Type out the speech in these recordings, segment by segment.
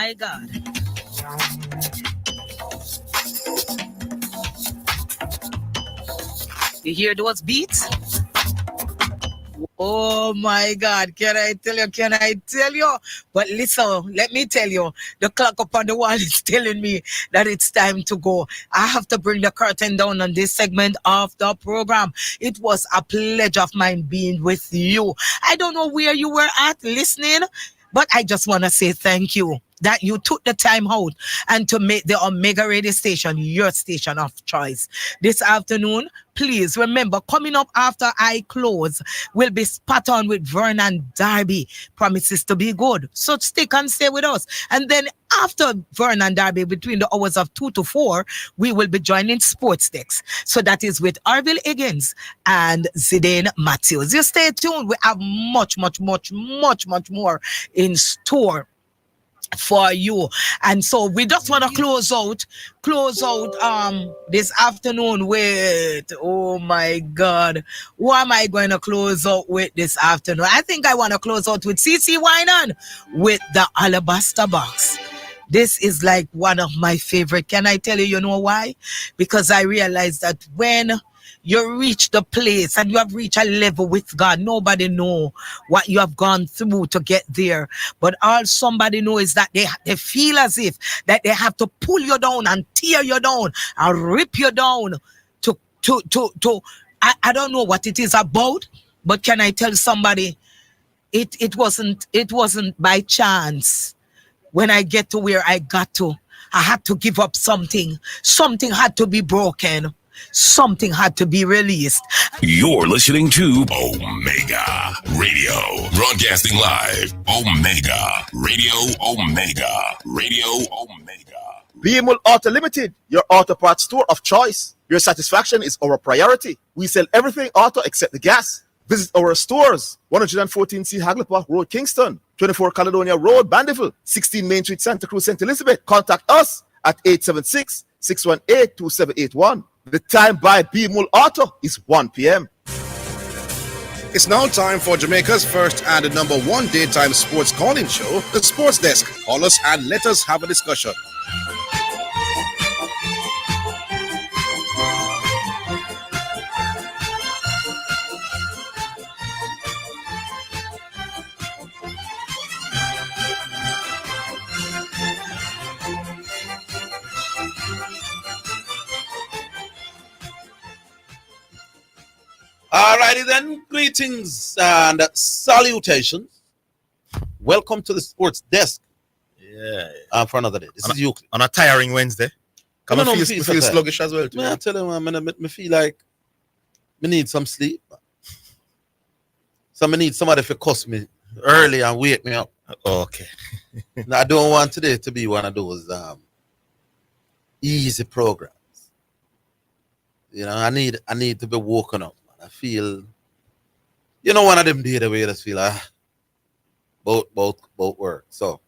my God. You hear those beats? Oh my God, can I tell you? Can I tell you? But listen, let me tell you, the clock up on the wall is telling me that it's time to go. I have to bring the curtain down on this segment of the program. It was a pleasure of mine being with you. I don't know where you were at listening, but I just want to say thank you that you took the time out and to make the Omega radio station your station of choice. This afternoon, please remember, coming up after I close will be spot on with Vernon Darby. Promises to be good. So stick and stay with us. And then after Vernon Darby, between the hours of 2 to 4, we will be joining Sports Decks. So that is with Orville Higgins and Zidane Matthews. You stay tuned. We have much more in store for you. And so we just want to close out this afternoon with, oh my God, who am I going to close out with this afternoon? I think I want to close out with CC Winan with the Alabaster Box. This is like one of my favorite. Can I tell you, you know why? Because I realized that when you reach the place and you have reached a level with God, nobody know what you have gone through to get there. But all somebody knows is that they feel as if that they have to pull you down and tear you down and rip you down to I don't know what it is about, but can I tell somebody it wasn't by chance. When I get to where I got to, I had to give up something. Something had to be broken. Something had to be released. You're listening to Omega Radio, broadcasting live. Omega Radio, Omega Radio, Omega. BML Auto Limited, your auto parts store of choice. Your satisfaction is our priority. We sell everything auto except the gas. Visit our stores, 114C Hagley Road, Kingston, 24 Caledonia Road, Bandeville, 16 Main Street, Santa Cruz, St. Elizabeth. Contact us at 876-618-2781. The time by BML Auto is 1 p.m. It's now time for Jamaica's first and the number one daytime sports calling show, The Sports Desk. Call us and let us have a discussion. Alrighty then, greetings and salutations. Welcome to the Sports Desk. Yeah. For another day. This is you on a tiring Wednesday. Come on, feel sluggish as well. I tell you, I feel like I need some sleep. So I need somebody to cuss me early and wake me up. Okay. Now, I don't want today to be one of those easy programs. You know, I need to be woken up. I feel, you know, one of them days the way I just feel both work. So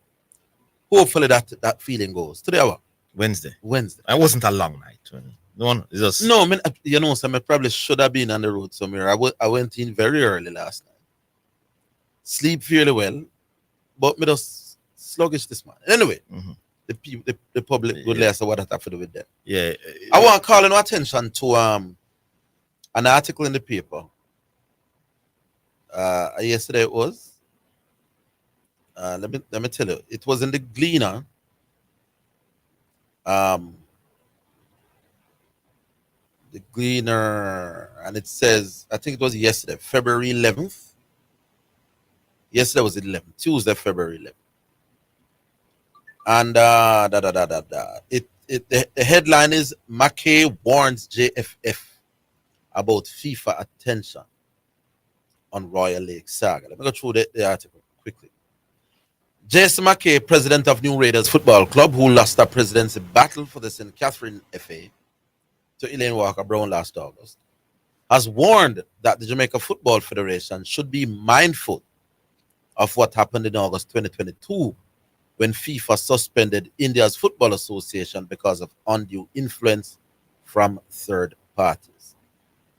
hopefully that feeling goes. Today what? Wednesday. It wasn't a long night. No, I mean, you know, so I probably should have been on the road somewhere. I went in very early last night. Sleep fairly well, but me just sluggish this morning. Anyway, the public would less of what I have to do with them. Yeah. I want to call your attention to an article in the paper. Yesterday it was. Let me tell you, it was in the Gleaner. The Gleaner, and it says, I think it was yesterday, February 11th. Yesterday was 11th, Tuesday, February 11th. And the headline is McKay warns JFF about FIFA attention on Royal Lake saga. Let me go through the article quickly. Jason McKay, president of New Raiders Football Club, who lost a presidency battle for the St. Catherine FA to Elaine Walker-Brown last August, has warned that the Jamaica Football Federation should be mindful of what happened in August 2022 when FIFA suspended India's Football Association because of undue influence from third parties.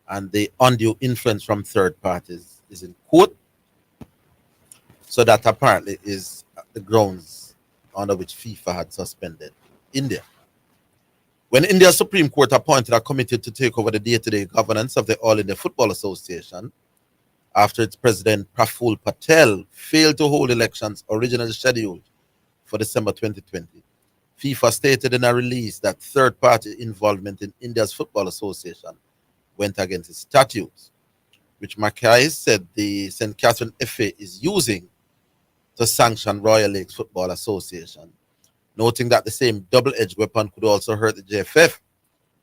And the undue influence from third parties is in quote. So that apparently is the grounds under which FIFA had suspended India. When India's Supreme Court appointed a committee to take over the day-to-day governance of the All India Football Association, after its president Praful Patel failed to hold elections originally scheduled for December 2020, FIFA stated in a release that third-party involvement in India's Football Association went against its statutes, which Mackay said the St. Catherine FA is using to sanction Royal Lakes Football Association, noting that the same double-edged weapon could also hurt the JFF,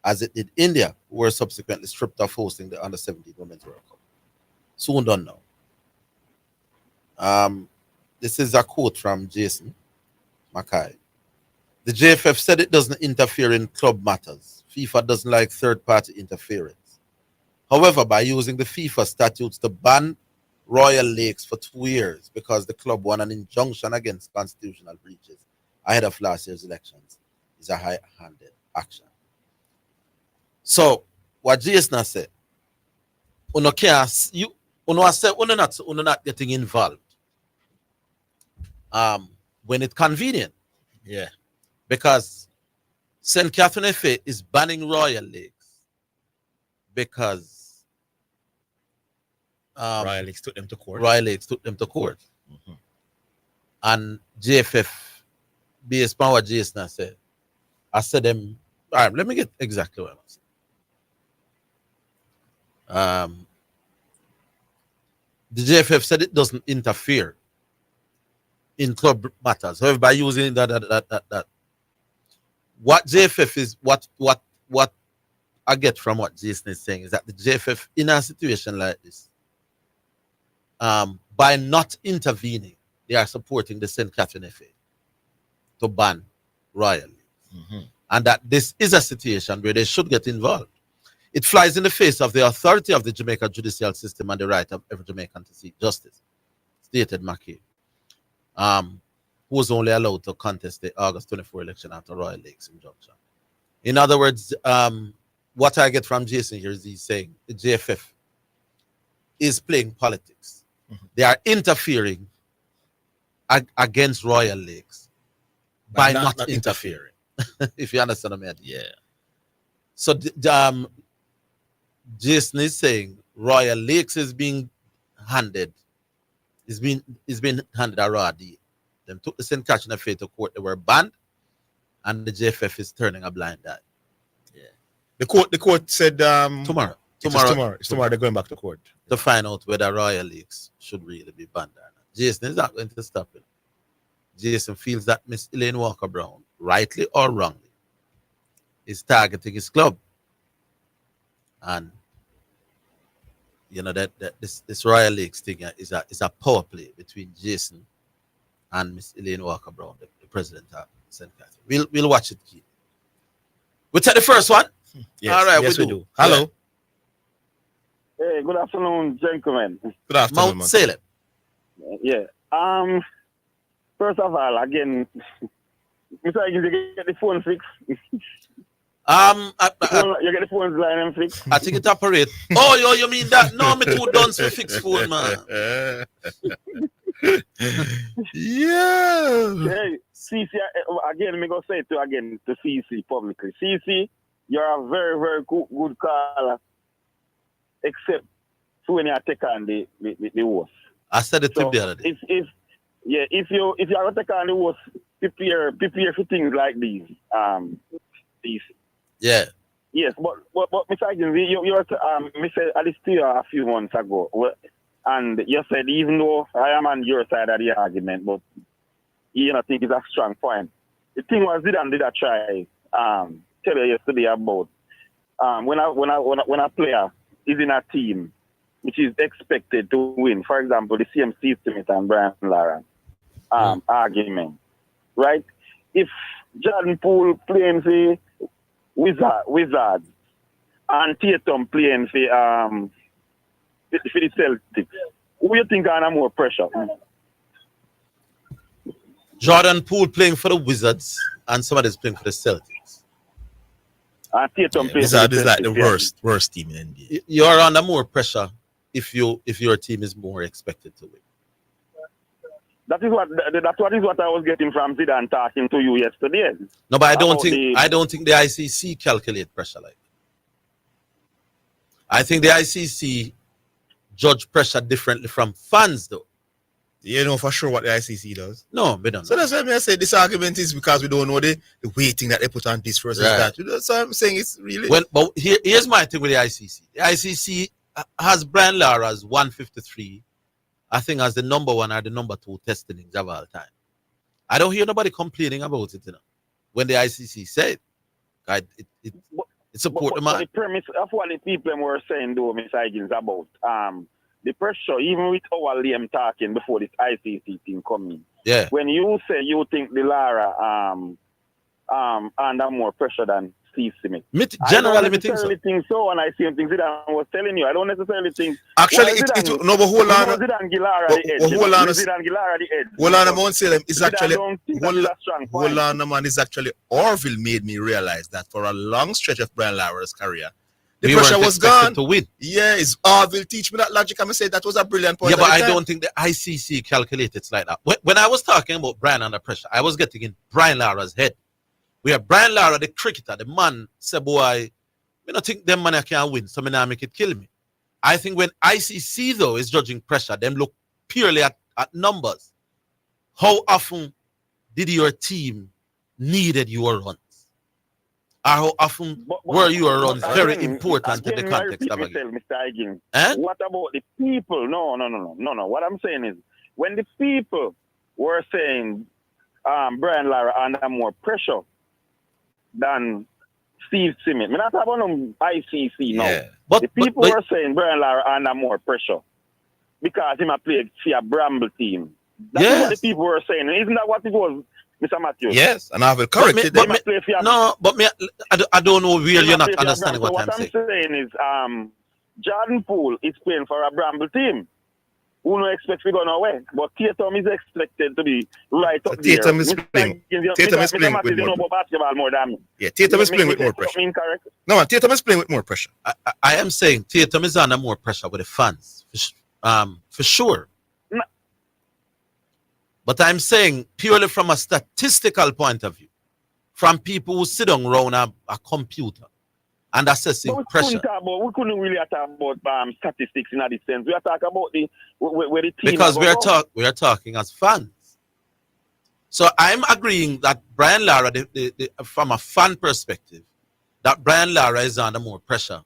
as it did India, who were subsequently stripped of hosting the Under-17 Women's World Cup. Soon done now. This is a quote from Jason Mackay. The JFF said it doesn't interfere in club matters. FIFA doesn't like third-party interference. However, by using the FIFA statutes to ban Royal Lakes for 2 years because the club won an injunction against constitutional breaches ahead of last year's elections is a high-handed action. So, what Jason said, uno not getting involved when it's convenient. Yeah. Because St. Catherine FA is banning Royal Lakes because Royal Lakes took them to court. Mm-hmm. And JFF, based on what Jason said, I said them, all right, let me get exactly what I'm saying. The JFF said it doesn't interfere in club matters. However, by using that. What JFF is, what I get from what Jason is saying is that the JFF in a situation like this, by not intervening, they are supporting the St. Catherine FA to ban Royal League. Mm-hmm. And that this is a situation where they should get involved. It flies in the face of the authority of the Jamaica judicial system and the right of every Jamaican to seek justice, stated Mackay, who was only allowed to contest the August 24 election after Royal Lakes injunction. In other words, what I get from Jason here is he's saying the JFF is playing politics. Mm-hmm. They are interfering against Royal Lakes by not interfering. If you understand what I mean. Yeah. So Jason is saying Royal Lakes is being handed, is being handed a raw deal. Them took the St. Catherine FA to court, they were banned, and the JFF is turning a blind eye. Yeah. The court said tomorrow they're going back to court to find out whether Royal Lakes should really be banned or not. Jason is not going to stop it. Jason feels that Miss Elaine Walker Brown, rightly or wrongly, is targeting his club. And you know that this Royal Lakes thing is a power play between Jason and Miss Elaine Walker Brown, the president of St. Catherine. We'll watch it, Keith. We'll take the first one. Yes, all right, yes, we do. Hello. Hey, good afternoon, gentlemen. Good afternoon, Mount man. Salem. Yeah. First of all, again, Mr. Higgins, you get the phone fixed. You get the phone's line and fixed. I think it operates. Oh, you mean that? No, me too done to fix phone, man. Yeah. Hey, CC, again, me go say it to CC publicly. CC, you're a very, very good caller, except when you take on the horse. I said it to you the other day. If you are take on the horse, prepare for things like these. CC. Yeah. Yes, but Mr. Higgins, you said at least a few months ago, and you said even though I am on your side of the argument, but you don't think it's a strong point. The thing was, Zidane did a try tell you yesterday about when a player is in a team which is expected to win. For example, the CMC Smith and Brian Lara argument, right? If Jordan Poole playing for Wizards and Tatum playing for the Celtics, who you think are under more pressure? Jordan Poole playing for the Wizards and somebody's playing for the Celtics. And Tatum playing Wizards is like the worst team in NBA. You're under more pressure if your team is more expected to win. That is what I was getting from Zidane talking to you yesterday. No, but I don't think the ICC calculate pressure like that. I think the ICC judge pressure differently from fans, though. You know for sure what the ICC does. No, we don't. So that's why I say this argument is because we don't know the weighting that they put on this versus that. So I'm saying it's really. Well, but here's my thing with the ICC. The ICC has Brian Lara as 153, I think, as the number 1 or the number 2 testings of all time. I don't hear nobody complaining about it, when the ICC said it support the man. The premise of what the people were saying, though, Mr. Higgins, about the pressure, even with our Liam talking before this ICC thing coming. Yeah. When you say you think the Lara under more pressure than Steve Smith. Generally, I don't necessarily think so, and I see things Zidane was telling you. I don't necessarily think. Actually, no, but hold on. Zidane Gilara the edge. Hold on. Zidane Gilara the edge. Hold on, I won't say them. It's actually. Hold on, man. It's actually Orville made me realize that for a long stretch of Brian Lara's career, the pressure was gone. To win. Yeah, it's Orville teach me that logic. I'm say that was a brilliant point. Yeah, but I don't think the ICC calculates like that. When I was talking about Brian under pressure, I was getting in Brian Lara's head. We have Brian Lara, the cricketer, the man, say, boy, I don't think them man can win, so I now make it kill me. I think when ICC, though, is judging pressure, them look purely at numbers. How often did your team needed your runs? Or how often were your runs very important in the context of a game? Mr. Higgins, what about the people? No. What I'm saying is, when the people were saying Brian Lara under more pressure than Steve Smith. I'm not talking about ICC now. But the people were saying Brian Lara under more pressure because he might play for a Bramble team. That's what the people were saying. Isn't that what it was, Mr. Matthews? Yes, and I will correct it. I don't know where you're not understanding what I'm saying. What I'm saying is Jordan Poole is playing for a Bramble team. Who no expect to go nowhere, but Tatum is expected to be right up there. Tatum is playing. Tatum is playing with more basketball more than me. Yeah, Tatum is playing with more pressure. No, Tatum is playing with more pressure. I am saying Tatum is under more pressure with the fans, for sure. No. But I'm saying purely from a statistical point of view, from people who sit down around a computer and assessing pressure. We couldn't really talk about statistics in that sense. We are talking about where the team. Because we are talking as fans. So I'm agreeing that Brian Lara, from a fan perspective, that Brian Lara is under more pressure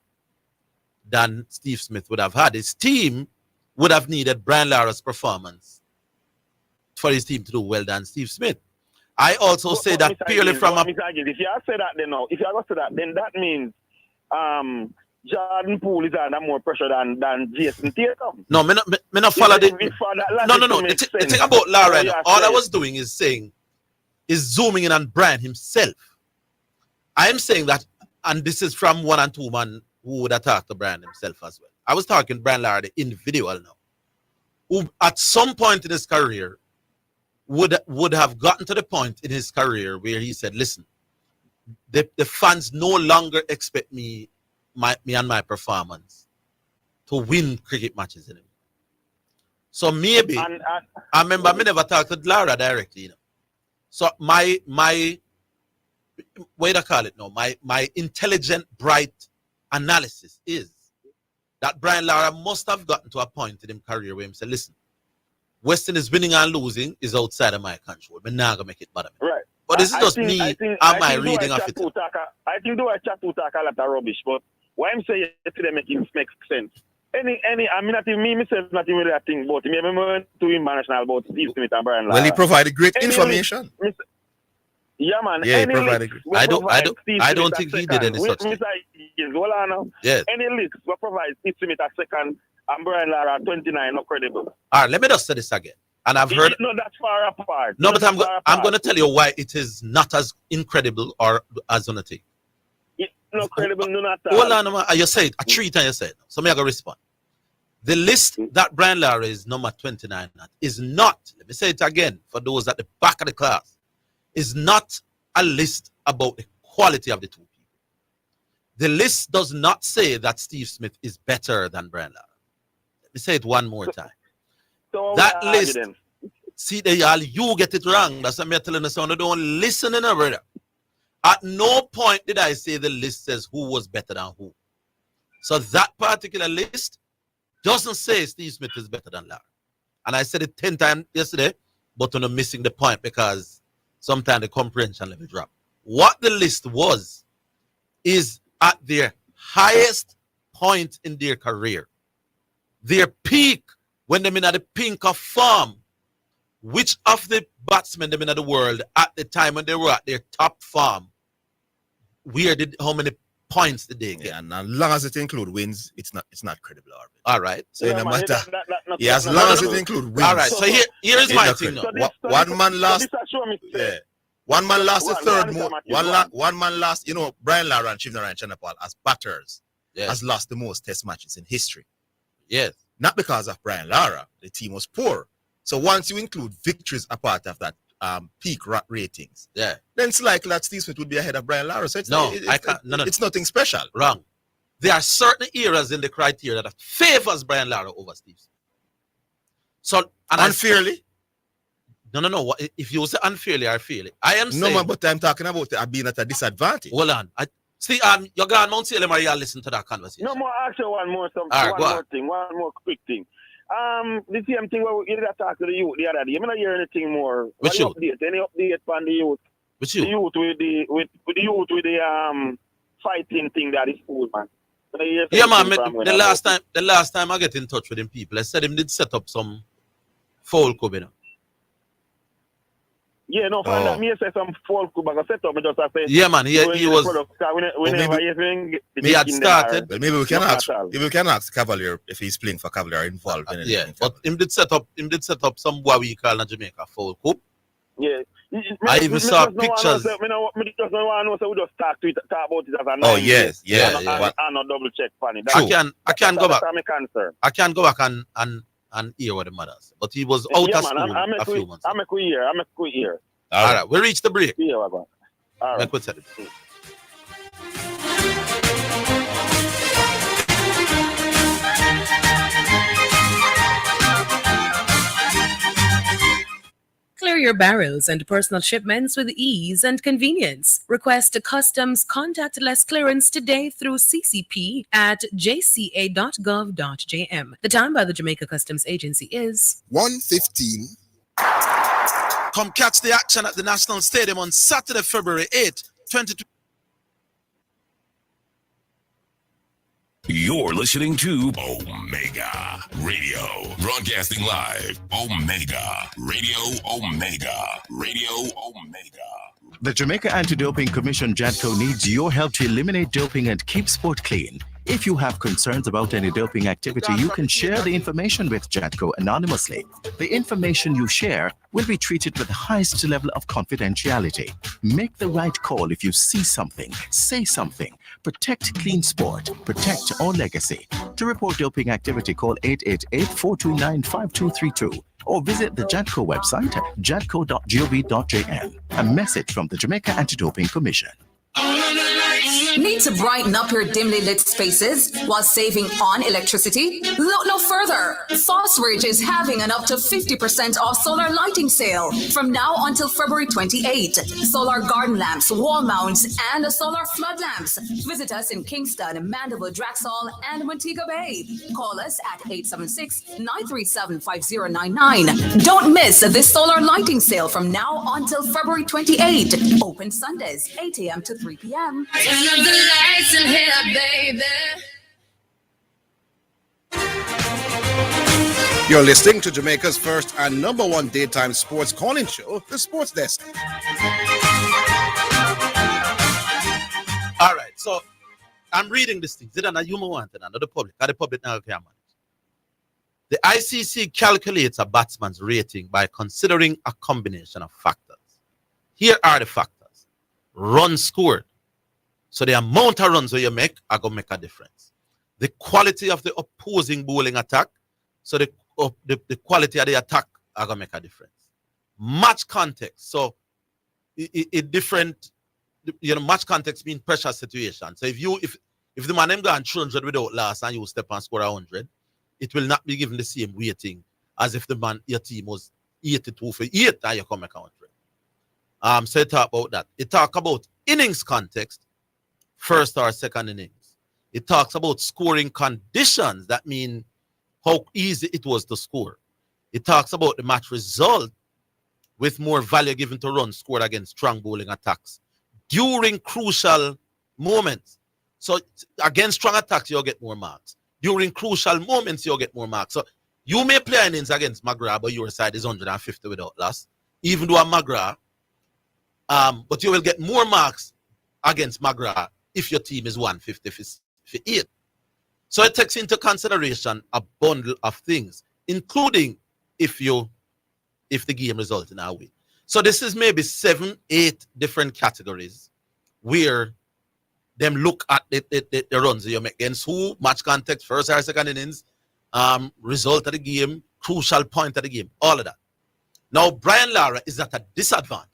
than Steve Smith would have had. His team would have needed Brian Lara's performance for his team to do well than Steve Smith. I also say that purely from a. If you say that, then that means Jordan Poole is under more pressure than Jason Tatum. No, me not follow the. No. The thing about Lara, all I was doing is zooming in on Brian himself. I am saying that, and this is from 1 and 2 man who would attack the Brian himself as well. I was talking Brian Lara, the individual now, who at some point in his career would have gotten to the point in his career where he said, listen, the fans no longer expect me and my performance to win cricket matches anymore. So maybe, I remember I never talked to Lara directly, So my what do I call it now? My intelligent, bright analysis is that Brian Lara must have gotten to a point in his career where he said, listen, Western is winning and losing is outside of my control. We're not going to make it bother me. Right. But this is just me and my reading of it. I think do I chat to talk a lot of rubbish, but what I'm saying today makes sense. I mean, not even me myself, not even that thing, but me remember to him national about Steve Smith and Brian Lara. Well, he provided great information. Yeah, man. Yeah, he provided great. I don't think he did any such thing. Yes. Any list will provide Steve Smith a second and Brian Lara 29, not credible. All right, let me just say this again. And I've heard. No, that's far apart. No, but I'm going to tell you why it is not as incredible or as on a thing. It's not credible, no, not Hold on, you say it. A treat, and you say it. So I'm going to respond. The list that Brian Lara is number 29 at is not, let me say it again for those at the back of the class, is not a list about the quality of the two people. The list does not say that Steve Smith is better than Brian Lara. Let me say it one more time. So that list, See, you get it wrong. That's what I'm telling you. So don't listen, brother. At no point did I say the list says who was better than who. So that particular list doesn't say Steve Smith is better than Larry. And I said it 10 times yesterday, but I'm missing the point because sometimes the comprehension level drop. What the list was is at their highest point in their career, their peak, when they're in the pink of form, which of the batsmen they're in the world at the time when they were at their top form, how many points did they get? Yeah, and as long as it include wins, it's not credible, Orville. All right. So no matter. Yeah, as long as it include wins. All right. So here's my thing. One man lost. Yeah. One man lost the third most. One man lost. You know, Brian Lara and Shivnarine Chanapal as batters has lost the most Test matches in history. Yes. Not because of Brian Lara. The team was poor. So once you include victories a part of that peak ratings, then it's likely that Steve Smith would be ahead of Brian Lara. So I can't. It's nothing special. Wrong. There are certain areas in the criteria that favors Brian Lara over Steve Smith. So unfairly. No. If you say unfairly or fairly, I am saying. No, but I'm talking about being at a disadvantage. Hold on. See, you're going Mount Salem or you listen to that conversation. No more. Actually, one more quick thing. The same thing where you did talk to the youth the other day. I'm not hearing anything more. Which youth? Any update on the youth? Which youth? The youth with the fighting thing that is cool, man. Yeah, man. The last time I get in touch with him, people, I said him did set up some foul club, you know. Yeah, no, find that me say some foul club, I set up. Just say. Yeah, man. He was. He had started. Well, maybe we can ask Cavalier if he's playing for Cavalier involved in anything. Yeah, but him did set up some what we call in Jamaica foul club. Yeah. I even saw pictures. We just want to know, so we just talk about it as a Oh, yes. Yeah. And not double check funny. I can go back. That's my concern. I can go back and hear what the mother said. But he was out of school a few months. I'm a quick year. All right. We reach the break. Yeah, all right. Like we said. Clear your barrels and personal shipments with ease and convenience. Request a customs contactless clearance today through CCP at jca.gov.jm. The time by the Jamaica Customs Agency is 1:15. Come catch the action at the National Stadium on Saturday, February 8th, 2020. You're listening to Omega Radio, broadcasting live. Omega Radio, Omega Radio, Omega. The Jamaica Anti-Doping Commission, JADCO, needs your help to eliminate doping and keep sport clean. If you have concerns about any doping activity, you can share the information with JADCO anonymously. The information you share will be treated with the highest level of confidentiality. Make the right call if you see something, say something. Protect clean sport. Protect our legacy. To report doping activity, call 888-429-5232 or visit the JADCO website at jadco.gov.jm. A message from the Jamaica Anti-Doping Commission. Need to brighten up your dimly lit spaces while saving on electricity? Look no further. Fosbridge is having an up to 50% off solar lighting sale from now until February 28. Solar garden lamps, wall mounts, and solar flood lamps. Visit us in Kingston, Mandeville, Draxall, and Montego Bay. Call us at 876-937-5099. Don't miss this solar lighting sale from now until February 28. Open Sundays, 8 a.m. to 3 p.m. Turn up the lights in here, baby. You're listening to Jamaica's first and number one daytime sports calling show, The Sports Desk. All right, so I'm reading this thing. Zidane, you want it, not the public. The public now can manage. The ICC calculates a batsman's rating by considering a combination of factors. Here are the factors. Runs scored. So the amount of runs that you make are going to make a difference. The quality of the opposing bowling attack, so the quality of the attack are going to make a difference. Match context, so it different, match context means pressure situation. So if the man got 200 without loss and you step and score 100, it will not be given the same rating as if your team was 82-8 and you come a country. So it talk about that. It talk about innings context, first or second innings. It talks about scoring conditions. That mean how easy it was to score. It talks about the match result with more value given to runs scored against strong bowling attacks during crucial moments. So against strong attacks, you'll get more marks. During crucial moments, you'll get more marks. So you may play innings against McGrath, but your side is 150 without loss, even though I'm McGrath. But you will get more marks against McGrath if your team is 150 for 8. So it takes into consideration a bundle of things, including if the game results in a win. So this is maybe 7-8 different categories where them look at the runs you make against who, match context, first or second innings, result of the game, crucial point of the game, all of that. Now, Brian Lara is at a disadvantage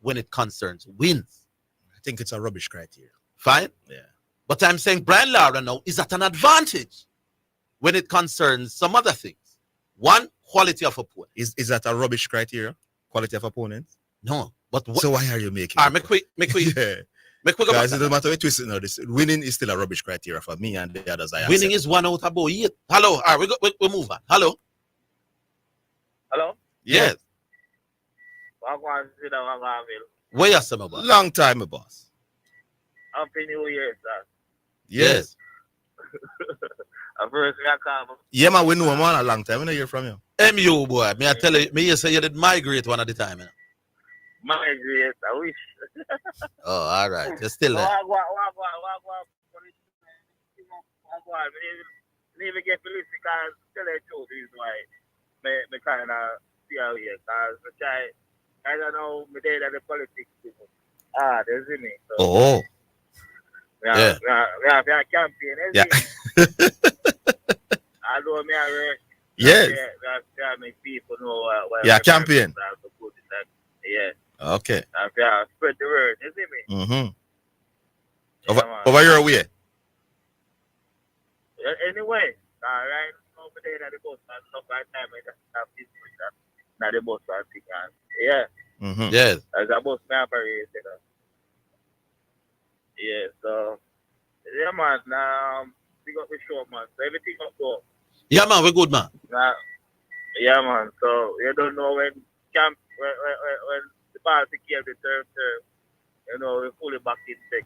when it concerns wins. I think it's a rubbish criteria. Fine? Yeah. But I'm saying Brian Lara now is at an advantage when it concerns some other things. One, quality of opponent. Is that a rubbish criteria? Quality of opponents? No. But so why are you making it? Make we yeah. Guys, it doesn't matter what twist it now. This winning is still a rubbish criteria for me and the others. Winning is 1 out of 8. Hello. All right, we move on. Hello. Hello? Yes. Where you some about? Long time, boss. Happy New Year, sir. Yes. First, yeah, man, we know man a long time. We don't hear from you. MU boy, me I tell you, me you say you did migrate one at the time. Migrate, I wish. Oh, all right. You're still there. Never get Felicia because tell the truth is why me kind of see out here because I don't know me there that the politics people. There's in it. So. Oh. Yeah. We have a campaign. Yeah. I know me already. Yes. Yeah, make people know yeah, campaign. Yeah. Okay. Yeah, spread the word, you see me? Mm-hmm. Over your way. Anyway, right over there at the bus and stuff like that, I just have this not the bus and thing. Yeah. Mm-hmm. Yes. As a bus man operator. Yeah, so yeah man, we got the show man. So everything up go. Yeah man, we're good man. Yeah man, so you don't know when the ball secure the third term, you know, we fully back in check.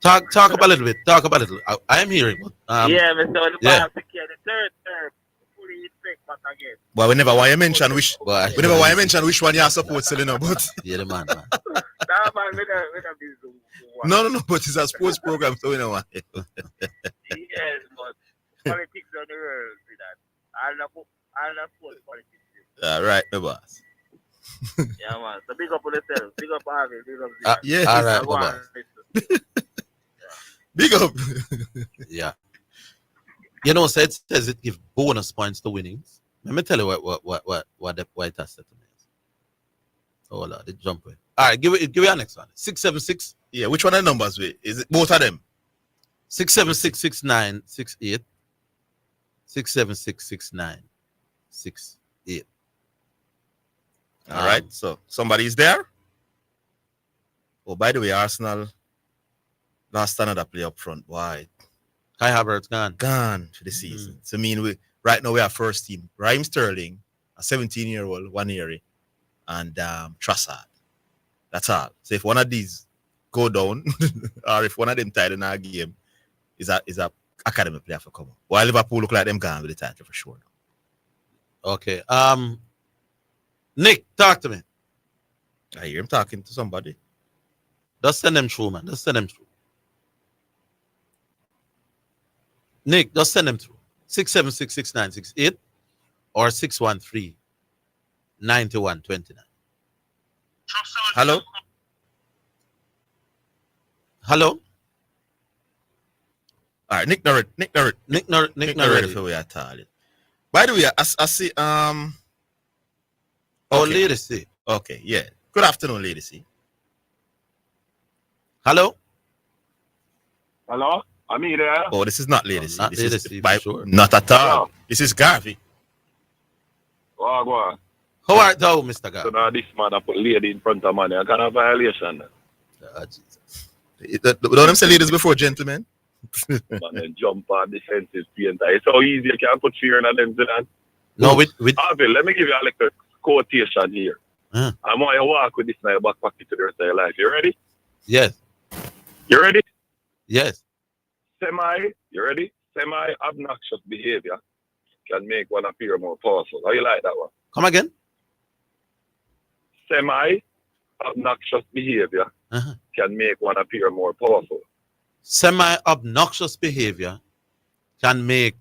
Talk about a little bit. Talk about it. I am hearing. Yeah, but so the ball secure the third term, fully in check back again. Well, we never want to mention which one you are supposed to, you know, but yeah, the man. Man, No, but it's a sports program, so we know why. Yes, but politics on the world with that. I'll not sports politics. All right, my boss. Yeah, man. So big up on yourself. Big up Harvey. Big up. Yeah. All right, my boss. Big up. Yeah. You know, so it says it gives bonus points to winnings. Let me tell you what it has said to me. Oh Lord, it jump away. All right, give me your next one. 676. Yeah, which one are the numbers with? Is it both of them? 6766968. 6766968. All right, so somebody's there. Oh, by the way, Arsenal lost another player up front. Why? Kai Havertz gone for the season. So right now we are first team. Raheem Sterling, a 17-year-old, 1 year, and Trossard. That's all. So if one of these go down, or if one of them tied in our game, is a academy player for come. While Liverpool look like them gone with the title for sure. Okay. Nick, talk to me. I hear him talking to somebody. Just send them through, man. Just send them through. Nick, just send them through. 6766968 or 613-9129. Hello? Hello? All right, Nick Norrit. Nick Norrit. For we are talking. By the way, I see Oh, Lady C. Okay, yeah. Good afternoon, Lady C. Hello? Hello? Am I there? Oh, this is not Lady C. Not this Lady is C, by, sure. Not at all. Hello? This is Garvey. Go on. How art thou, Mr. God? So now this man I put lady in front of man. I got a violation. Don't them say ladies before gentlemen? Man, then jump on defensive painter. It's so easy you can put fear in them, Zidane. No, with Orville, let me give you a little quotation here. I want you to walk with this in your back pocket to the rest of your life. You ready? Yes. You ready? Yes. You ready? Semi-obnoxious behavior can make one appear more powerful. How you like that one? Come again? Semi-obnoxious behavior can make one appear more powerful. Semi-obnoxious behavior can make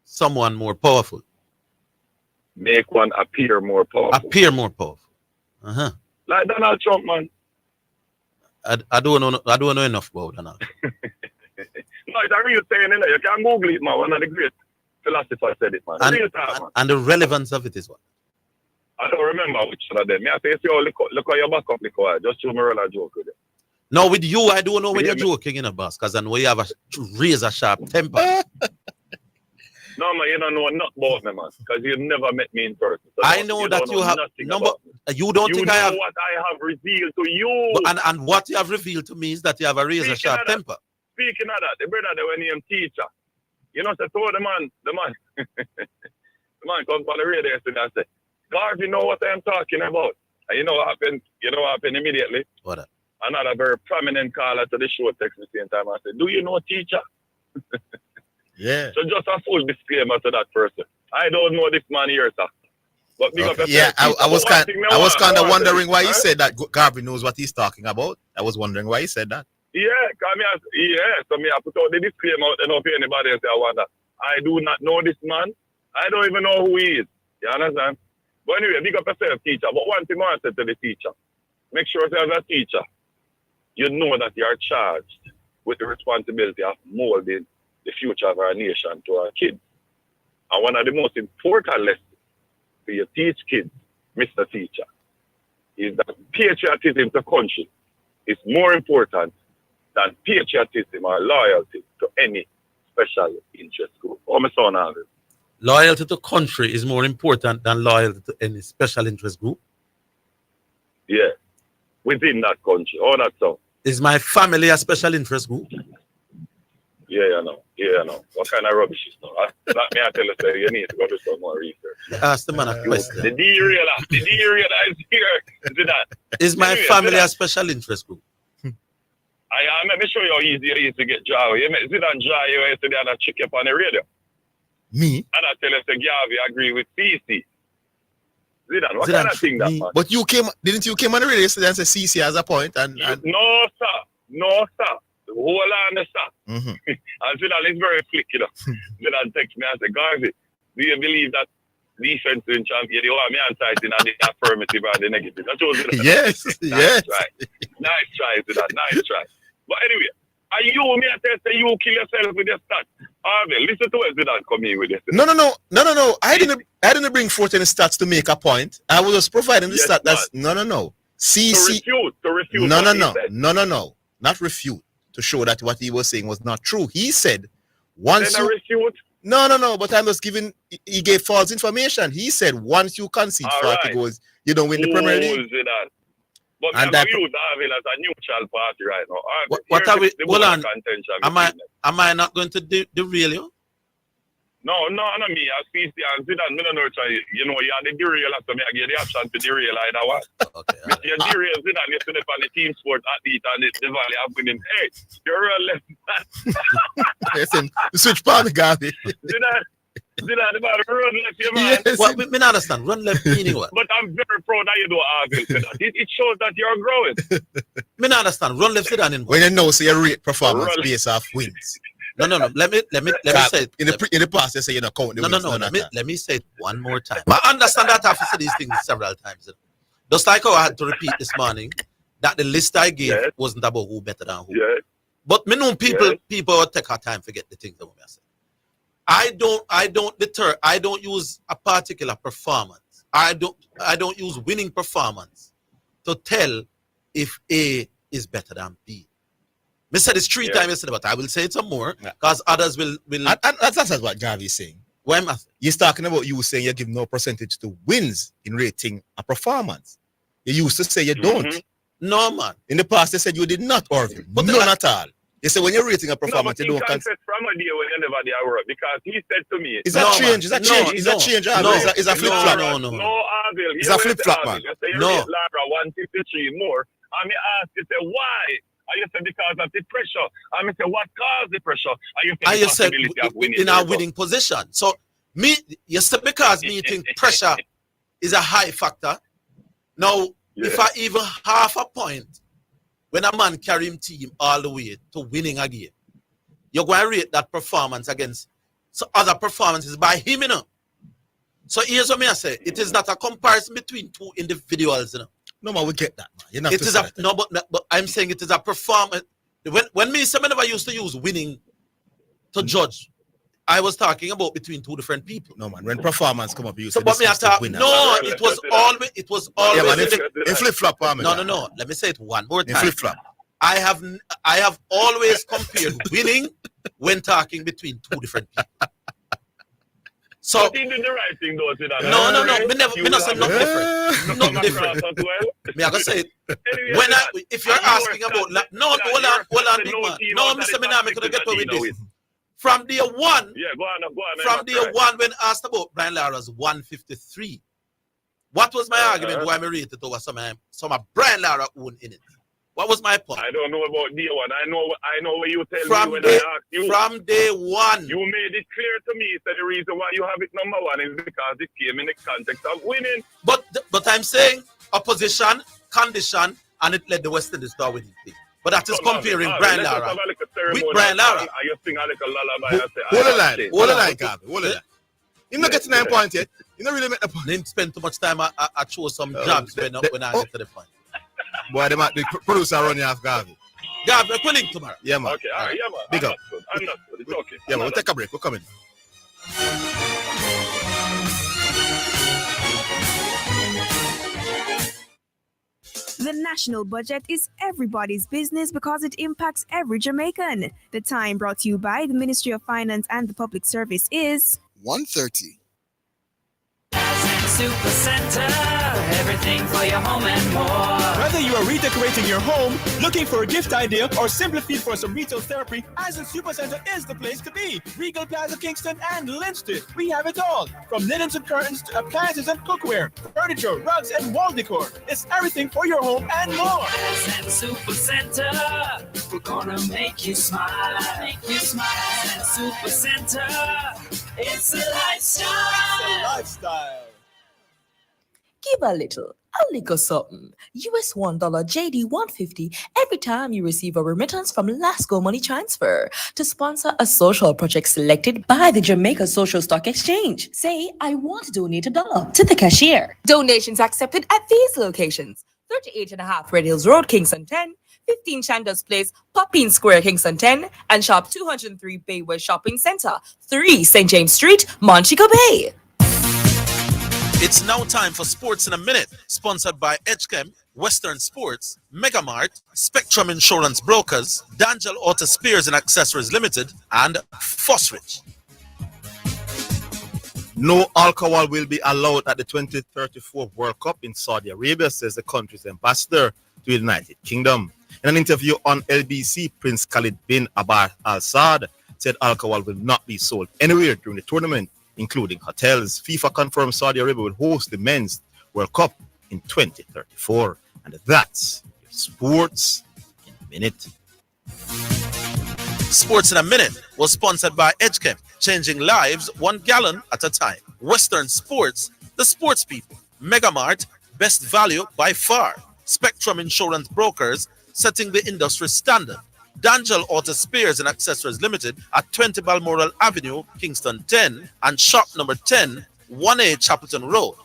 someone more powerful. Make one appear more powerful. Appear more powerful. Like Donald Trump, man. I don't know enough about Donald Trump. No, it's a real saying, innit? You can Google it, man. One of the great philosophers said it, man. And the relevance of it is what? I don't remember which one of them. I say, look at your back up, just show me a joke with it. No, with you, I don't know when you're joking in a boss, because I know you have a razor sharp temper. No, man, you don't know nothing about me, man, because you never met me in person. So I know that you have. No, you don't think I have. What I have revealed to you. And what you have revealed to me is that you have a razor sharp temper. Speaking of that, the brother they were named teacher. You know, so the man the man comes on the radio yesterday and said, Garvey, you know what I'm talking about. And you know what happened? Immediately? What? Another very prominent caller to the show text me same time. I said, do you know teacher? Yeah. So just a full disclaimer to that person. I don't know this man here, sir. But I was kind of wondering why he said that Garvey knows what he's talking about. I was wondering why he said that. Yeah, so I put out the disclaimer out and not pay anybody and say, I wonder. I do not know this man. I don't even know who he is. You understand? But anyway, big up yourself, teacher. But one thing I want to say to the teacher, make sure as a teacher, you know that you are charged with the responsibility of molding the future of our nation to our kids. And one of the most important lessons for you teach kids, Mr. Teacher, is that patriotism to country is more important than patriotism or loyalty to any special interest group. Oh, my son, Orville. Loyalty to country is more important than loyalty to any special interest group? Yeah, within that country. Oh, that's so. Is my family a special interest group? Yeah, I know. What kind of rubbish is that? Let me tell you, sir, you need to go do some more research. Ask the man a question. The derailer is here. Is my family a special interest group? Let me show you how easy it is to get Jawa. You met Zidane Jawa yesterday and I check up on the radio. Me? And I tell you, Gavi agree with CC. Zidane, what kind of thing that, man? But didn't you came on the radio yesterday and say CC has a point? And... No, sir. Hold on, sir. And Zidane is very flick, you know. Zidane text me and say, Garvey, do you believe that defense in champion, you want me answer in the affirmative or the negative? That's what Zidane. Yes. Nice try, Zidane. Nice try. But anyway, are you me I say you kill yourself with your stats? Orville, listen to what Zidane come in with this. No. I didn't bring forth any stats to make a point. I was just providing the stat. That's no. CC to refute. No. Not refute. To show that what he was saying was not true. He said once you refute. No, but I'm just giving he gave false information. He said once you concede 40 goals, you don't win the Premier League. But and that use Orville as a neutral party right now. What are we? Hold on. Am I not going to derail you? No, me. As PC and Zidane, I don't know. You know, you are the derailer, so I get the option to derail either one. Okay. You derail Zidane yesterday on the team sport athlete and the Valley have winning. Hey, you're a left. Listen, switch part the Garvey. Zidane, about run left, you man. Yes. Well, me not understand. Run left meaning what? But I'm very proud that you do Orville. It shows that you're growing. Me not understand. Run left Zidane in. When you know, so you rate performance based off wins. No. Let me say it. In the past, they say you know count the wins. Let me say it one more time. I understand that I've said these things several times. Just like how I had to repeat this morning that the list I gave wasn't about who better than who. Yeah. But me know people take our time to get the things that we say. I don't use a particular performance. I don't use winning performance to tell if A is better than B. I said this 3 times yesterday, but I will say it some more because others will. And that's what Garvey is saying. Why must He's talking about you saying you give no percentage to wins in rating a performance. You used to say you don't. No, man. In the past, they said you did not, Orville. But none at all. They said when you're rating a performance, you don't confess from a day when you never did work because he said to me, is that change? Is that change? Is that change? Is that flip flop? No, Orville. Is that flip flop, man? You say you rate Lara 153 more. And me ask you, say, why? And you say because of the pressure. And me say, what caused the pressure? And you say the possibility of winning. In our winning position. So you said because me think pressure is a high factor. Now, if I even half a point, when a man carry him team all the way to winning a game, you're going to rate that performance against other performances by him, you know. So here's what I say. It is not a comparison between two individuals, you know. No, man, we get that, man. You're not it is but I'm saying it is a performance. When me say I never used to use winning to judge, I was talking about between two different people. No, man. When performance come up, you say this is the winner. No, it was always. Yeah, man. In flip flop, man. No. Let me say it one more time. In flip flop. I have always compared winning when talking between two different people. So but he did the right thing, though. No. Me not say nothing different. Nothing different. Me I gonna say it. Anyway, if you're asking about hold on, big man. No, Mr. Minami could get away with this. From day one, go on. From day one, when asked about Brian Lara's 153, what was my argument why I rated over some of Brian Lara own in it? What was my point? I don't know about day one. I know what you tell from me when day, I asked you. From day one. You made it clear to me that the reason why you have it number one is because it came in the context of winning. But I'm saying opposition, condition, and it led the West Indies to a winning thing. But that is comparing Brian Lara with Brian Lara. You sing a little lullaby. Hold the line, Gabi. Hold the line. You're not getting 9 points yet. You don't really make the point. Didn't spend too much time. I chose some jobs when I get to the point. Boy, the producer running off Gavi. Gavi, we're calling tomorrow. Yeah, man. Okay, all right. Yeah, man. Big up. I'm not good. It's okay. Yeah, man. We'll take a break. We're coming. The national budget is everybody's business because it impacts every Jamaican. The time brought to you by the Ministry of Finance and the Public Service is 1:30. Super Center, everything for your home and more. Whether you are redecorating your home, looking for a gift idea, or simply feel for some retail therapy, Asden Super Center is the place to be. Regal Plaza, Kingston, and Linstead. We have it all. From linens and curtains to appliances and cookware, furniture, rugs, and wall decor. It's everything for your home and more. Asden Super Center, we're gonna make you smile. Asden Super Center, it's a lifestyle. It's a lifestyle. Give a little something. US $1 JD 150 every time you receive a remittance from Lasco Money Transfer to sponsor a social project selected by the Jamaica Social Stock Exchange. Say, I want to donate $1 to the cashier. Donations accepted at these locations: 38.5 Red Hills Road, Kingston 10, 15 Chandos Place, Poppin Square, Kingston 10, and Shop 203 Bay West Shopping Center, 3 St. James Street, Montego Bay. It's now time for Sports in a Minute, sponsored by Edgechem, Western Sports, Megamart, Spectrum Insurance Brokers, D'Angelo Auto Spears and Accessories Limited, and Fosrich. No alcohol will be allowed at the 2034 World Cup in Saudi Arabia, says the country's ambassador to the United Kingdom. In an interview on LBC, Prince Khalid bin Abad Al Saad said alcohol will not be sold anywhere during the tournament, including hotels. FIFA confirmed Saudi Arabia will host the Men's World Cup in 2034. And that's your Sports in a Minute. Sports in a Minute was sponsored by Edgechem, changing lives 1 gallon at a time. Western Sports, the sports people. Megamart, best value by far. Spectrum Insurance Brokers, setting the industry standard. D'Angelo Auto Spears and Accessories Limited at 20 Balmoral Avenue, Kingston 10, and shop number 10, 1A Chapelton Road.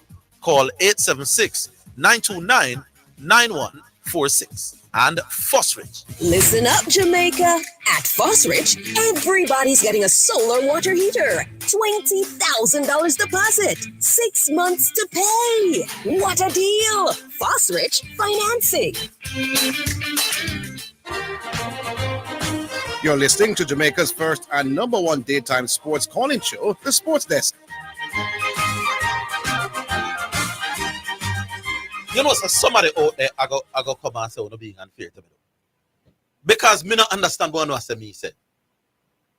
Call 876-929-9146. And Fosrich. Listen up, Jamaica. At Fosrich, everybody's getting a solar water heater. $20,000 deposit. 6 months to pay. What a deal. Fosrich Financing. You're listening to Jamaica's first and number one daytime sports calling show, The Sports Desk. You know, so somebody out there, I go come and say, being unfair to me. Because me not understand what I me said.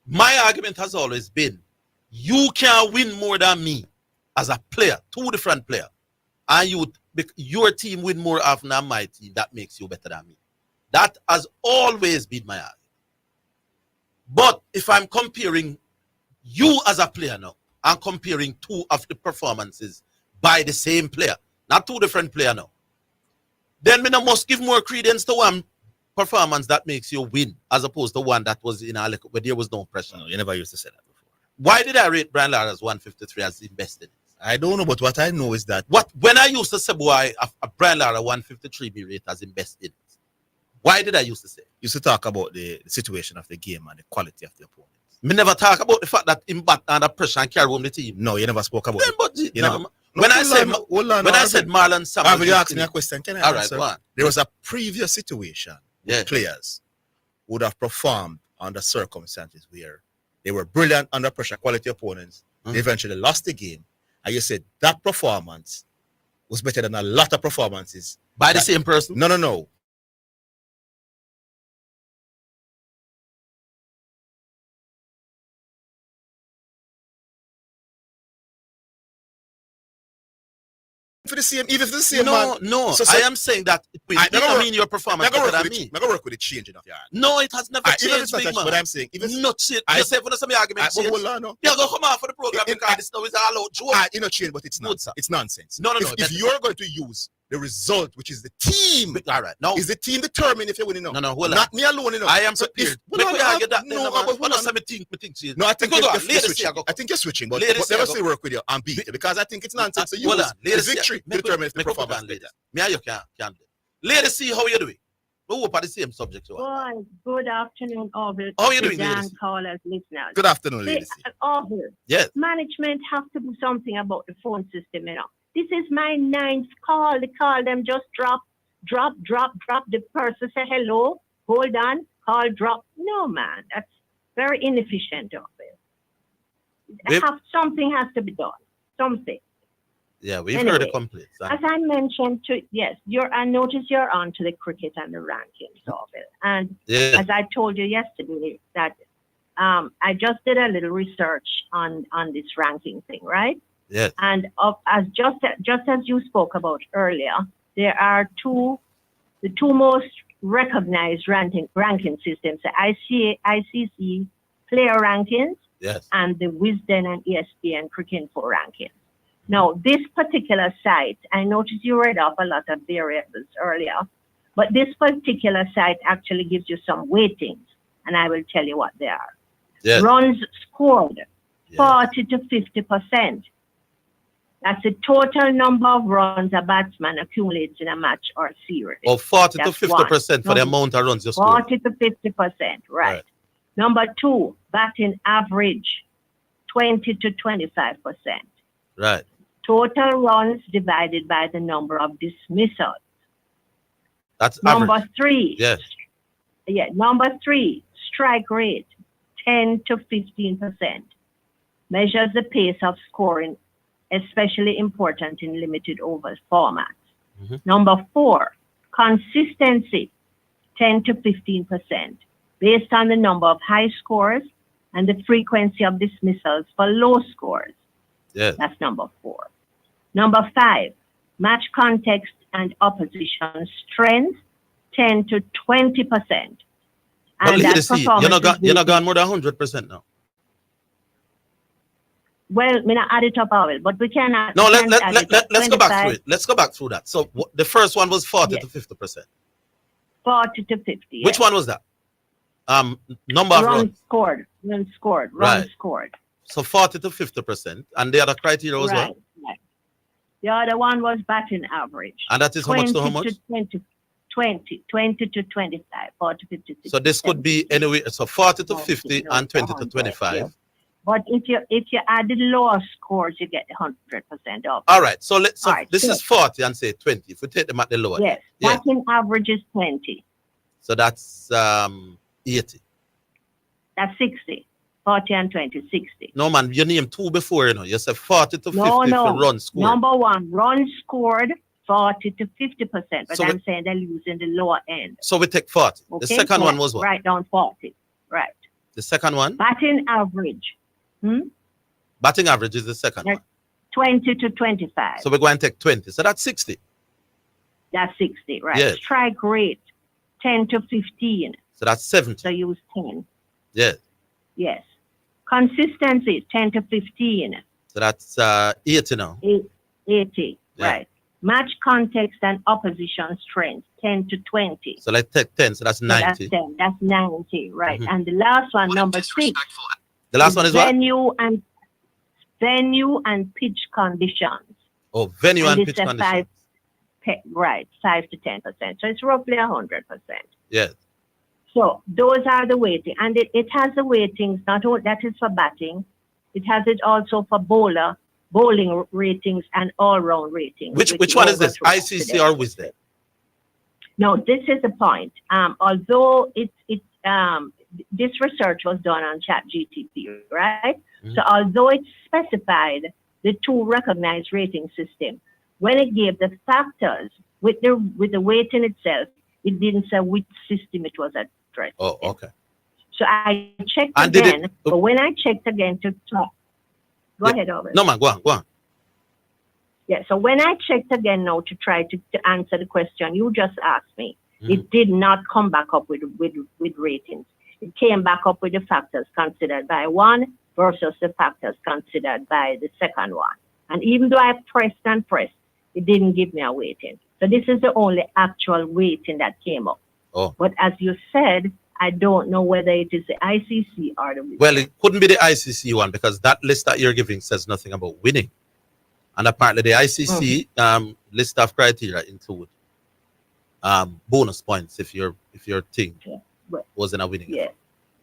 My argument has always been, you can win more than me as a player, two different players. And your team win more often than my team. That makes you better than me. That has always been my argument. But if I'm comparing you as a player now, I'm comparing two of the performances by the same player, not two different players now, then me must give more credence to one performance that makes you win as opposed to one that was in a where there was no pressure. No, you never used to say that before. Why did I rate Brian Lara as 153 as invested? I don't know, but what I know is that when I used to say boy a Brian Lara 153 be rate as invested. Why did I used to say? You used to talk about the situation of the game and the quality of the opponents. Me never talk about the fact that him bat under pressure and carry home the team. No, you never spoke about then, but it. When I said Marlon Samuel, you asked me a question. Can I answer? All right, there was a previous situation where players would have performed under circumstances where they were brilliant under pressure, quality opponents. They eventually lost the game. And you said that performance was better than a lot of performances. By the same person? No. For the same, even if the same man. No. I am saying that I mean your performance better than me. I work with the changing of your hand. No, it has never changed, big man. But I'm saying, even not change. You say for some argument change. Yeah, go come out for the program because this now is all out joke. You know, change, but it's not. It's nonsense. No. If you're going to use the result, which is the team, all right, no, is the team determined if you're winning? No, hold on. Not me alone, you know. I am prepared. No, I think you're switching, but never say work with you and beat it because I think it's nonsense. So use the victory to determine if the performance later. Me and you can. Ladies, see how you doing. We hope at the same subject. Boy, good afternoon, Orville. How are you doing, ladies? Callers, listeners. Good afternoon, ladies. Orville. Yes. Management have to do something about the phone system, you know. This is my 9th call. The call them just drop. The person say hello, hold on, call drop. No, man, that's very inefficient, Orville. Something has to be done. Something. Yeah, we've heard the complaints. As I mentioned, I noticed you're on to the cricket and the rankings of it. And as I told you yesterday, that I just did a little research on this ranking thing, right? Yes. And as just as you spoke about earlier, there are the two most recognized ranking systems: the ICC player rankings, and the Wisden and ESPN Cricinfo rankings. Now, this particular site, I noticed you read off a lot of variables earlier, but this particular site actually gives you some weightings, and I will tell you what they are. Yes. Runs scored, 40 to 50%. That's the total number of runs a batsman accumulates in a match or series. 40 to 50% for the amount of runs you score. 40 to 50%, right. Number 2, batting average, 20 to 25%. Right. Total runs divided by the number of dismissals. That's number average. 3. Yes. Yeah. Number 3, strike rate, 10 to 15%. Measures the pace of scoring, especially important in limited overs formats. Mm-hmm. Number 4, consistency, 10 to 15%, based on the number of high scores and the frequency of dismissals for low scores. Yes. That's number 4. Number 5, match context and opposition strength, 10 to 20%. And that performance you're not gone more than 100% now. Well, me not add it up, but we cannot. No, let's go back through it. Let's go back through that. So the first one was 40 to 50%. 40 to 50. Which one was that? Number of runs scored. Runs scored. So 40 to 50%, and the other criteria was what? Right. The other one was batting average. And that is how much to how much? 20 to 25, 40 to 50. So this could be anyway. So 40 to 50 and 20 to 25. Yes. But if you add the lower scores, you get 100% off. All right. So this is 40 and say 20. If we take them at the lower. Yes. Batting average is 20. So that's 80. That's 60. 40 and 20, 60. No, man, you named 2 before, you know. You said 40 to 50 No, for run scored. Number 1, run scored 40 to 50%, but So I'm saying they're losing the lower end. So we take 40. Okay? The second So one was what? Write down 40. Right. The second one? Batting average. Batting average is the second one. 20 to 25. So we're going to take 20. So that's 60. That's 60, right? Yes. Strike rate, 10 to 15. So that's 70. So use 10. Yes. Yes. Consistency, 10 to 15. So that's 80 now. 80, Yeah. right. Match context and opposition strength, 10 to 20. So let's take 10. So that's So 90. that's 10. That's 90, right. Mhm. And the last one, number 6. The last one is what? Venue and pitch conditions. Oh, venue and it's pitch a conditions. 5 to 10%. So it's roughly 100%. Yes. So those are the weighting, and it has the weightings. Not only that is for batting, it has it also for bowling ratings and all-round ratings. Which one is this? ICC or Wisdom? No, this is the point. Although this research was done on ChatGPT, right? Mm-hmm. So although it specified the 2 recognized rating systems, when it gave the factors with the weighting itself, it didn't say which system it was addressed. Oh, okay. So I checked And again, but when I checked again to go ahead, Orville. No, man, go on. Yeah, so when I checked again now to try to answer the question you just asked me, it did not come back up with ratings. It came back up with the factors considered by one versus the factors considered by the second one. And even though I pressed, it didn't give me a weighting. So this is the only actual weighting that came up. Oh. But as you said, I don't know whether it is the ICC or the... Well, it couldn't be the ICC one because that list that you're giving says nothing about winning. And apparently the ICC list of criteria include bonus points if your team was in a winning.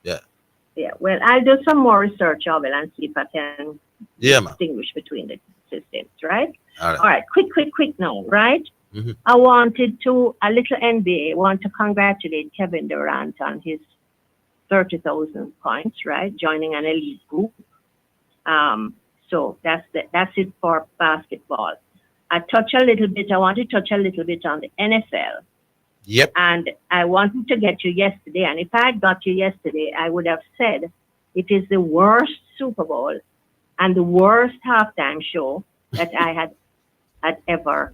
Yeah. Well, I'll do some more research, Orville, and see if I can distinguish between the systems, right? All right. All right. Quick now, right? Mm-hmm. I wanted to, a little NBA, want to congratulate Kevin Durant on his 30,000 points, right? Joining an elite group. So that's it for basketball. I want to touch a little bit on the NFL. Yep. And I wanted to get you yesterday. And if I had got you yesterday, I would have said it is the worst Super Bowl and the worst halftime show that I had ever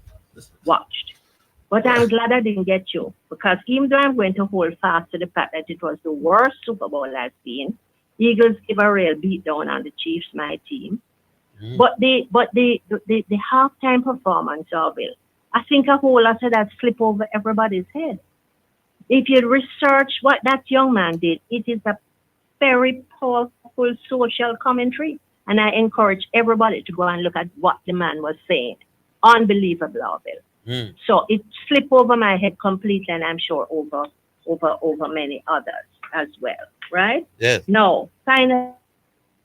watched. But I'm glad I didn't get you, because even though I'm going to hold fast to the fact that it was the worst Super Bowl I've seen, Eagles give a real beatdown on the Chiefs, my team. But the halftime performance of it, I think a whole lot of that slip over everybody's head. If you research what that young man did, it is a very powerful social commentary. And I encourage everybody to go and look at what the man was saying. Unbelievable, Orville. So it slipped over my head completely, and I'm sure over many others as well, right? Yes. No, finally,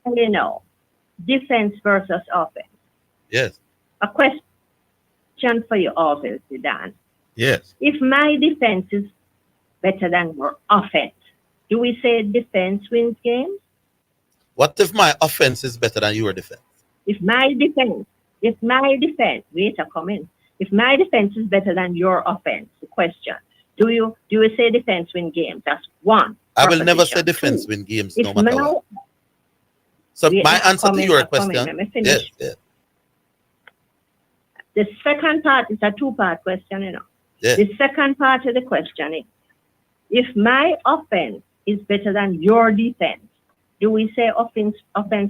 no. Defense versus offense. Yes. A question for you, Orville, Zidane. Yes. If my defense is better than your offense, do we say defense wins games? What if my offense is better than your defense? If my defense, wait a comment. If my defense is better than your offense, the question, do you say defense win games? That's one. I will never say defense win games, no matter what. So my answer to your question, let me finish. Yes. The second part is a two-part question, you know. Yes. The second part of the question is, if my offense is better than your defense, do we say offense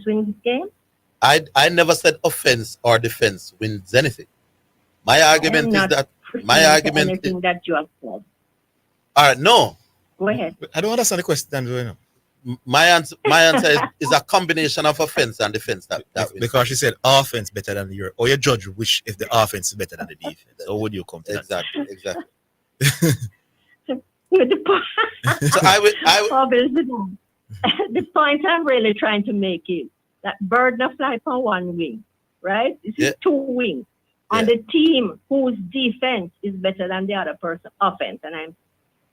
wins games? I never said offense or defense wins anything. My argument is that anything that you have said. All right, no. Go ahead. I don't understand the question. You know. My answer is a combination of offense and defense. That because she said offense better than your, or you judge which if the offense is better than the defense. Or would you come to that? Exactly. So the point I'm really trying to make is that bird not fly on one wing, right? This is two wings. And the team whose defense is better than the other person's offense,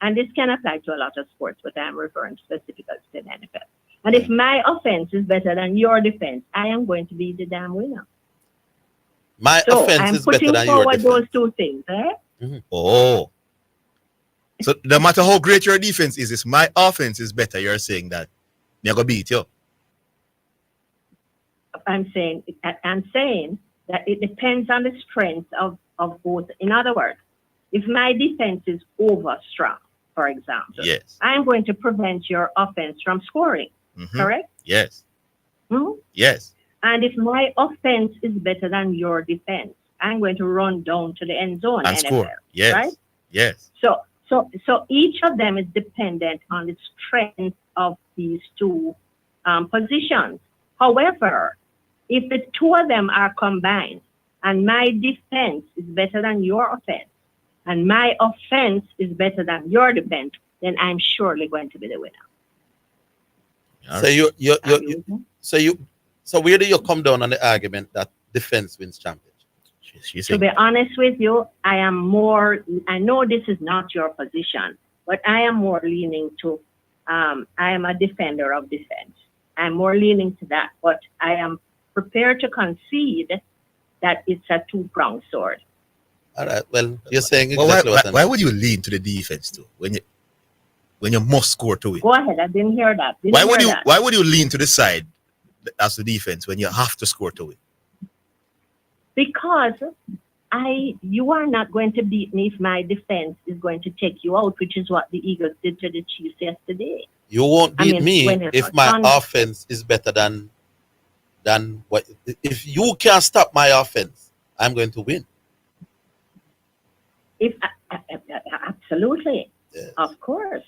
and this can apply to a lot of sports, but I'm referring specifically to the NFL. And if my offense is better than your defense, I am going to be the damn winner. My offense is better than your defense. I'm putting forward those two things, eh? Mm-hmm. Oh. So no matter how great your defense is, if my offense is better, you're saying that me gonna beat you. I'm saying that it depends on the strength of both. In other words, if my defense is over strong, for example, yes, I'm going to prevent your offense from scoring. Mm-hmm. Correct? Yes. Mm-hmm. Yes. And if my offense is better than your defense, I'm going to run down to the end zone and NFL, score. Yes. Right? Yes. So each of them is dependent on the strength of these two positions. However, if the two of them are combined and my defense is better than your offense and my offense is better than your defense, then I'm surely going to be the winner. So where do you come down on the argument that defense wins championship? To be honest with you, I know this is not your position, but I am more leaning to, I am a defender of defense. I'm more leaning to that, but I am prepared to concede that it's a two-pronged sword. All right. Well, you're saying exactly why would you lean to the defense too when you must score to win? Go ahead. I didn't hear that. Why would you lean to the side as the defense when you have to score to win? Because you are not going to beat me if my defense is going to take you out, which is what the Eagles did to the Chiefs yesterday. You won't beat me if my offense is better than what. If you can't stop my offense, I'm going to win. Absolutely, yes. Of course.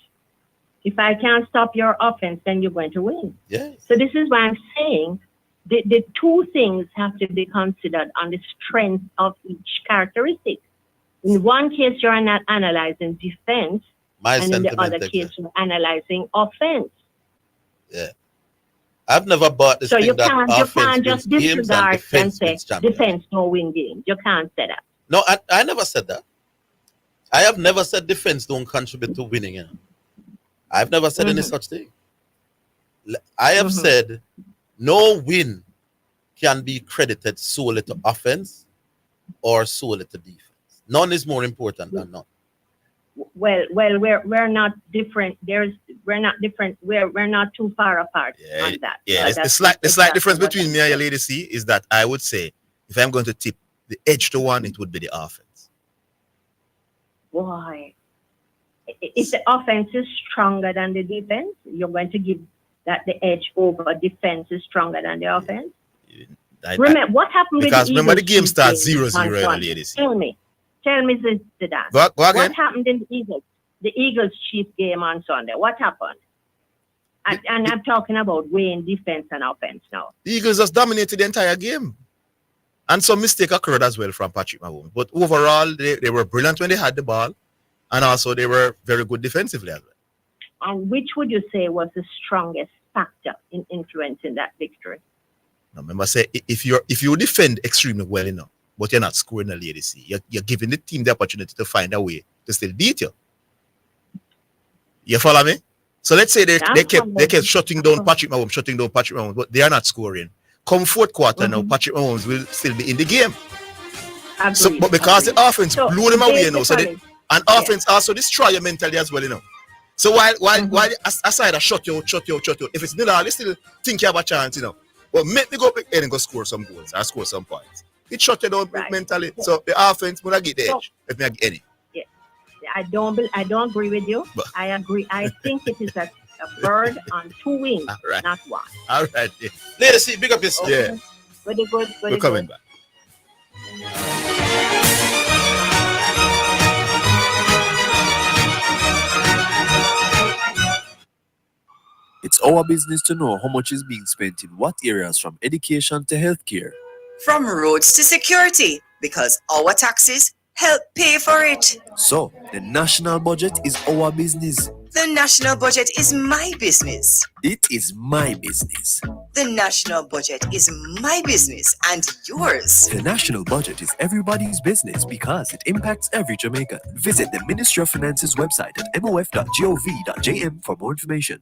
If I can't stop your offense, then you're going to win. Yes. So this is why I'm saying the two things have to be considered on the strength of each characteristic. In one case, you're not analyzing defense, and in the other case, you're analyzing offense. Yeah. I've never bought this thing you can't just disregard and say defense don't win games. You can't say that. No, I never said that. I have never said defense don't contribute to winning. You know? I've never said any such thing. I have said no win can be credited solely to offense or solely to defense. None is more important than none. Well, we're not different. We're not different. We're not too far apart on that. Yeah, the slight difference between me and your lady C is that I would say if I'm going to tip the edge to one, it would be the offense. Why? If the offense is stronger than the defense, you're going to give that the edge over defense is stronger than the offense? Remember, what happened with the Eagles? Because remember the game starts 0-0, ladies. Tell me, Zidane. Go what happened in the Eagles Chiefs game on Sunday? What happened? And I'm talking about weighing defense and offense now. The Eagles just dominated the entire game. And some mistake occurred as well from Patrick Mahomes. But overall, they were brilliant when they had the ball. And also they were very good defensively as well. And which would you say was the strongest factor in influencing that victory? Now remember, say if you defend extremely well enough, but you're not scoring a lady C, you're giving the team the opportunity to find a way to still beat you. You follow me? So let's say they kept shutting down Patrick Mahomes, but they are not scoring. Come fourth quarter now, Patrick Mahomes will still be in the game. So, but because the offense blew them away, offense also destroy your mentally as well, you know. So while aside a shut you, if it's nil, you still think you have a chance, you know. But make me go back and go score some goals or score some points. It shut you down mentally. So the offense will not get the edge if I get any. Yeah. I don't agree with you. But I agree. I think it is a bird on two wings, not one. All right. Yeah. Let's see, big up yourself. Okay. Yeah. Very good. We're coming back. It's our business to know how much is being spent in what areas, from education to healthcare. From roads to security, because our taxes help pay for it. So, the national budget is our business. The national budget is my business. It is my business. The national budget is my business and yours. The national budget is everybody's business because it impacts every Jamaican. Visit the Ministry of Finance's website at mof.gov.jm for more information.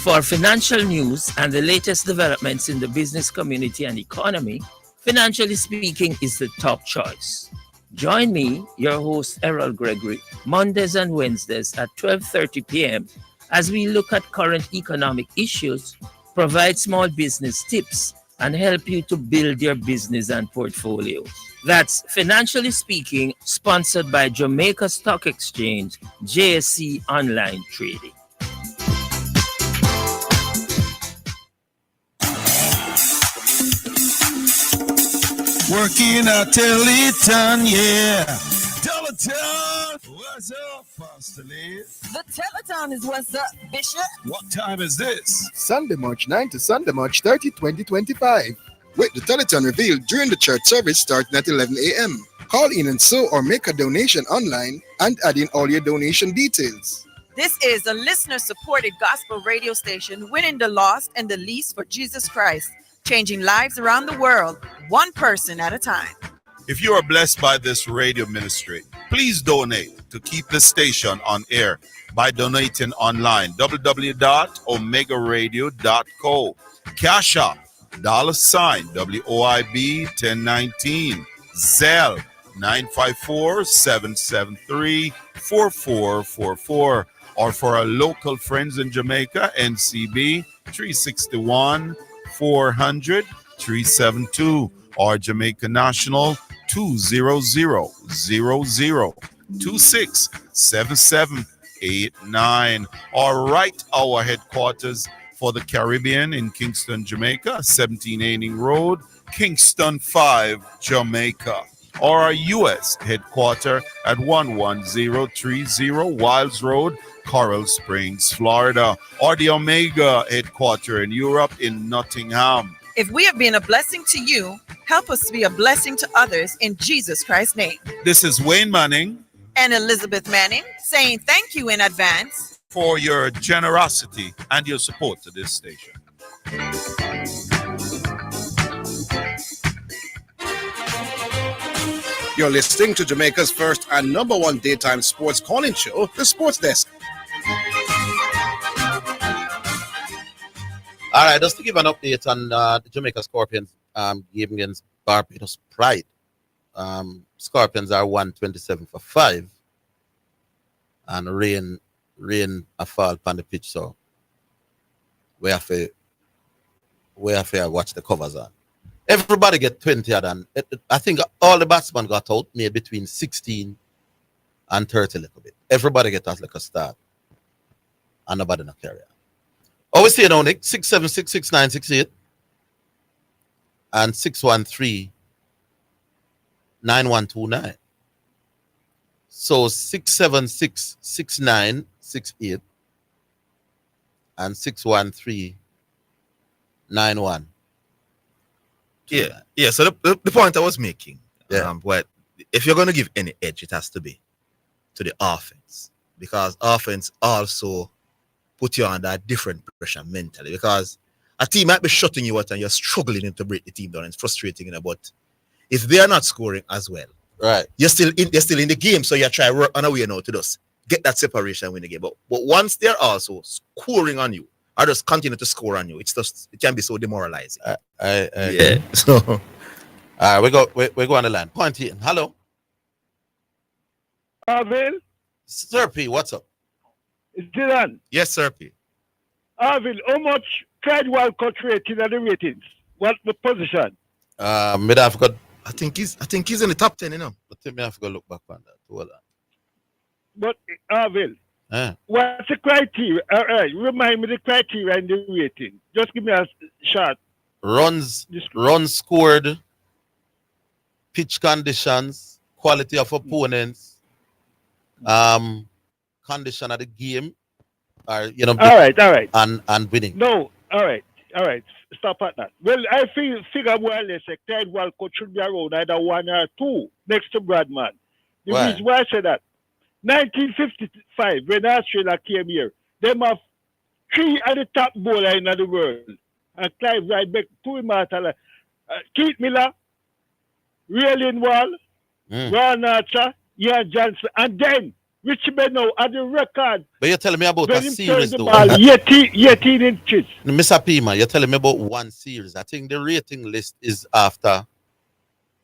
For financial news and the latest developments in the business community and economy, Financially Speaking is the top choice. Join me, your host Errol Gregory, Mondays and Wednesdays at 12:30 p.m. as we look at current economic issues, provide small business tips, and help you to build your business and portfolio. That's Financially Speaking, sponsored by Jamaica Stock Exchange, JSC Online Trading. Working a Teleton, yeah. Teleton, what's up, Pastor Lee? The Teleton is what's up, Bishop. What time is this? Sunday, March 9 to Sunday, March 30, 2025. With the Teleton revealed during the church service starting at 11 a.m. Call in and sow or make a donation online and add in all your donation details. This is a listener-supported gospel radio station winning the lost and the least for Jesus Christ, changing lives around the world, one person at a time. If you are blessed by this radio ministry, please donate to keep the station on air by donating online, www.omegaradio.co. Cash App, $WOIB 1019, Zelle 954-773-4444, or for our local friends in Jamaica, NCB 361 400 372, or Jamaica National 200-00-26-7789, or right our headquarters for the Caribbean in Kingston, Jamaica, 17 Aining Road, Kingston 5, Jamaica, or our U.S. headquarters at 11030 Wilds Road, Coral Springs, Florida, or the Omega headquarters in Europe in Nottingham. If we have been a blessing to you, help us to be a blessing to others in Jesus Christ's name. This is Wayne Manning and Elizabeth Manning saying thank you in advance for your generosity and your support to this station. You're listening to Jamaica's first and number one daytime sports calling show, The Sports Desk. All right, just to give an update on the Jamaica Scorpions game against Barbados Pride. Scorpions are 127 for 5, and rain a fall on the pitch, so we have to watch the covers on. Everybody get 20, and I think all the batsmen got out, made between 16 and 30 a little bit. Everybody get us like a start, and nobody no carry on. Always say now, Nick, 676-6968 and 613-9129. So 676-6968 and 613-9129. Yeah. So the point I was making, what if you're going to give any edge, it has to be to the offense, because offense also put you under a different pressure mentally, because a team might be shutting you out and you're struggling to break the team down. It's frustrating, but if they are not scoring as well, right, you're still in the game, so you try to work on a way now to just get that separation, win the game. But once they're also scoring on you, or just continue to score on you, it can be so demoralizing. Yeah. So, all right, we go on the line. Point here. Hello, Orville. Sir P, what's up? It's Zidane. Yes, Sir P. Orville, how much Clyde Walcott rating are the ratings? What the position? I think he's in the top 10, you know. I think I have to go look back on that. Hold on. But Orville, what's the criteria? All right, remind me the criteria and the rating. Just give me a shot. Runs scored, pitch conditions, quality of opponents, condition of the game, or all right, and winning. No, all right. Stop at that. Well, I figure more or less Clyde Walcott should be around either 1 or 2 next to Bradman. The reason why I say that, 1955, when Australia came here, them have 3 at the top bowler in the world. And Clive Ryback, 2 immortal. Keith Miller, Ray Lindwall, Ron Archer, Ian Johnson, and then Richie Beno at the record. But you're telling me about a series, though. 18 inches. Mr. Pima, you're telling me about one series. I think the rating list is after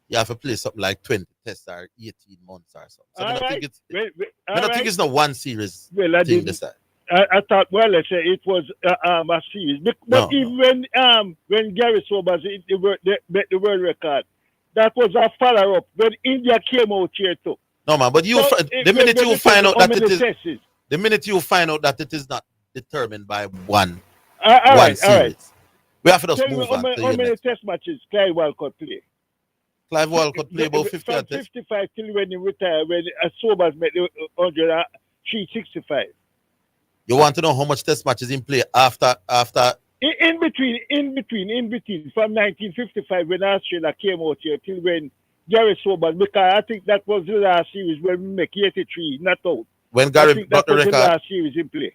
you have to play something like 20 tests or 18 months or something. So I don't think it's not one series thing this time. I thought, well, let's say it was a series. But even when Gary Sobers hit the world record, that was a follow-up when India came out here too. No, man, but the minute you find out that it is not determined by one series, we have to just move on. How many test matches Clive Walcott play? Clive Walcott play about 50 from 55 till when he retired, when Sobers made the 365. You want to know how much test matches in play after? In between, from 1955 when Australia came out here till when Gary Sobers, because I think that was the last series when we make 83 not out. When Gary brought the record. The last series in play.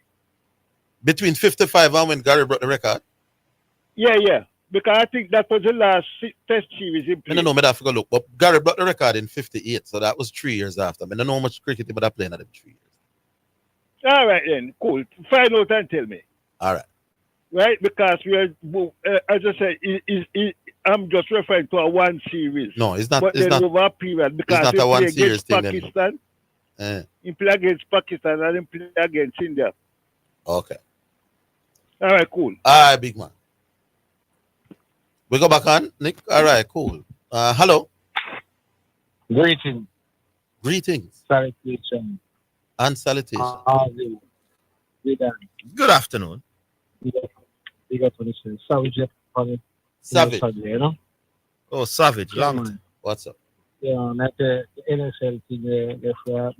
Between 55 and when Gary brought the record? Yeah. Because I think that was the last test series in play. I don't know, I have to go look. But Gary brought the record in 58, so that was 3 years after. I don't know how much cricket he would have played in them 3 years. All right then, cool. Find out and tell me. All right. Right, because we are, as I said, I'm just referring to a one series. No, it's not. But It's not over a period because it's not a one series thing. Pakistan, he play against Pakistan and he play against India. Okay. All right, cool. All right, big man. We go back on, Nick. All right, cool. Hello. Greetings. Salutation. And salutation. Good afternoon. Big up on this. Savage. Savage. You know? Oh, Savage. Yeah, Long man. time. What's up? Yeah, like the NSL thing, they for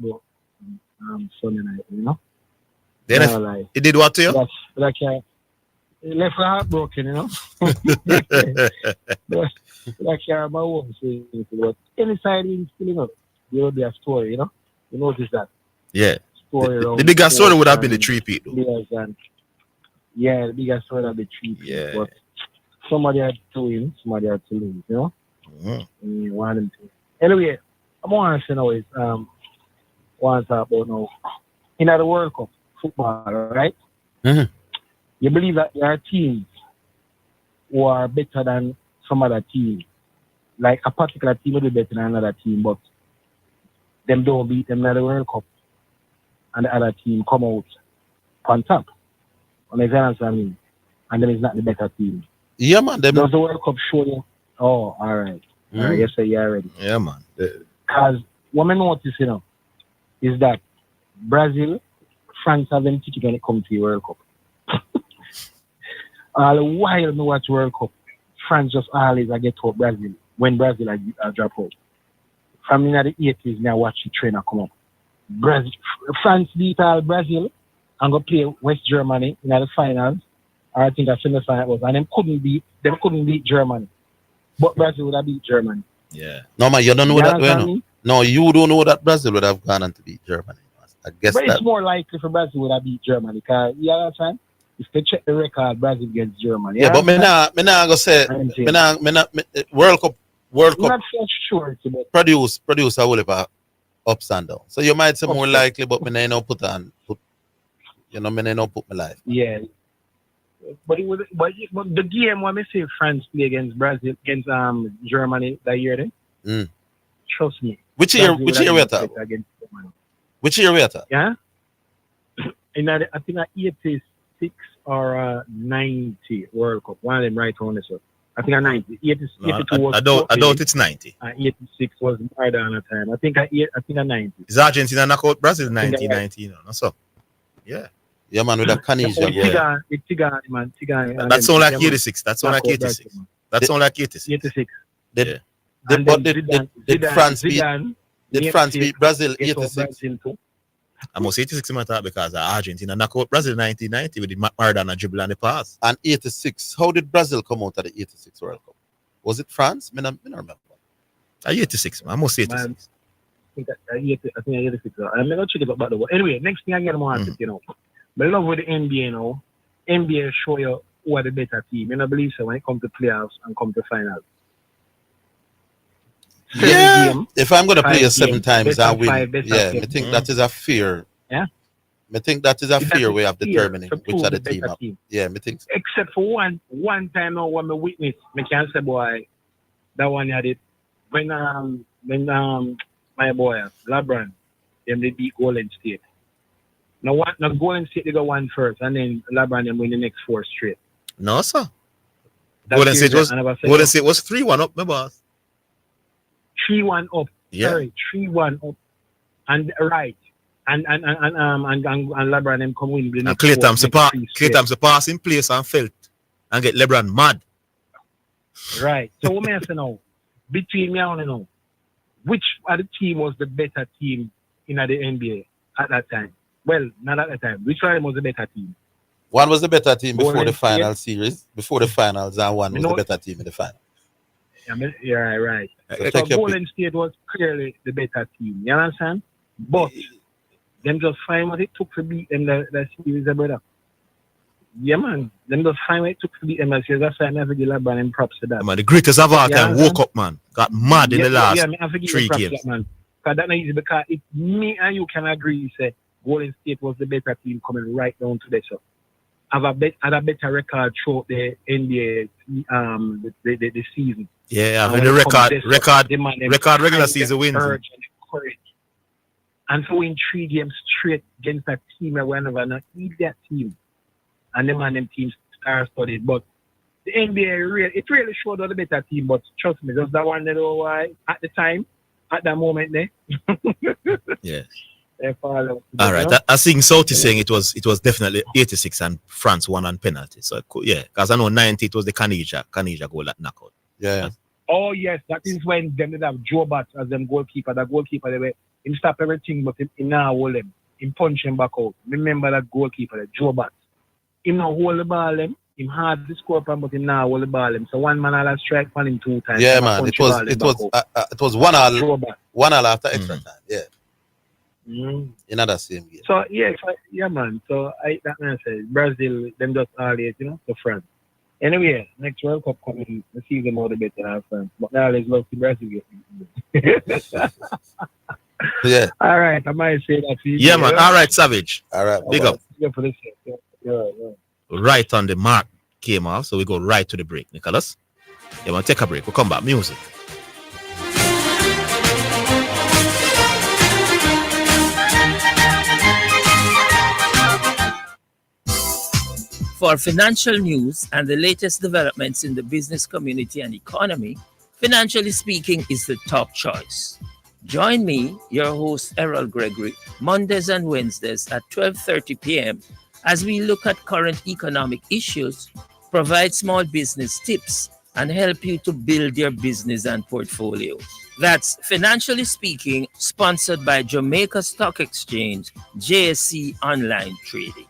Sunday night, you know? The NFL, like, he did what to you? Like, left for heartbroken, you know? like, my own saying, but any side in still up, there will be a story, you know? You notice that? Yeah. Story The biggest story would have been the 3-peat, though. Yeah, the biggest story would have been 3-peat. Yeah. But somebody had to win, somebody had to lose, you know? Mm-hmm. You want them to. Anyway, I want to say now is, want to talk about now, in the World Cup football, right? Mm-hmm. You believe that there are teams who are better than some other teams. Like a particular team will be better than another team, but them don't beat them in the World Cup. And the other team come out on top. On the I mean. And then it's not the better team. Yeah, man. Does the World Cup show you? Oh, all right. All right. Yes, sir, you're ready. Yeah, man. Because what I notice, you know, is that Brazil, France have them ticket when it comes to the World Cup. All the while I watch World Cup, France just always get to Brazil when Brazil drop out. From in the 80s, now watch the trainer come up. France beat all Brazil and go play West Germany in the finals. Or I think the semi-final was, and them couldn't beat Germany. But Brazil would have beat Germany. Yeah. No, man, you don't know that. No. No, you don't know that Brazil would have gone on to beat Germany. I guess but it's more likely for Brazil would have beat Germany. Because, you understand? If they check the record, Brazil against Germany. Yeah, but me not go say, World Cup I'm not so sure. Produce a whole heap of ups and downs. So you might say more likely, but me no put my life. Yeah. But the game when we say France play against Brazil against Germany that year then, trust me. Which year we at? Which year we at? Yeah. I think 86 or 90 World Cup. One of them right on this one. I think 90. 82 was I doubt it's 90. 86 was more than a time. I think 90. Is Argentina knock out Brazil 1990? You know, so yeah. Yeah, man, with a Canisian. Tigane, man. That's all like 86. That's all like 86. That's all like 86. 86. Did France beat Brazil 86? I must 86 matter because Argentina knock out Brazil 1990 with the Maradona dribble and the pass. And 86. How did Brazil come out of the 86 World Cup? Was it France? I don't remember. 86, man. I must 86. Man, I think 86. I'm going to check it out, by the way. Anyway, next thing I get more you know. But I love with the NBA now. NBA show you who are the better team. I believe so when it comes to playoffs and come to finals. Yeah. Game, if I'm gonna play you 7 games, times best and of win, five, best of yeah, I seven. think that is a fair. Yeah. I think that is a That's fair a way of fair determining to which prove are the the team better up. team. Yeah, I think. Except for one time now when I witness, I can say boy, that one had it when my boy LeBron, them they beat Golden State. Now Golden State they got one first, and then LeBron them win the next 4 straight. No, sir. That Golden series State was 3-1 up, my boss. 3-1 up. Yeah. Sorry, 3-1 up. And right. And LeBron them come win the And next Klay 4, Thompson next 3 straight. pass in place and felt and get LeBron mad. Right. So what may I say now? Between me and now, which other team was the better team in the NBA at that time? Well, not at that time. Which one was the better team? One was the better team before Golden the final State. series, before the finals, and one was know- the better team in the final. Yeah, right. So So take your Golden State was clearly the better team. You understand? But them just find what it took to beat them the series, brother. Yeah, man. Them just find what it took to beat them the series. That's why I never give LeBron and props to that. Man, the greatest of all Yeah, time man. woke up, man. Got mad in the last I forget 3 the props to games. that, man. Because that's not easy because if me and you can agree, say Golden State was the better team coming right down to this. So had a better record throughout the NBA the season. Yeah, And when when the it comes to this, record regular season wins. urge and courage. And so win 3 games straight against a team that we never not need that team. And them and them teams star-studded. But the NBA, it really showed out the better team. But trust me, just that one little why at the time, at that moment there. Yeah. They fall out. All right. I think South is saying it was definitely 86 and France won on penalty. So yeah, because I know 90 it was the Kanija goal at knockout. Yeah. Oh yes, that is when them did have Joe Bat as them goalkeeper. The goalkeeper they were him stop everything, but him now hold him. Him punch him back out. Remember that goalkeeper, the Joe Bat. Him now hold the ball him hard to score upon, but him now hold the ball him. So one man all strike on him 2 times. Yeah, man. It was 1-1 after extra time. Yeah. Mm. In that same game. So yeah, man. So that man said Brazil them just always, to France. Anyway, next World Cup coming, the season more the better than France. But now let's love to Brazil get Yeah. All right, I might say that to you. Yeah, man. All right, Savage. All right. Big up. Yeah, for this. Yeah. Right on the mark came off, so we go right to the break, Nicholas. Yeah, man, take a break. We'll come back. Music. For financial news and the latest developments in the business community and economy, Financially Speaking is the top choice. Join me, your host Errol Gregory, Mondays and Wednesdays at 12:30 p.m. as we look at current economic issues, provide small business tips, and help you to build your business and portfolio. That's Financially Speaking, sponsored by Jamaica Stock Exchange, JSC Online Trading.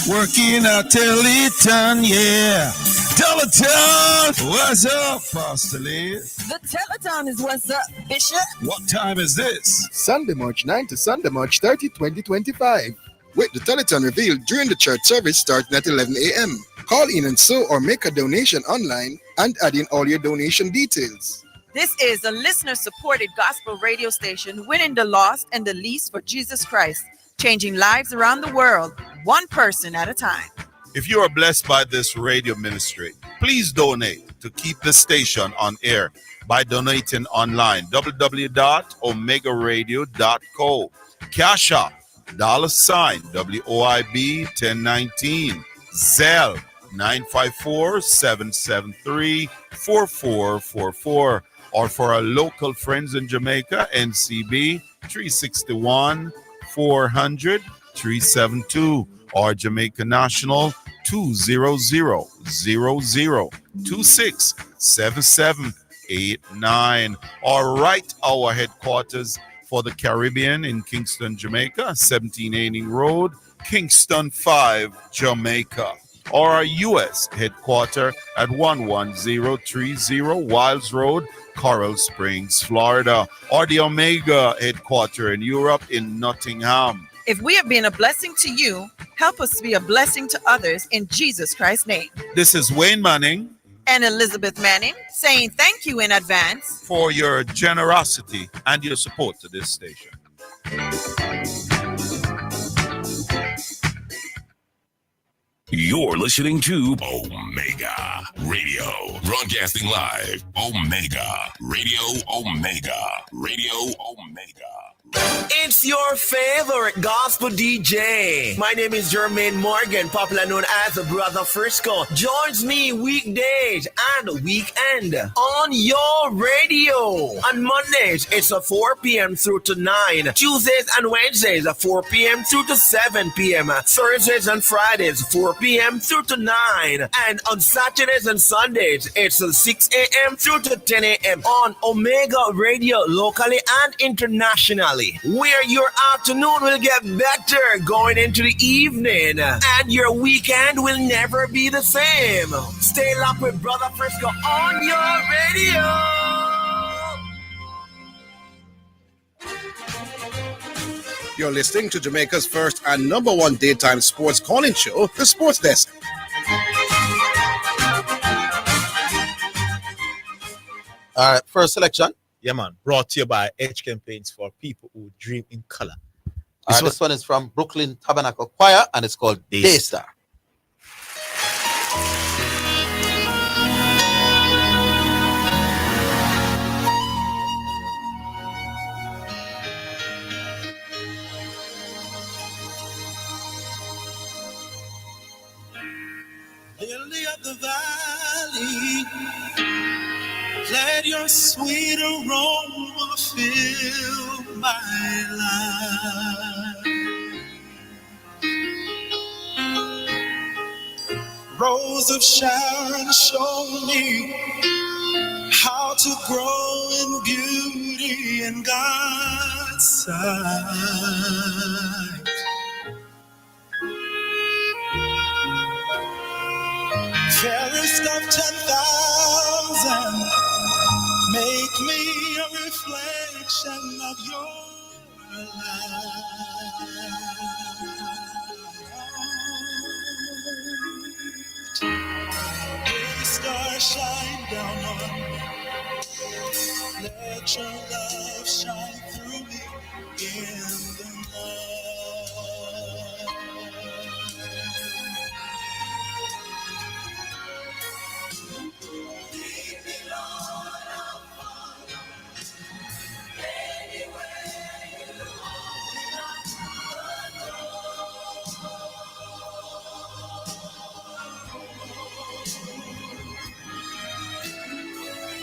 Working at Teleton, yeah. Teleton, what's up, Pastor Lee? The Teleton is what's up, Bishop. What time is this? Sunday, March 9 to Sunday, March 30, 2025. With the Teleton revealed during the church service starting at 11 a.m. Call in and sow or make a donation online and add in all your donation details. This is a listener-supported gospel radio station winning the lost and the least for Jesus Christ, changing lives around the world, one person at a time. If you are blessed by this radio ministry, please donate to keep the station on air by donating online, www.omegaradio.co. Cash App, $WOIB 1019, Zelle 954-773-4444, or for our local friends in Jamaica, NCB 361 400 372, or Jamaica National 200-0026-7789, or write our headquarters for the Caribbean in Kingston, Jamaica, 17 Aining Road, Kingston 5, Jamaica, or our U.S. headquarters at 11030 Wilds Road, Coral Springs, Florida, or the Omega headquarters in Europe in Nottingham, If we have been a blessing to you, help us to be a blessing to others in Jesus Christ's name. This is Wayne Manning And Elizabeth Manning saying thank you in advance for your generosity and your support to this station. You're listening to Omega Radio, broadcasting live. Omega Radio, Omega Radio, Omega. It's your favorite gospel DJ. My name is Jermaine Morgan, popular known as Brother Frisco. Joins me weekdays and weekend on your radio. On Mondays, it's 4 p.m. through to 9. Tuesdays and Wednesdays, 4 p.m. through to 7 p.m. Thursdays and Fridays, 4 p.m. through to 9. And on Saturdays and Sundays, it's 6 a.m. through to 10 a.m. on Omega Radio, locally and internationally, where your afternoon will get better going into the evening, and your weekend will never be the same. Stay locked with Brother Frisco on your radio. You're listening to Jamaica's first and number one daytime sports calling show, The Sports Desk. All right, first selection. Yeah, man. Brought to you by Edge Campaigns for people who dream in color. This one is from Brooklyn Tabernacle Choir, and it's called Daystar. Lily of the valley, let your sweet aroma fill my life. Rose of Sharon, show me how to grow in beauty in God's sight. Fairest of 10,000, make me a reflection of your light. Day star, shine down on me. Let your love shine through me in the night. Lead me, Lord, I'll follow. Anywhere you want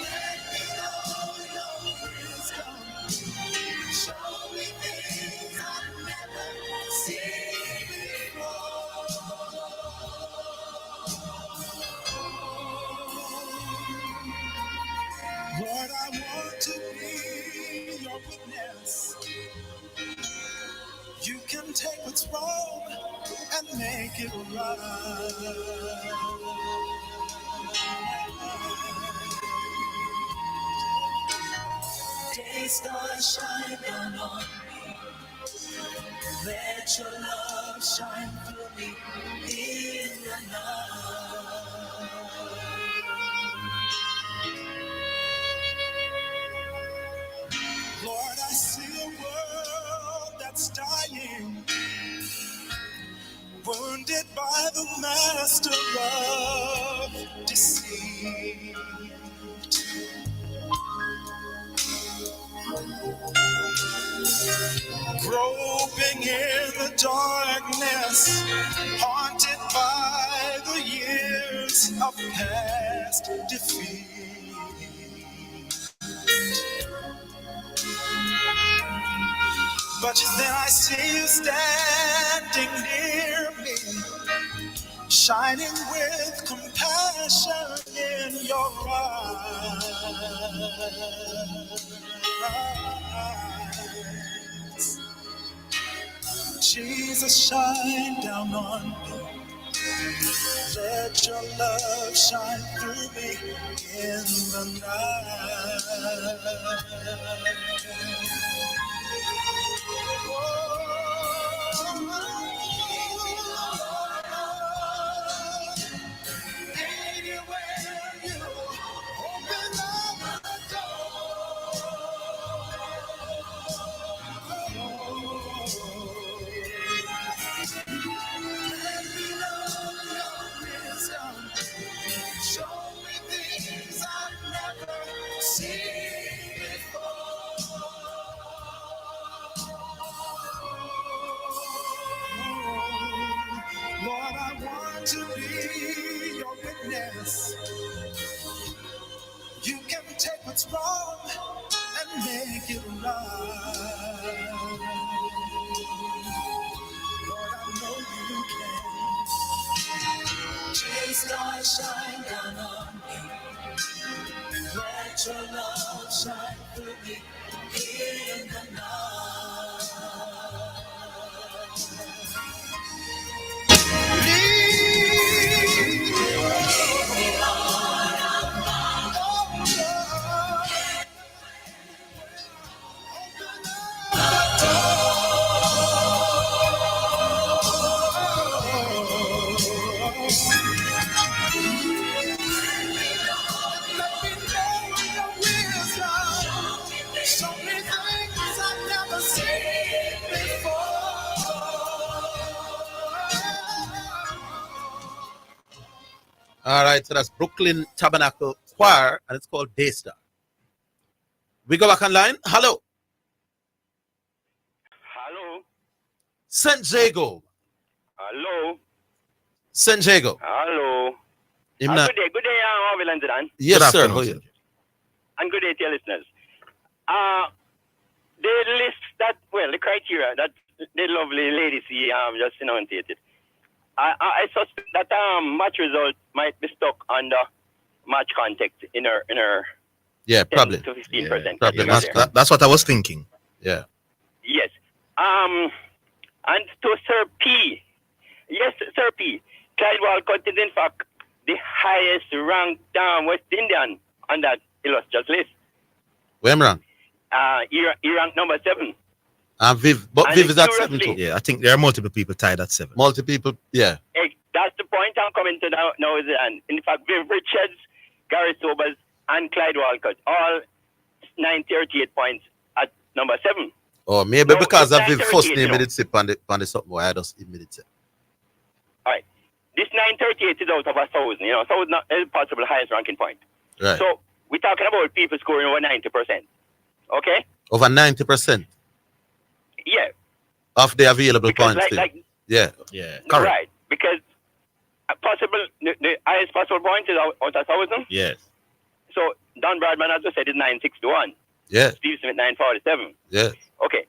Let me know your wisdom. Show me things I've never seen before. Lord, I want to be your witness. You can take what's wrong and make it right. Day star, shine down on me. Let your love shine through me in the night. Lord, I see a world that's dying, wounded by the master of deceit. Groping in the darkness, haunted by the years of past defeat. But then I see you standing near me, shining with compassion in your eyes. Jesus, shine down on me. Let your love shine through me in the night. Oh, your witness. You can take what's wrong and make it right. Lord, I know you can. Jesus, God, shine down on me. Let your love shine through me in the night. Lead me on. Show me things I've never seen before. All right, so that's Brooklyn Tabernacle Choir, and it's called Daystar. We go back online. Hello. Hello. St. Jago. Hello. St. Jago. Hello. Good day, Orville and Zidane. Yes, sir. How are you? And good day to your listeners. The list that, well, the criteria that the lovely lady just enunciated. I suspect that match result might be stuck under match context in her Yeah, 10 probably. to 15%. Probably. That's what I was thinking. Yeah. Yes. And to Sir P. Yes, Sir P. Clyde Walcott is in fact the highest ranked West Indian on that illustrious list. Where am I wrong? He ranked number 7. And Viv, but And Viv is at 7 curiously- too. Yeah, I think there are multiple people tied at 7. Multiple people, yeah. Hey, that's the point I'm coming to now. And in fact, Viv Richards, Gary Sobers, and Clyde Walcott, all 938 points at number 7. Or maybe No, because it's of Viv 938, first you name know. it sip on the something why I just immediately say. All right. This 938 is out of 1,000. You know, so it's not a possible highest ranking point. Right. So we're talking about people scoring over 90%. Okay? Over 90% Yeah. of the available Because points. like- yeah. Yeah. Right. Because the highest possible point is out of 1,000. Yes. So Don Bradman, as I said, is 961. Yeah. Steve Smith 947. Yeah. Okay.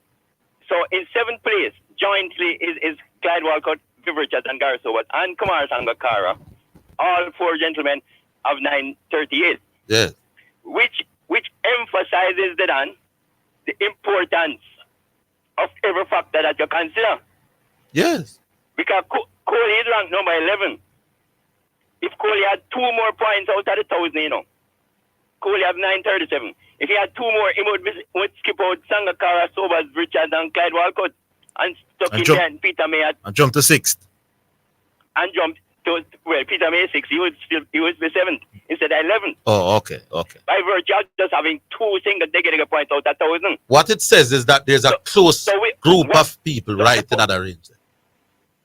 So in 7th place, jointly is Clyde Walcott, Viv Richards, and Gary Sobers, and Kumar Sangakkara. All 4 gentlemen of 938. Yeah. Which emphasizes the importance of every factor that you consider. Yes. Because Kohli is ranked number 11. If Kohli had 2 more points out of the 1,000, you know, Kohli have 937. If he had 2 more, he would skip out Sangakkara, Sobers, Richards, and Clyde Walcott, and stuck in there, and Peter May And jump to 6th. and jumped to, well, Peter May 6. He would be 7th instead of 11th. Oh, okay. Okay. By virtue of just having 2 single digger points out of 1,000. What it says is that there's a close group of people right in that range.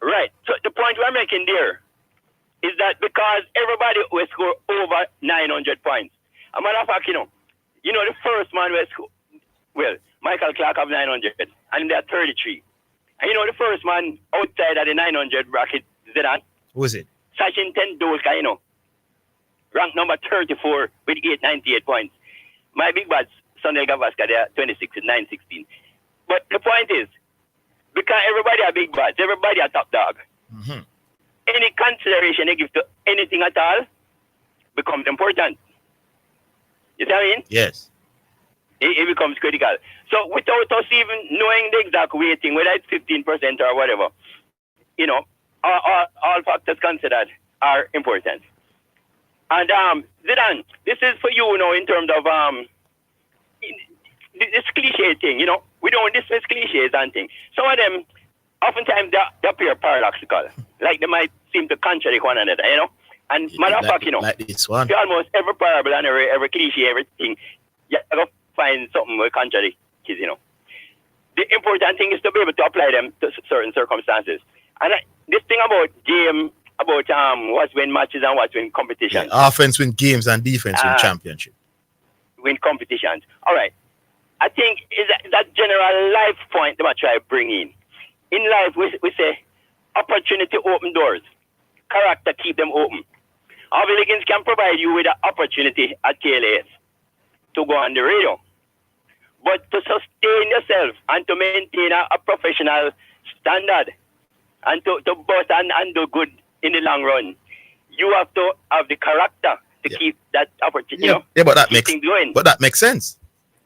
Right. So the point we're making there is that because everybody will score over 900 points. A matter of fact, you know the first man will score, well, Michael Clark have 900, and they're 33. And you know the first man outside of the 900 bracket, Zidane? Who is it? Sachin Tendulkar, you know, ranked number 34 with 898 points. My big bats, Sunil Gavaskar, they're 26 with 916. But the point is, because everybody are big bats, everybody are top dog. Mm-hmm. Any consideration they give to anything at all becomes important. You see what I mean? Yes. It becomes critical. So without us even knowing the exact weighting, whether it's 15% or whatever, you know, all factors considered are important. And Zidane, this is for you now in terms of this cliche thing, you know. We don't dismiss cliches and things. Some of them, oftentimes, they appear paradoxical. Like they might seem to contradict one another, you know. And matter of fact, you know, like this one. almost every parable and every cliche, everything, you have to find something that contradicts, you know. The important thing is to be able to apply them to certain circumstances. And this thing about game, about what's win matches and what's win competitions. Yeah, offense win games and defense win championship. Win competitions. All right. I think is that general life point that I try to bring in. In life, we say opportunity open doors. character keep them open. Orville Higgins can provide you with an opportunity at KLAS to go on the radio. But to sustain yourself and to maintain a professional standard and to boss and do good in the long run, you have to have the character to keep that opportunity. Yeah, yeah, but that makes sense.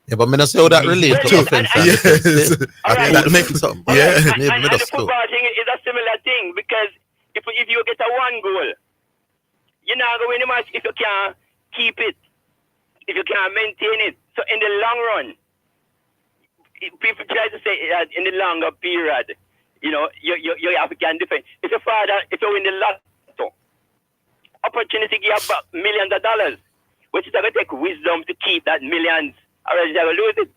Yeah, but I don't say how that relates to offense. Yes. That makes sense. Yeah. And the football thing is a similar thing because if you get a one goal, you're not going to win the match if you can't keep it, if you can't maintain it. So in the long run, people try to say that in the longer period, you have to can defend. If you win the lotto, opportunity give you back millions of dollars, which is going to take wisdom to keep that millions, or else you're going to lose it.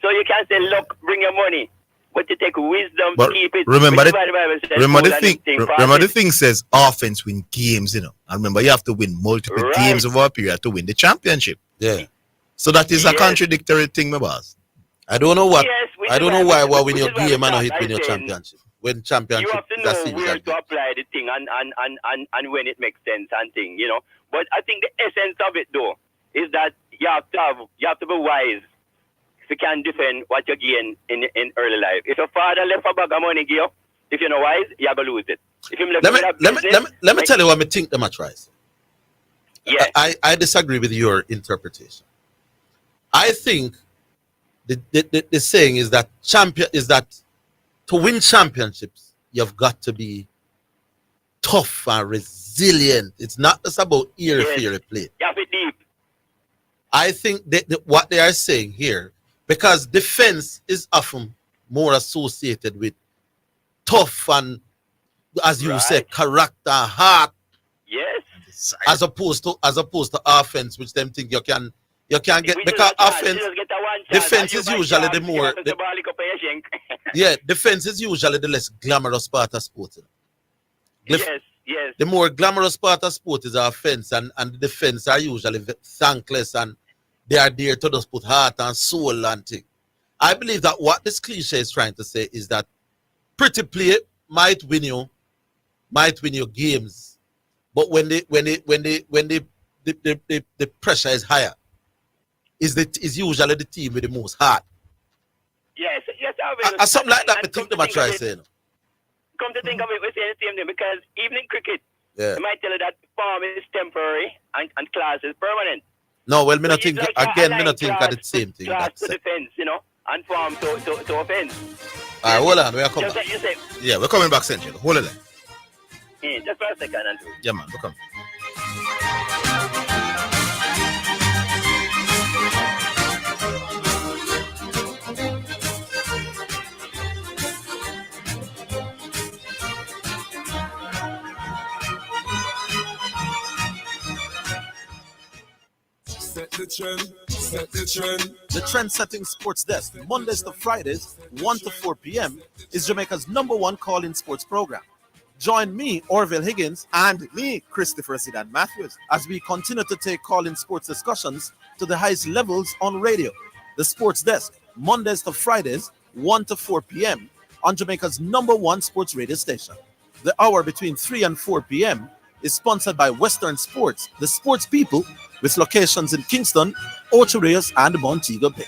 So you can't say, look, bring your money, but you take wisdom to keep it. Remember the thing says offense win games, And remember, you have to win multiple games over a period to win the championship. Yeah. So that is a contradictory thing, my boss. I don't know what. I don't know why when your game and not hit win your championship. When championship, you have to know where to apply the thing and when it makes sense and thing, But I think the essence of it though is that you have to be wise if you can defend what you gain in early life. If your father left a bag of money give you, if you're not wise, you're gonna lose it. If you let me tell you what I think the match rise. Yeah. I disagree with your interpretation. I think the saying is that to win championships, you've got to be tough and resilient. It's not just about eerie play. You have to be deep. I think that what they are saying here, because defense is often more associated with tough and, as you said, character, heart. Yes. As opposed to offense, which them think you can get, because offense, defense is usually the more. Defense is usually the less glamorous part of sport. Yes. The more glamorous part of sport is offense, and the defense are usually thankless, and they are there to just put heart and soul and thing. I believe that what this cliche is trying to say is that pretty play might win you games, but when the pressure is higher, is usually the team with the most heart. Yes. Something like that. I think they might try saying. Come to think of it, we're saying the same thing because even in cricket, they might tell you that form is temporary and class is permanent. No, well, me not think again. Me not think of the same thing. Class to defense, and form to offense. All right, hold on, we are coming back. Yeah, we're coming back, Central. Hold on. Yeah, just for a second, Andrew. Yeah, man, we're coming. Set the trend, set the trend. The trend-setting sports desk, Mondays to Fridays, 1 to 4 p.m., is Jamaica's #1 call-in sports program. Join me, Orville Higgins, and me, Christopher Zidane Matthews, as we continue to take call-in sports discussions to the highest levels on radio. The sports desk, Mondays to Fridays, 1 to 4 p.m., on Jamaica's #1 sports radio station. The hour between 3 and 4 p.m. is sponsored by Western Sports, the sports people, with locations in Kingston, Ocho Rios, and Montego Bay.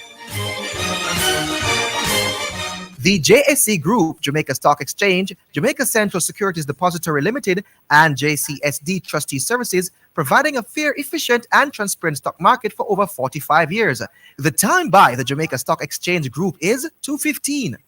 The JSC Group, Jamaica Stock Exchange, Jamaica Central Securities Depository Limited, and JCSD Trustee Services, providing a fair, efficient, and transparent stock market for over 45 years. The time by the Jamaica Stock Exchange Group is 2:15.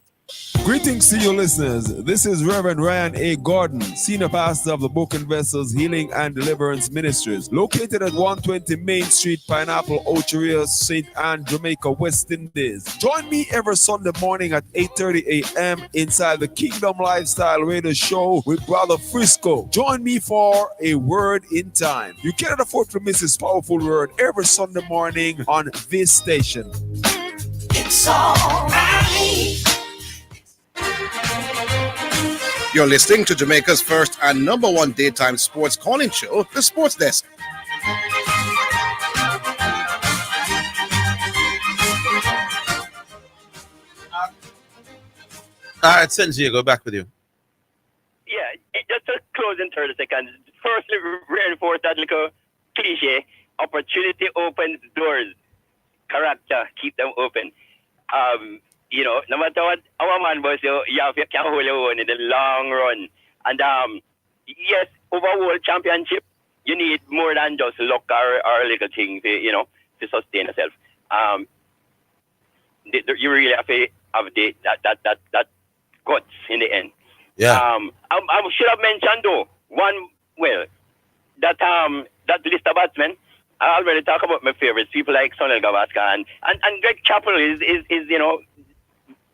Greetings to you listeners. This is Reverend Ryan A. Gordon, Senior Pastor of the Book and Vessels Healing and Deliverance Ministries, located at 120 Main Street, Pineapple, Ocho Rios, St. Anne, Jamaica, West Indies. Join me every Sunday morning at 8:30 a.m. inside the Kingdom Lifestyle Radio Show with Brother Frisco. Join me for a word in time. You cannot afford to miss this powerful word every Sunday morning on this station. It's all right. You're listening to Jamaica's first and #1 daytime sports calling show, The Sports Desk. All right, Senji, go back with you. Yeah, just to close in 30 seconds firstly reinforce that little cliche. Opportunity opens doors. Character, keep them open. You know, no matter what our man was, you can hold your own in the long run. And yes, overall championship, you need more than just luck or little things, you know, to sustain yourself. You really have to have that guts in the end. Yeah. I should have mentioned though that list of batsmen. I already talked about my favorites, people like Sunil Gavaskar and Greg Chappell is you know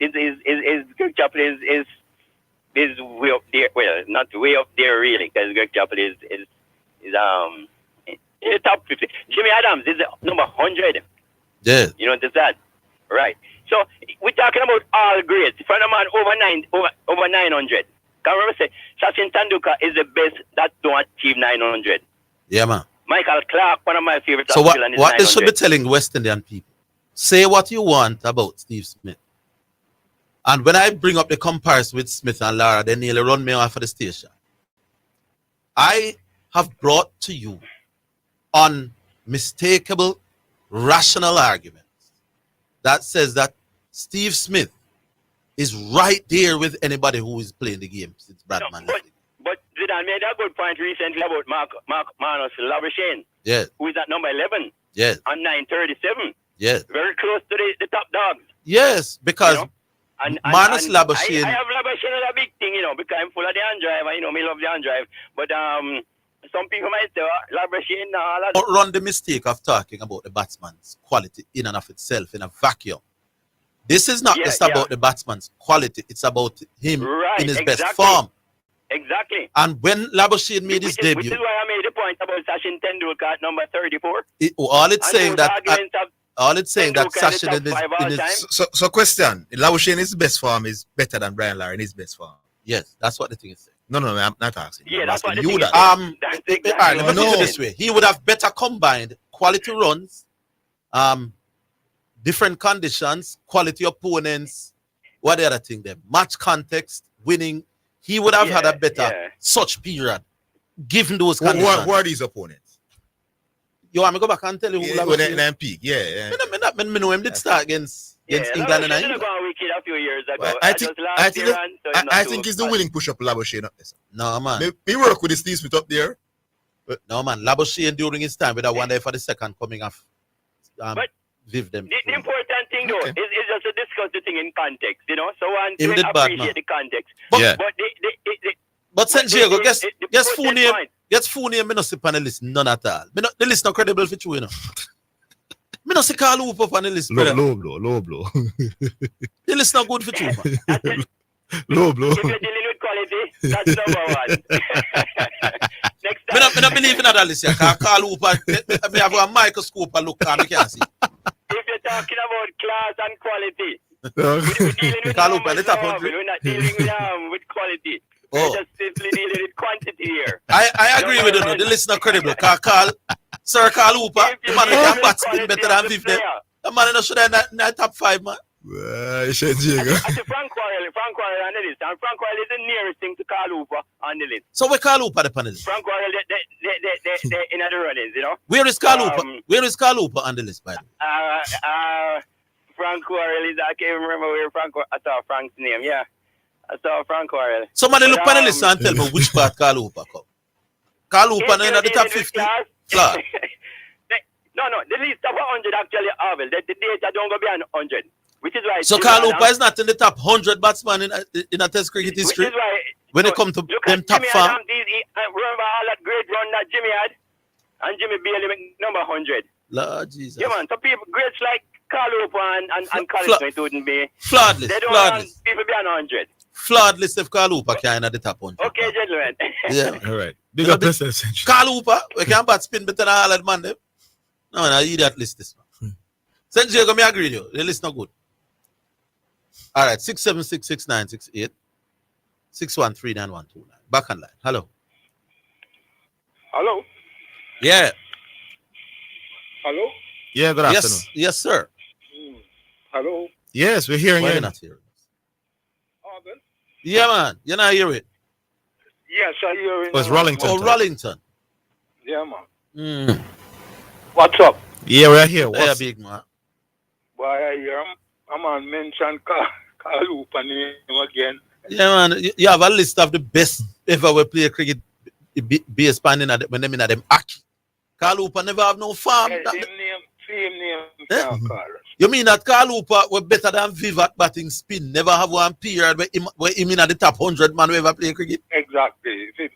Greg Chappell is way up there. Well, not way up there really, because Greg Chappell is in the top 50. Jimmy Adams is number 100. Yeah. You know that, right? So we're talking about all grades. From a man over 900. Can remember say Sachin Tendulkar is the best that don't achieve 900. Yeah, man. Michael Clark, one of my favorites. So what they should be telling West Indian people, say what you want about Steve Smith. And when I bring up the comparison with Smith and Lara, they nearly run me off of the station. I have brought to you unmistakable, rational arguments that says that Steve Smith is right there with anybody who is playing the game since Bradman left. But Zidane made a good point recently about Marnus Labuschagne, Yes. who is at number 11 Yes. on 937. Yes. Very close to the top dogs. Yes, because Marnus Labuschagne. I have Labuschagne as a big thing, you know, because I'm full of the hand drive. You know, me love the hand drive. But some people might say, Labuschagne, Don't run the mistake of talking about the batsman's quality in and of itself in a vacuum. This is not just about the batsman's quality, it's about him in his best form. Exactly. And when Labuschagne made his debut, which is why I made the point about Sachin Tendulkar at number 34. all it's saying that Sachin in his So question, Labuschagne in his best form is better than Brian Lara in his best form. Yes, that's what the thing is saying. No, I'm not asking. Yeah, I'm that's asking what you the that. thing is. All right, let me put it this way. He would have better combined quality runs, different conditions, quality opponents, what the other thing there? Match context, winning. He would have had a better such period, given those conditions. Who are these opponents? You want me to go back and tell you who Labuschagne is? Peak, yeah. I know him did start against England and England. A few years ago. Well, I think it's the winning push-up Labuschagne up there. No, man. Me work with the Steve Smith up there. No, man. Labuschagne during his time with that one there for the second coming of Viv them. The important thing though is just to discuss the thing in context, you know. So one to appreciate the context. But St. Diego, guess full name. Guess full name. Me no see on the list none at all. The list not credible for you, you know. Me no see Carl Hooper on the list. Low blow. The list not good for you, man. Low blow. If you're dealing with quality, that's number one. Next time. Me not believe in that list. Carl Hooper. Me have a microscope and look and me can't see. If you're talking about class and quality, we're dealing with Carl Hooper, we're not dealing with quality. We're just simply dealing with quantity here. I agree with you. The list not credible. Sir Carl Hooper, the man who can bat spin better than Viv them. The man who should have in the top 5, man. I say Frank Quarrel on the list, and Frank Quarrel is the nearest thing to Carl Hooper on the list. So where Carl Hooper the list? Frank Quarrel, they in the runnings, you know. Where is Carl Hooper? Where is Carl Hooper on the list, by the way? Frank Quarrel is, I can't remember where I saw Frank's name, yeah. I saw Frank Quarrel. Somebody look on the list and tell me which part Carl Hooper come. Carl Hooper in the top 50. No, the list of 100 actually, Orville. The data don't go beyond 100. Which is why. So Carl Hooper is not in the top 100 batsman in a Test cricket history. Which is why. When it comes to them top Jimmy farm. Remember all that great run that Jimmy had? And Jimmy Bailey make number 100. Lord Jesus. Yeah, man. So people, greats like Carl Hooper and Colin Smith wouldn't be. Flawed list. They don't want people beyond 100. Flawed list if Carl Hooper can at the top 100. Okay, gentlemen. Yeah. All right. Big up Carl Hooper, we can bat spin better than all that man them. No, I eat that list this one. St. Diego, me agree with you. The list not good. All right, 6766968 6139129. Back on line. Hello. Hello. Yeah. Hello. Yeah, good afternoon. Yes, sir. Hello. Yes, we're hearing Why you. You're not hearing us? Yeah, man. You're not hearing it. Yes, I hear you. It was Rollington. Oh, Rollington. Yeah, man. Mm. What's up? Yeah, we're here. Yeah, What's big man. Why I hear I'm on mention Kalup and him again. Yeah, man. You have a list of the best ever we play cricket base pan in when them in them aki. Kalupa never have no farm. Same name. You mean that Kalupa were better than Vivat batting spin? Never have one period where him in at the top 100 man who ever play cricket? Exactly. And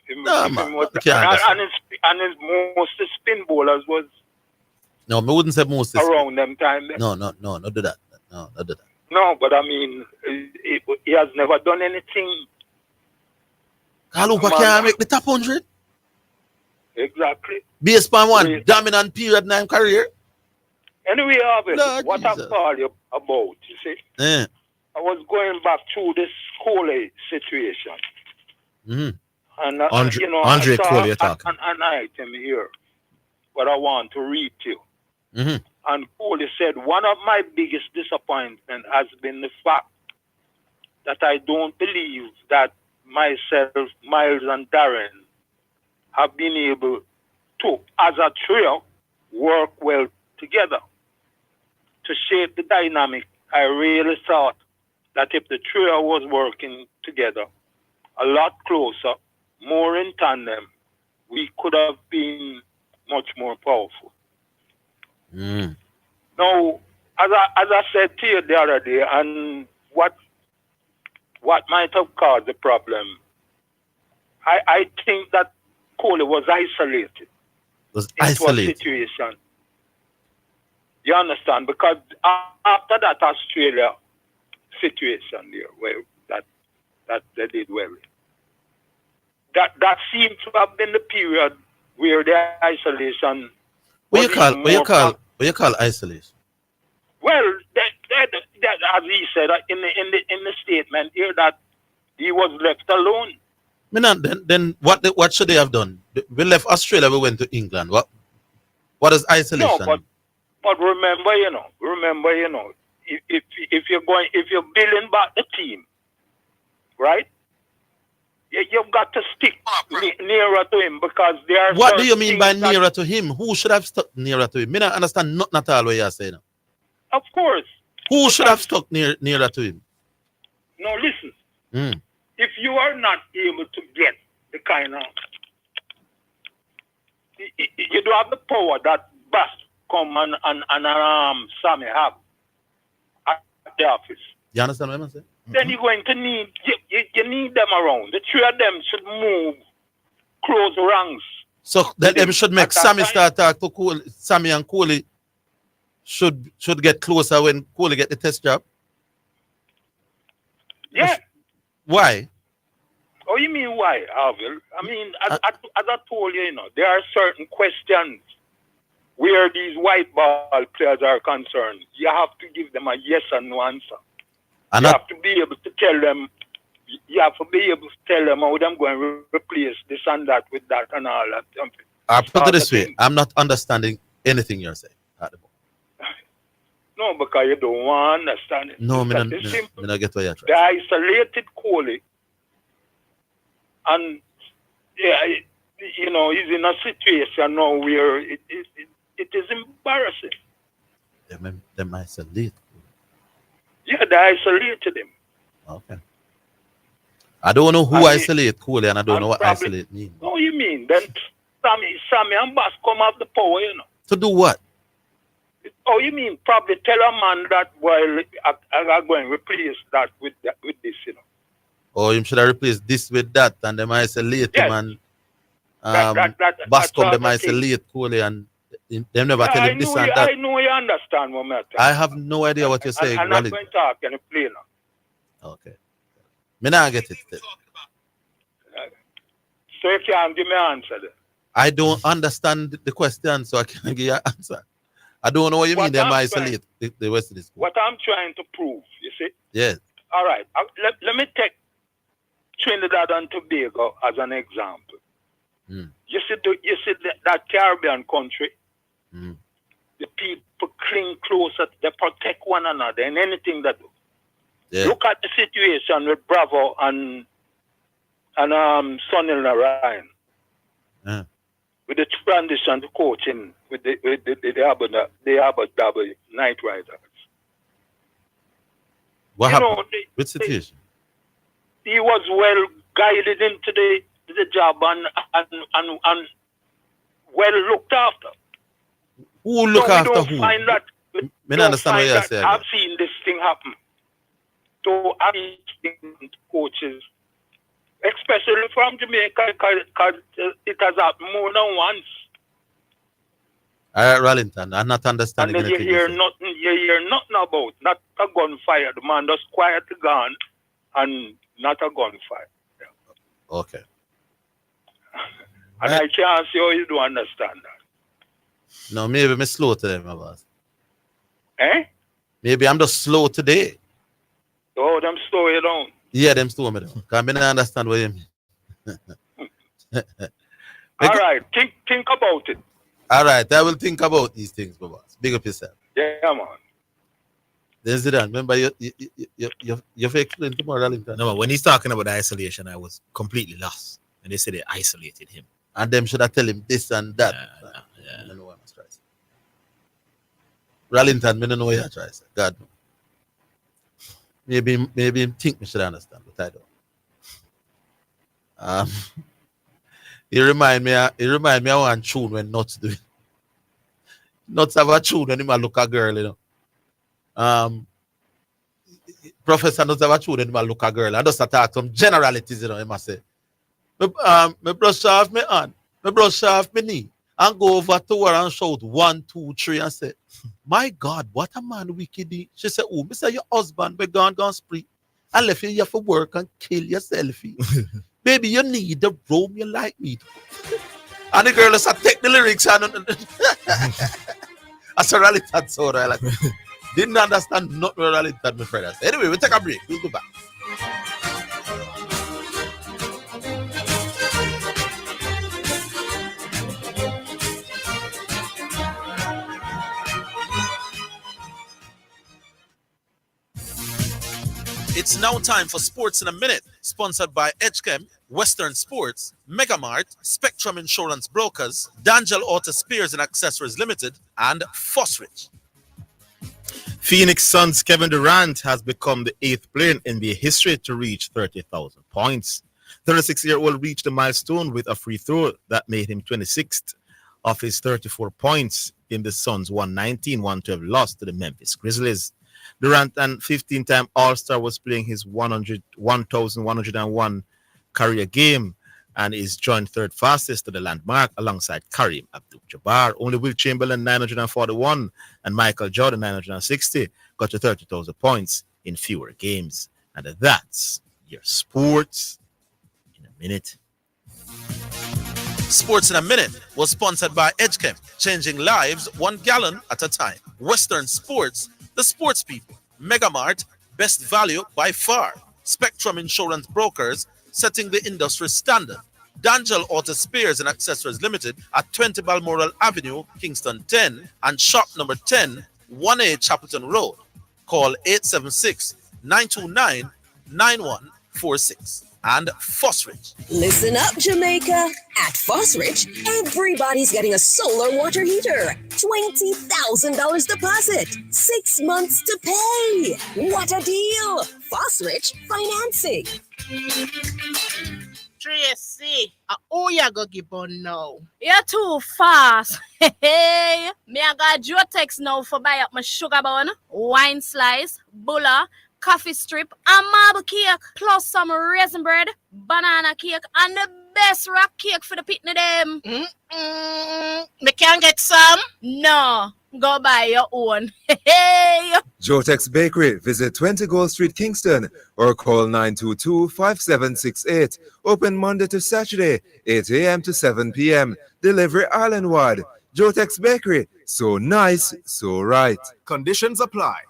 his most spin bowlers was no, I wouldn't say most around them time. No, not do that. No, not do that. No, but I mean, he has never done anything. Kalupa can't make the top 100? Exactly. Base pan one dominant period in his career. Anyway, Orville, what I call you about, you see? Yeah. I was going back through this Coley situation. Mm-hmm. And, Andre Coley, you're talking. An item here, but I want to read to you. Mm-hmm. And Coley said, one of my biggest disappointments has been the fact that I don't believe that myself, Miles, and Darren have been able to, as a trio, work well together to shape the dynamic. I really thought that if the trio was working together a lot closer, more in tandem, we could have been much more powerful. Mm. Now, as I said to you the other day, and what might have caused the problem, I think that Coley was isolated. Was into isolated. A situation. You understand? Because after that Australia situation there, where that they did well, that seemed to have been the period where the isolation. What you call isolation? Well, that, as he said in the statement here, that he was left alone. Then what should they have done? We left Australia, we went to England. What is isolation? No, but remember, if you're building back the team, right? You've got to stick nearer to him, because there are. What do you mean by nearer to him? Who should have stuck nearer to him? I don't understand nothing at all what you're saying. Of course. Who should have stuck nearer to him? No, listen. Mm. If you are not able to get the kind of, you don't have the power that Bass come and Sammy have at the office. You understand what I'm saying? Then you're going to need, you need them around. The three of them should move close ranks. So that them should make Sammy start talk to Coley. Sammy and Coley should get closer when Coley get the test job. Yeah. Why? Oh, you mean why, Orville? I mean, as I told you, there are certain questions where these white ball players are concerned. You have to give them a yes or no answer. You have to be able to tell them. You have to be able to tell them how them going to replace this and that with that and all that. I put it this way: I'm not understanding anything you're saying. No, because you don't want to understand it. No, I don't get what you're trying. The isolated Coley, and he's in a situation now where it is embarrassing. Them isolated. Yeah, they isolated him. Okay. I don't know who isolate Coley, and I don't know what isolate means. No, you mean then Sammy and Bass come have the power, To do what? Oh, you mean probably tell a man that, well, I'm going to replace that with this, Or you should have replaced this with that, and them isolate him, and Bass come them isolate Coley, and them never tell him this and that. I know you understand what I'm saying. I have no idea what you're saying. I'm not going to talk any plainer. Okay. Me not get it. So you can't give me an answer then. I don't understand the question, so I can't give you an answer. I don't know what you mean, them isolate the West of this. What I'm trying to prove, you see? Yes. All right. Let me take Trinidad and Tobago as an example. Mm. You see that Caribbean country, mm. the people cling closer, they protect one another in anything they do. Yeah. Look at the situation with Bravo and and son-in-law Ryan. Yeah. With the transition to coaching with the Abu Dhabi Night Riders. What You happened? know, Which situation? he was well guided into the job and well looked after. Who look So after we don't who? find that. Me not understand what you're saying. I've seen this thing happen to coaches, especially from Jamaica, because it has happened more than once. All right, Rallington, I'm not understanding And then you anything. hear say. nothing about, not a gunfire. The man just quietly gone and not a gunfire. Okay. And I can't see how you don't understand that. No, maybe I'm slow today, my boss. Eh? Maybe I'm just slow today. Oh, them slow you down. Yeah, them slow me down. Because I don't understand what you mean. All right, think about it. All right, I will think about these things, my boss. Big up yourself. Yeah, man. Then Zidane, remember you've explained to more Rallington. No, when he's talking about isolation, I was completely lost. And they said they isolated him. And them should have tell him this and that. I don't know what I'm trying to say. Rallington, I don't know what you're trying to say. God no. Maybe him think me should understand, but I don't. He remind me of one tune when Nuts do it. Nuts have a tune when he look a girl, you know. Professor Nuts have a tune when he look a girl. I just attack some generalities, you know, he must say. Me brush off my hand, me brush off my knee, and go over to her and shout 1, 2, 3 and say, my God, what a man wicked he. She said, oh, me say your husband be gone spree and left you here for work and kill yourself. Baby, you need the room you like me. And the girl said, take the lyrics and I said, really thought so, right? Like, didn't understand not really that, my friends. Anyway, we'll take a break. We'll go back. It's now time for Sports in a Minute, sponsored by EdgeChem, Western Sports, Megamart, Spectrum Insurance Brokers, D'Angelo Auto Spears and Accessories Limited, and Fosrich. Phoenix Suns' Kevin Durant has become the 8th player in NBA history to reach 30,000 points. The 36-year-old reached the milestone with a free throw that made him 26th of his 34 points in the Suns' 119-112 loss to the Memphis Grizzlies. Durant, and 15-time All-Star, was playing his 1,101 career game and is joined third fastest to the landmark alongside Kareem Abdul-Jabbar. Only Will Chamberlain, 941, and Michael Jordan, 960, got to 30,000 points in fewer games. And that's your Sports in a Minute. Sports in a Minute was sponsored by EdgeChem, changing lives 1 gallon at a time. Western Sports, the sports people. Megamart, best value by far. Spectrum Insurance Brokers, setting the industry standard. D'Angelo Auto Spears and Accessories Limited at 20 Balmoral Avenue, Kingston 10, and shop number 10, 1A Chapelton Road. Call 876-929-9146. And Fosrich. Listen up, Jamaica. At Fosrich, everybody's getting a solar water heater. $20,000 deposit. 6 months to pay. What a deal. Fosrich Financing. Tracy, who you go give on now? You're too fast. Hey, me I got Jotex now for buy up my sugar bun, wine slice, bulla, coffee strip, and marble cake, plus some raisin bread, banana cake, and the best rock cake for the pitney them. Me can't get some? No, go buy your own. Hey! Jotex Bakery. Visit 20 Gold Street, Kingston, or call 922-5768. Open Monday to Saturday, 8 a.m. to 7 p.m. Delivery island-wide. Jotex Bakery. So nice, so right. Conditions apply.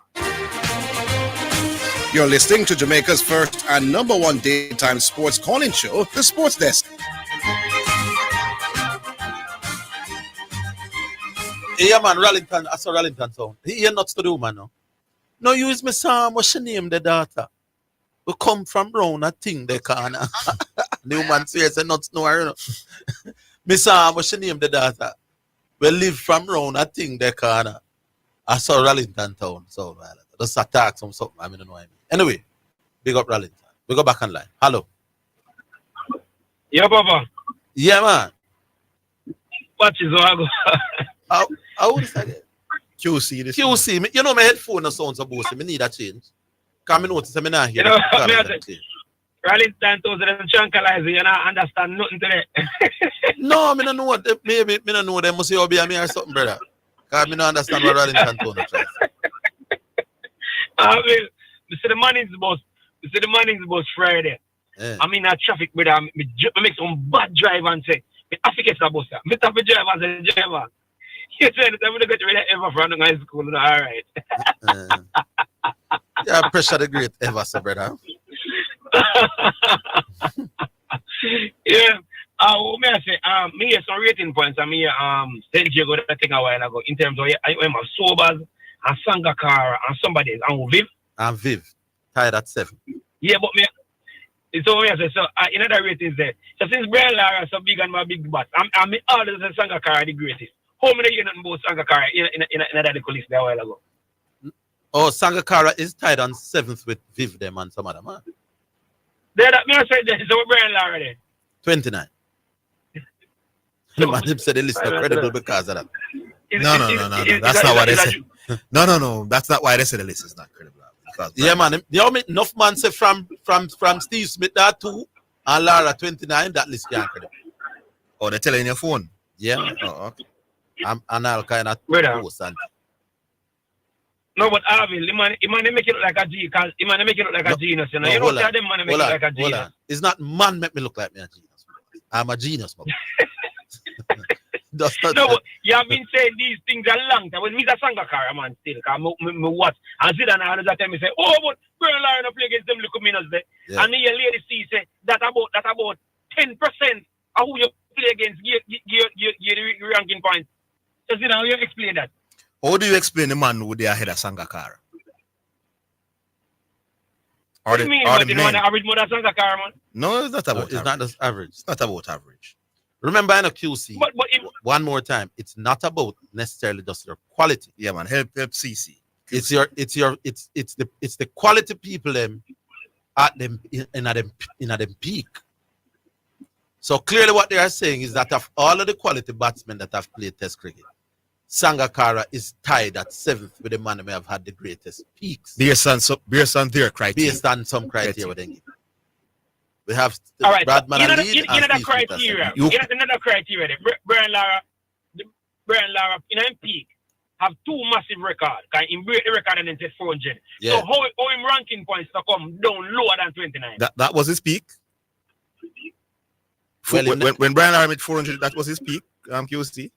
You're listening to Jamaica's first and #1 daytime sports calling show, The Sports Desk. Yeah, man, Rallington, I saw Rallington sound. He ain't nuts to do, man, no. No, use me, Sam, what's your name, the daughter? We come from round a thing, they can. Newman says not snow, you know. Miss what's she name the daughter? We live from round a thing there corner. I saw Rallington town, so just attack something. I mean, I don't know what I mean. Anyway, big up Rallington. We go back online. Hello. Yeah, Papa. Yeah, man. What is all How would it QC this QC, you know my headphone no sound so bossy. Me need a change. Cause me notice me not hear. You know, Rallington told them Shankalizer, you don't understand nothing to that. No, me no know what maybe me no know them must say Obi me or something, brother. Cause me no understand what Rallington told me. I mean, you see the morning's bus Friday. Yeah. I'm in a traffic with me make some bad drive and say, me have to get a bus. Me have to drive and say, driver. You say that I'm going to get rid of ever from the high school. All right. Yeah, pressure the great ever, so brother. Yeah. What may I say? Me have some rating points. I mean, St. Diego that thing a while ago in terms of I am Sobers and Sangakara and somebody else. And Viv. And Viv. Tied at 7. Yeah, but me. So me I say so. In other ratings there. So since Brian Lara so big and my big boss, I'm always say Sangakara the greatest. How many you know about Sangakara in the list there a while ago? Oh, Sangakara is tied on 7th with Viv them and some other man. There that me I say there. So Brian Lara there. 29. The man said the list is credible because of that. No. That's not what they said. No. That's not why they said the list is not credible. Yeah, man. Enough man say from Steve Smith that 2 and Lara 29, that list can't credible. Oh, they're telling your phone? Yeah. Oh, okay. And I'll kind of post and no, but Orville, he man make it look like a G, cause he man make it look like a genius, you know. You know, tell them man make it look like a genius. It's not man make me look like me a genius. I'm a genius, man. No, but you have been saying these things a long time. When Mr. Sangakara, man, still, cause me watch and Zidane all the time, me say, oh, but Brian Lara no play against them little minutes there. Yeah. And me a lady see say that about 10% of who you play against get the ranking points. So Zidane, how you explain that? How do you explain the man who they ahead of Sangakara? What do you mean? The man average more than Sangakara, man? No, it's not about it's not just average. It's not about average. Remember in a QC, but one more time, it's not about necessarily just your quality. Yeah, man. Help CC. It's the quality people them at them in them peak. So clearly what they are saying is that of all of the quality batsmen that have played Test cricket, Sangakara is tied at 7th with the man who may have had the greatest peaks. Based on their criteria. Based on some criteria. We have right, Bradman and lead. You know the criteria. You know another criteria there. Brian Lara in a peak have 2 massive records. Can he break the record and then say 400. Yeah. So how him ranking points to come down lower than 29? That was his peak. Well, when Brian Lara made 400, that was his peak. QC.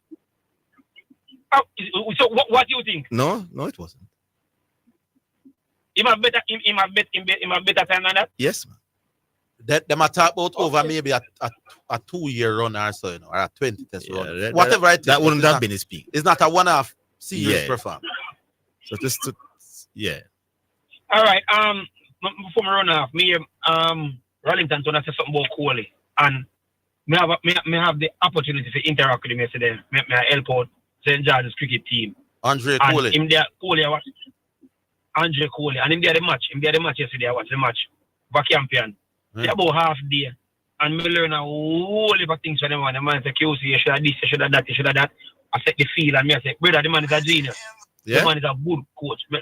So what do you think? No, it wasn't. He have better time than that? Yes, man. They might talk about over maybe a 2-year run or so, you know, or a 20 test run. Whatever it is. That wouldn't have been his peak. It's not a one-off serious performance. So just to, yeah. All right. Before me run off, Rallington told us something about Kohli, and me have the opportunity to interact with him yesterday. Me help out St. George's cricket team. Andre Kohli. Andre Kohli, and him there the match. Him there the match yesterday. I watched the match. Back champion. About half day. And me learn a whole heap of things from them. The man say, QC, you should have this, you should have that, you should have that. I set the field and me I say, brother, the man is a genius. Yeah. The man is a good coach. Me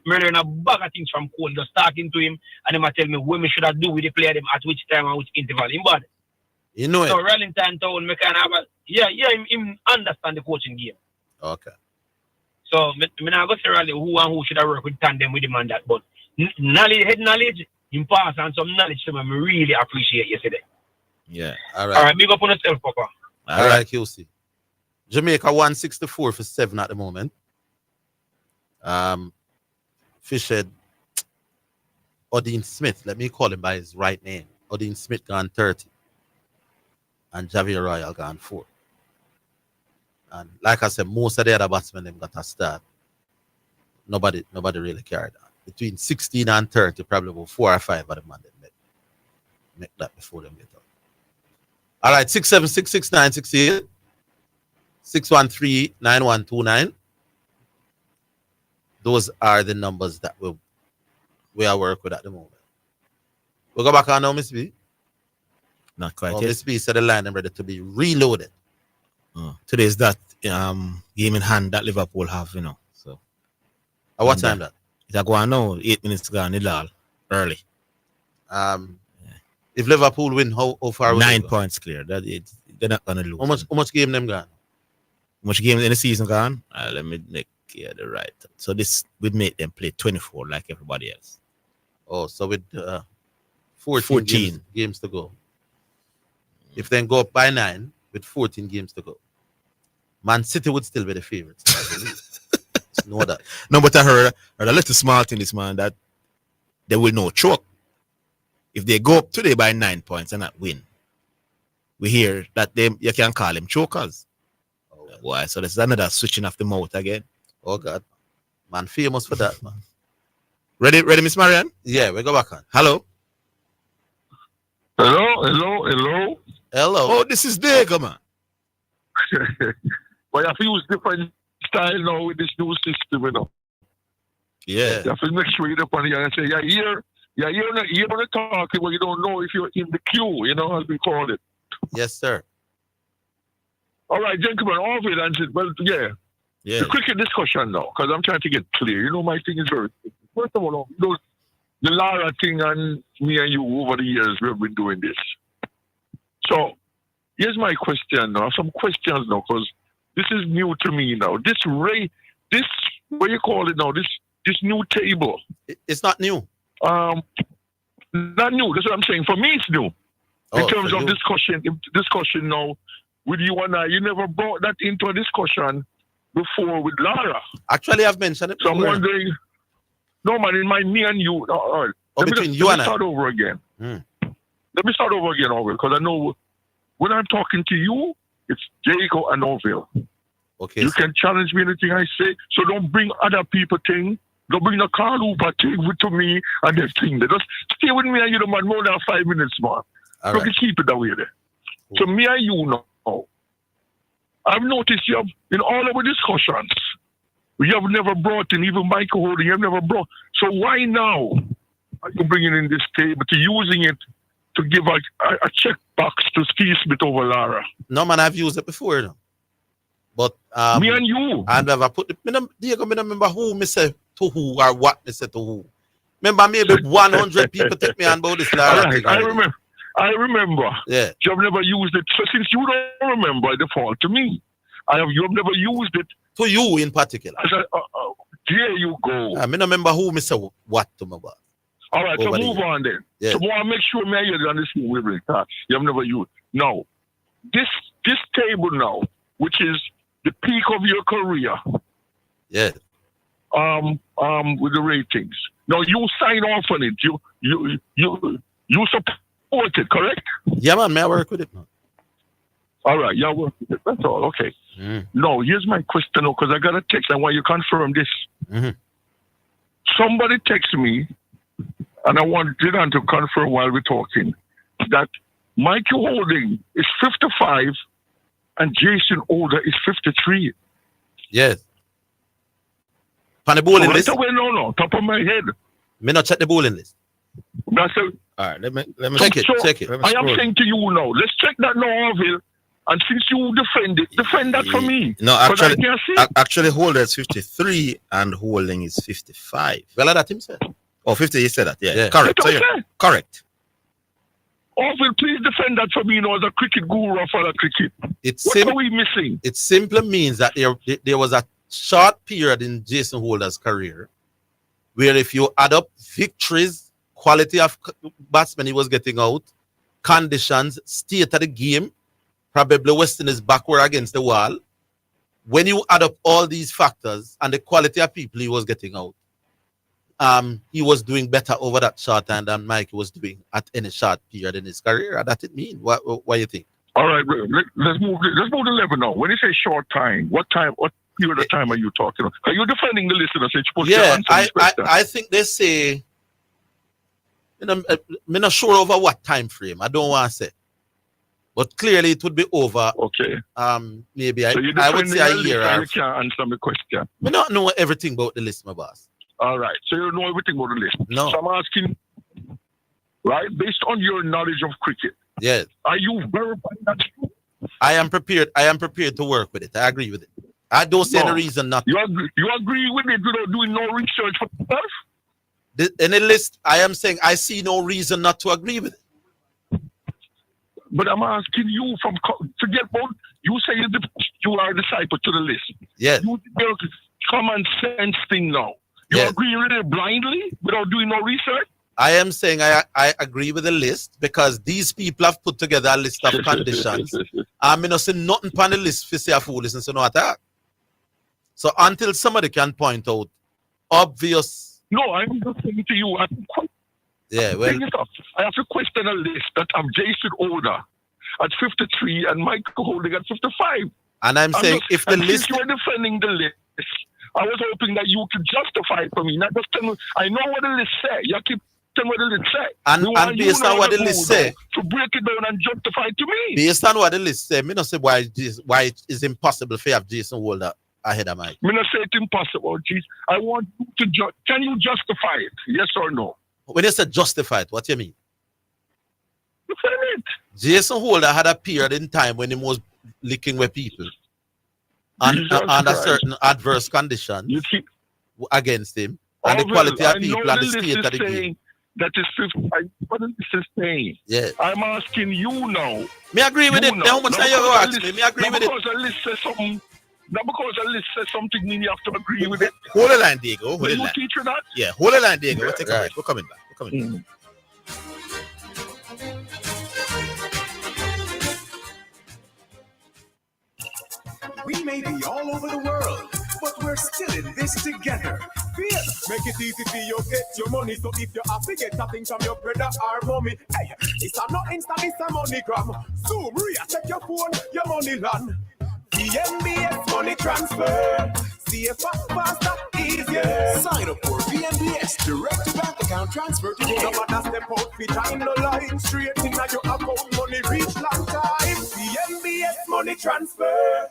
learn a bag of things from Kohli. Just talking to him and him tell me what me should have do with the player them at which time and which interval. Him bad. You know so it. Rallington town, me can have him understand the coaching game. Okay. So me not go say Rally who and who should have worked with tandem with him and that, but head knowledge, him pass and some knowledge to me, I really appreciate yesterday. Yeah. All right, big up on yourself, Papa. All right, QC. Jamaica 164 for 7 at the moment. Fishhead Odin Smith, let me call him by his right name. Odin Smith gone 30. And Javier Royal gone 4. And like I said, most of the other batsmen them got a start. Nobody really carried on. Between 16 and 30, probably about 4 or 5 of them man make that before them get out. All right, 6766968, 613-9129. Those are the numbers that we are working with at the moment. We'll go back on now, Miss B. Not quite yet. yet. Miss B said the line is ready to be reloaded. Today is that game in hand that Liverpool have, So at what time that? It's go on now, 8 minutes gone, all early. If Liverpool win, how far? 9 points clear. They're not gonna lose. How much game them gone? How much games in the season gone? Let me make the right. So this would make them play 24 like everybody else. Oh, so with 14 games to go. If they go up by 9 with 14 games to go, Man City would still be the favorites. Know that. No, but I heard a little smart in this, man, that they will no choke. If they go up today by 9 points and not win, we hear that you can call them chokers. Oh, why? So there's another switching off the mouth again. Oh God, man, famous for that, man. Ready, Miss Marianne? Yeah, we go back on. Hello. Hello. Oh, this is Dega, man. But you have to use different style now with this new system, Yeah. You have to make sure you're up on here and say, you're not talking, but you don't know if you're in the queue, as we call it. Yes, sir. All right, gentlemen, Orville answered. Well, yeah. The cricket discussion now, because I'm trying to get clear. My thing is very first of all, the Lara thing and me and you over the years we've been doing this. So here's my question now. Some questions now, because this is new to me now. This what you call it now? This new table. It's not new. Not new. That's what I'm saying. For me, it's new. In terms of discussion now with you and I, you never brought that into a discussion before with Lara. Actually, I've mentioned it. So I'm wondering. No, man, me and you. All right. Between you and I. Let me start over again. Let me start over again, Orville, because I know when I'm talking to you, it's Jago and Orville. Okay. You can challenge me anything I say, so don't bring other people thing. Don't bring the Carl Hooper thing to me and their thing. They just stay with me and you, man, more than 5 minutes, man. So we keep it that way there. Cool. So me and you now, I've noticed you have, in all our discussions, you have never brought in, even Michael Holding, you have never brought. So why now are you bringing in this table to using it to give a check box to Steve Smith over Lara? No, man, I've used it before. No. But me and you. I never put it. I don't remember who me say to who or what me say to who. Remember, maybe 100 people take me on about this Lara thing. I remember. Yeah. You have never used it. So since you don't remember, I default to me. You have never used it. To you in particular. There you go. I don't remember who me say what to me about. All right, so move on then. Yeah. So I make sure me you understand where we are. You have never used. Now, this table now, which is the peak of your career. Yeah. With the ratings. Now you sign off on it. You support it, correct? Yeah, man. May I work with it, man? All right, y'all work with it. That's all. Okay. No, here's my question, because I got a text. I want you to confirm this. Somebody texted me, and I want Zidane to confirm while we're talking, that Michael Holding is 55 and Jason Older is 53. Yes. On the bowling list? No, top of my head. Me not check the bowling list. That's all right, let me check it. Check it. I am saying to you now, let's check that now, Orville. And since you defend that for me. No, actually Holder is 53 and Holding is 55. Well, that him said. Oh, 50, he said that, yeah. Correct. So, correct. Orville, please defend that for me, as a cricket guru of other cricket. What are we missing? It simply means that there was a short period in Jason Holder's career where if you add up victories, quality of batsmen he was getting out, conditions, state of the game, probably Western is backward against the wall. When you add up all these factors and the quality of people he was getting out, he was doing better over that short time than Mike was doing at any short period in his career. That it mean? What do you think? All right, let's move to level now. When you say short time, what period of time are you talking about? Are you defending the listeners? Yeah, I think they say, I'm not sure over what time frame. I don't want to say. But clearly it would be over. Okay. Maybe so I would say a year. You can't answer my question. We don't know everything about the list, my boss. All right. So you know everything about the list. No. So I'm asking, right, based on your knowledge of cricket. Yes. Are you verifying that true? I am prepared to work with it. I agree with it. I don't see any reason not to. You agree with it without doing no research for yourself? In the list, I am saying I see no reason not to agree with it. But I'm asking you forget about you say you are a disciple to the list. Yes. You common sense thing now. You agree with it blindly without doing no research? I am saying I agree with the list because these people have put together a list of conditions. I'm not saying nothing on the list for say a fool listen to no attack. So until somebody can point out obvious. No, I'm just saying to you. I have to question a list that have Jason Older at 53 and Michael Holding at 55. And I'm saying if the list you are defending the list, I was hoping that you could justify it for me. Not just tell me, I know what the list say. You keep telling what the list say. And based on what the list say, to break it down and justify it to me. Based on what the list say, me not say why it is impossible for you have Jason Holder ahead of Mike. Me not say it's impossible. Jeez, I want you to can you justify it? Yes or no? When you say justify it, what do you mean? Defend it. Jason Holder had a period in time when he was licking with people under certain adverse conditions against him, and the quality of people and the state of the game. That is 50. What is this saying? Yeah. I'm asking you now. Me agree with it. How much time you ask me? Me agree with it. Because a list says something. Not because a list says something, mean you have to agree with it. Hold the line, Diego. Hold the line. Teach you that? Yeah, hold the line, Diego. We'll take a break. We're coming back. We're coming back. We may be all over the world, but we're still in this together. Fear, make it easy for you get your money. So if you have to get something from your brother or mommy, hey, it's a not instant, it's a MoneyGram. Zoom, check your phone, your money land. VNBS money transfer. CFA faster, easier. Sign up for VNBS direct to bank account transfer today. No matter step out behind the line, straight in your account, money reach long time. VNBS money transfer.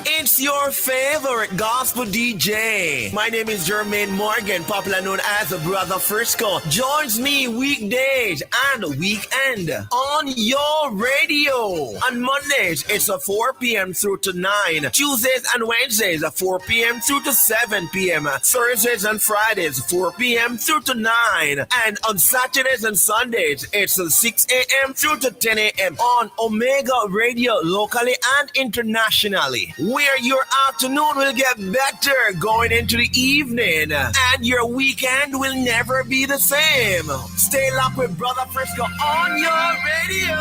It's your favorite gospel DJ. My name is Jermaine Morgan, popular known as the Brother Frisco. Joins me weekdays and weekend on your radio. On Mondays, it's 4 p.m. through to 9. Tuesdays and Wednesdays, 4 p.m. through to 7 p.m. Thursdays and Fridays, 4 p.m. through to 9. And on Saturdays and Sundays, it's 6 a.m. through to 10 a.m. on Omega Radio, locally and internationally. Where your afternoon will get better going into the evening, and your weekend will never be the same. Stay locked with Brother Frisco on your radio.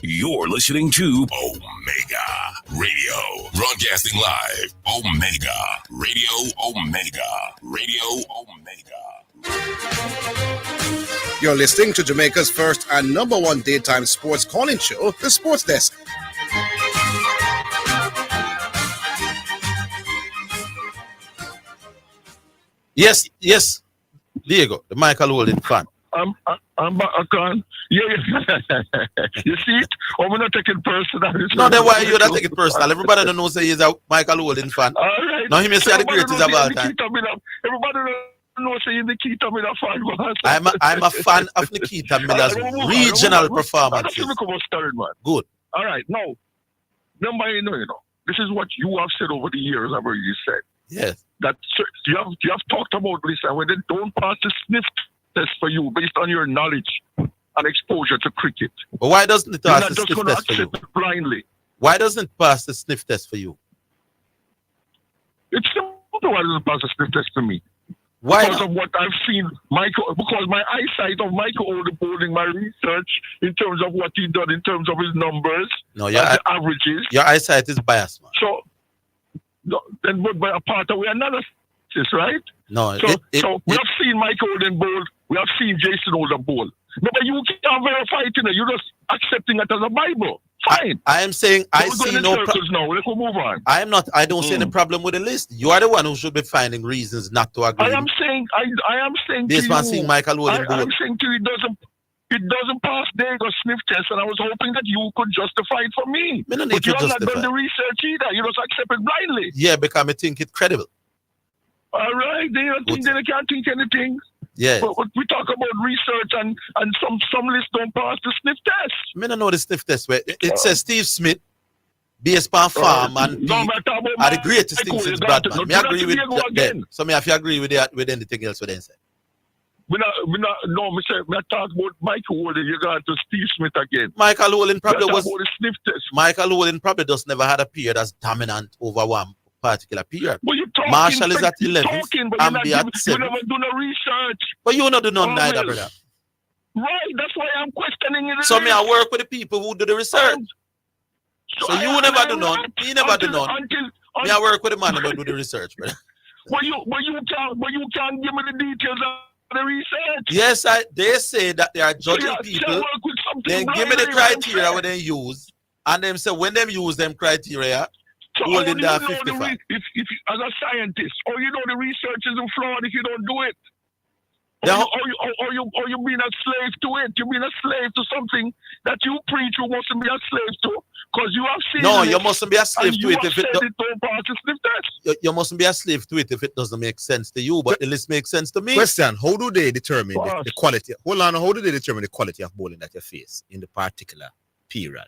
You're listening to Omega Radio, broadcasting live. Omega Radio, Omega Radio, Omega. You're listening to Jamaica's first and number one daytime sports calling show, The Sports Desk. Yes, Diego, the Michael Holding fan. I'm back. Yeah. You see it? I'm not taking personal. No, then why you not taking personal? Everybody knows that he's a Michael Holding fan. All right. Now he may say the greatest of all time. Everybody knows that Nikita Miller fan. I'm a fan of Nikita Miller's regional performances. Good. All right. Now, you know, this is what you have said over the years. I've already said. Yes. That you have talked about this, and when they don't pass the sniff test for you based on your knowledge and exposure to cricket. But why doesn't it pass the sniff test for you? Blindly. Why doesn't it pass the sniff test for you? It's simple. Why doesn't it pass the sniff test for me? Why because of what I've seen, because my eyesight of Michael Holding, my research in terms of what he done, in terms of his numbers, the averages. Your eyesight is biased, man. So, then by a part of our analysis, right? No. So we have seen Michael Holding bowl, we have seen Jason Holder bowl. No, but you can't verify it, you're just accepting it as a Bible. Fine. I am saying I see no problem. Now. Let's move on. I am not. I don't see any problem with the list. You are the one who should be finding reasons not to agree. I am saying based to on you. seeing Michael Rowland. I'm saying to you, it doesn't pass the sniff test, and I was hoping that you could justify it for me. But you have not done the research either. You just accept it blindly. Yeah, because I think it's credible. All right, they don't think they can't think anything. Yeah. But we talk about research and some lists don't pass the sniff test. I don't know the sniff test where it says Steve Smith, based on farm and Pete, are the greatest things since Bradman. I agree with that. So me if you agree with that with anything else what they say. We talk about Michael Rowland, you got to Steve Smith again. Michael Rowland probably was the sniff test. Michael Rowland probably just never had a period as dominant over one particular period. But you talking, Marshall is at 11. And be at 7. You never do no research. But you not do none neither, brother. Right, that's why I'm questioning it. So me I work with the people who do the research. So you never do none. He never do none. Me I work with the man who do the research, brother. But you can't give me the details of the research. Yes, they say that they are judging people. Then give me the criteria what they use. And them say when them use them criteria, holding down 55. If as a scientist, or you know the research isn't flawed if you don't do it. Or you being a slave to it. You're being a slave to something that you preach you mustn't be a slave to. Because you have seen no, you mustn't be a slave to it if it don't pass the sniff test. You mustn't be a slave to it if it doesn't make sense to you, but the list makes sense to me. Question, how do they determine the quality? Hold on, how do they determine the quality of bowling that you face in the particular period?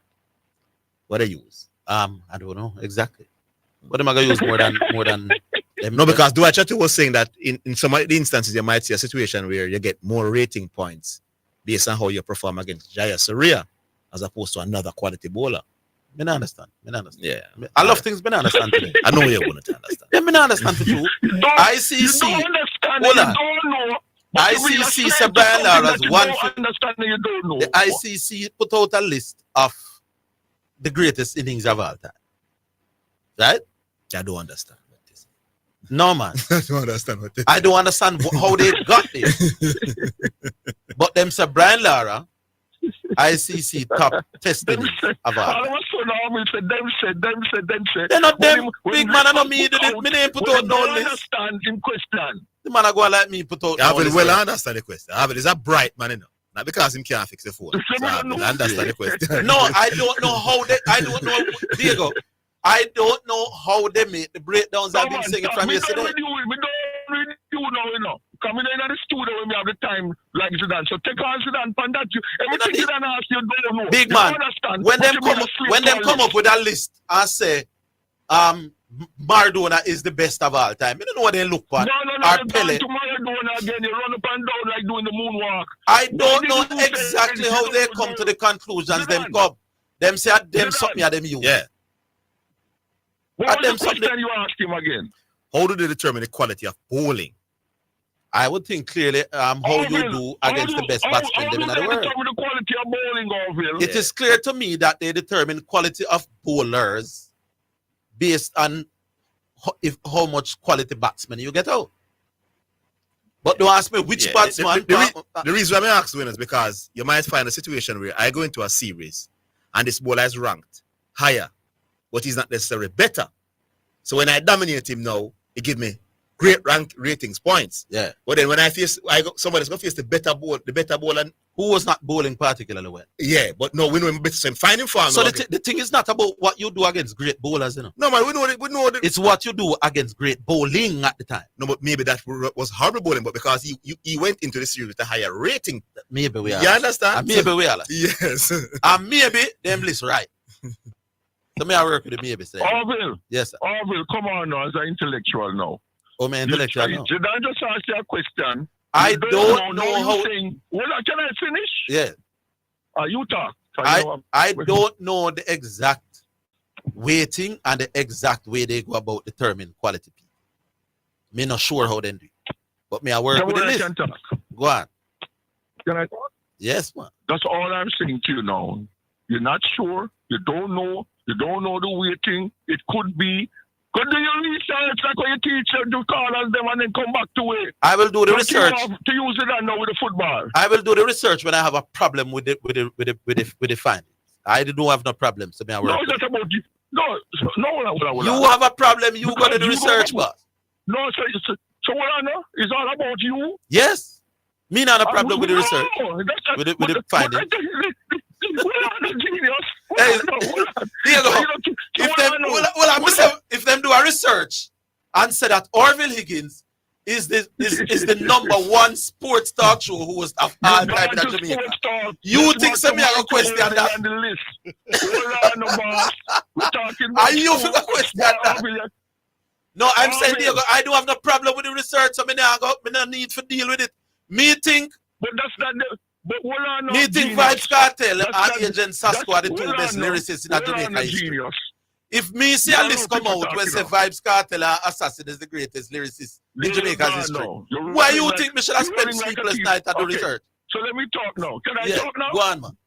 What they use? I don't know exactly. What am I gonna use more than no, because Dwight Chatty was saying that in some of the instances you might see a situation where you get more rating points based on how you perform against Jaya Surya as opposed to another quality bowler. I understand. Yeah. I love things I understand today. I know you're going to understand. Yeah, I understand for you. ICC. You don't understand. Hold on. You don't know. ICC said Brian Lara's one. You don't know. The ICC put out a list of the greatest innings of all time. Right? I don't understand what this is. No, man. I don't understand what this is. I don't understand how they got this. But them say Brian Lara, ICC top test innings of all time. They're not them. Big man, I know me. Me name put out no list. Understand in question. The man I go like me put out no list. Well, I understand the question. Avil is a bright man, you know. Not because him can't fix the phone. So I understand the question. No, I don't know how they. I don't know. Diego, I don't know how they make the breakdowns I've been singing from yesterday. We don't you know. Coming in the studio when we have the time like Zidane. So take on Zidane and that you everything Zidane asks you don't know. Big man, when them come up with a list and say Maradona is the best of all time. You don't know what they look for. No, Pele. To Maradona again, you run up and down like doing the moonwalk. I don't know exactly how they come to the conclusions them come. Them say them something at them use. Yeah. What was the question you asked him again? How do they determine the quality of bowling? I would think clearly how you do against the best batsmen in the world. The quality of bowling, Orville? It is clear to me that they determine quality of bowlers based on how much quality batsmen you get out. But don't ask me which batsman. The reason why I ask is because you might find a situation where I go into a series and this bowler is ranked higher, but he's not necessarily better. So when I dominate him now, he give me great rank ratings points. Yeah. But then when somebody's gonna face the better bowler who was not bowling particularly well. Yeah, but no, we know him better. So I'm finding form. So the thing is not about what you do against great bowlers, you know. No, man, we know it's what you do against great bowling at the time. No, but maybe that was horrible bowling, but because he went into the series with a higher rating. Maybe we are. You understand? Maybe we are. Yes. And maybe them list right. So may I work with the maybe say. Orville. Yes, sir. Orville, come on now, as an intellectual now. Oh, man, intellectual now. Did I just ask you a question? I don't know how. Well, can I finish? Yeah. You talk. I don't know the exact weighting and the exact way they go about determining quality people. Me not sure how they do it. But me I work with the list. Go on. Can I talk? Yes, man. That's all I'm saying to you now. You're not sure. You don't know. You don't know the weighting. It could be. Go do your research like when you teach them to call on them and then come back to it. I will do the research. To use it now with the football. I will do the research when I have a problem with the findings. I don't have no problem. So me No, it's not about you. No. You have a problem. You got to do research, boss. No, so what I know is all about you. Yes. Me not a problem with the research. With the finding. Hey, Diego, if them do a research and say that Orville Higgins is the number one sports talk show who was of all time in Jamaica, you think somebody are question that? Are you going question that? No, I'm saying, Diego, I don't have no problem with the research, so me no need to deal with it. Me think, but that's not the. But me think Vibes Cartel and Agent Sasko are the two best lyricists in Jamaica history. If me see a list come out where say Vibes Cartel and Assassin is the greatest lyricist in Jamaica's history, why you think me should have spent sleepless night at the research? So let me talk now. Can I talk now? Go on, man.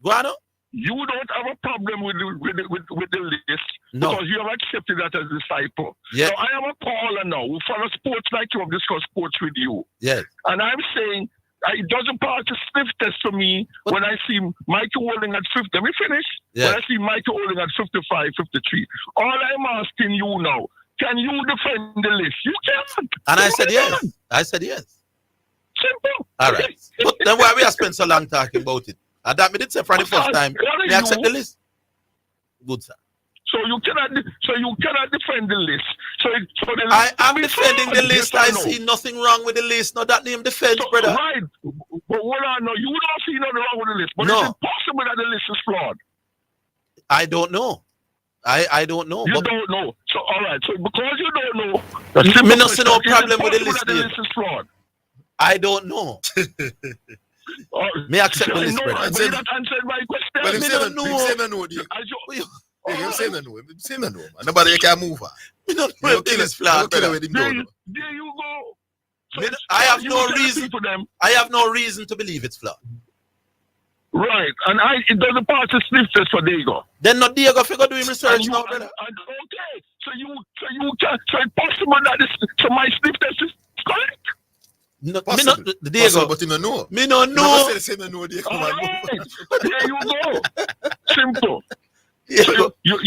Go on now. You don't have a problem with the list because you have accepted that as a disciple. Yeah. So I am a caller now who follow sports like you have discussed sports with you. Yes. And I'm saying it doesn't pass the sniff test for me when I see Michael Holding at 50. Let me finish. Yeah. When I see Michael Holding at 55, 53. All I'm asking you now, can you defend the list? You can't. And I said yes. I said yes. Simple. All right. But then why we have spent so long talking about it? And that me did say for the first time, they accept the list. Good, sir. So you cannot defend the list. I am defending the list. I see nothing wrong with the list. No, that name defense, brother. Right. But what I know, you don't see nothing wrong with the list. But it's impossible that the list is flawed. I don't know. I don't know. You don't know. So all right. So because you don't know, me not see no problem with the list. The list is flawed. I don't know. Me accept the list, brother. But you not answered my question. Well, me don't know. Say no. Nobody can move on. Me don't know if it's flawed. There you go. So I have no reason for them. I have no reason to believe it's flawed. Right, and it doesn't pass the sniff test for Diego. Then not Diego figure doing research now, brother. Okay, so it's possible that so my sniff test is correct. No, me not Diego, but you don't know. Me no know. Right. There you go. Simple. Diego. You're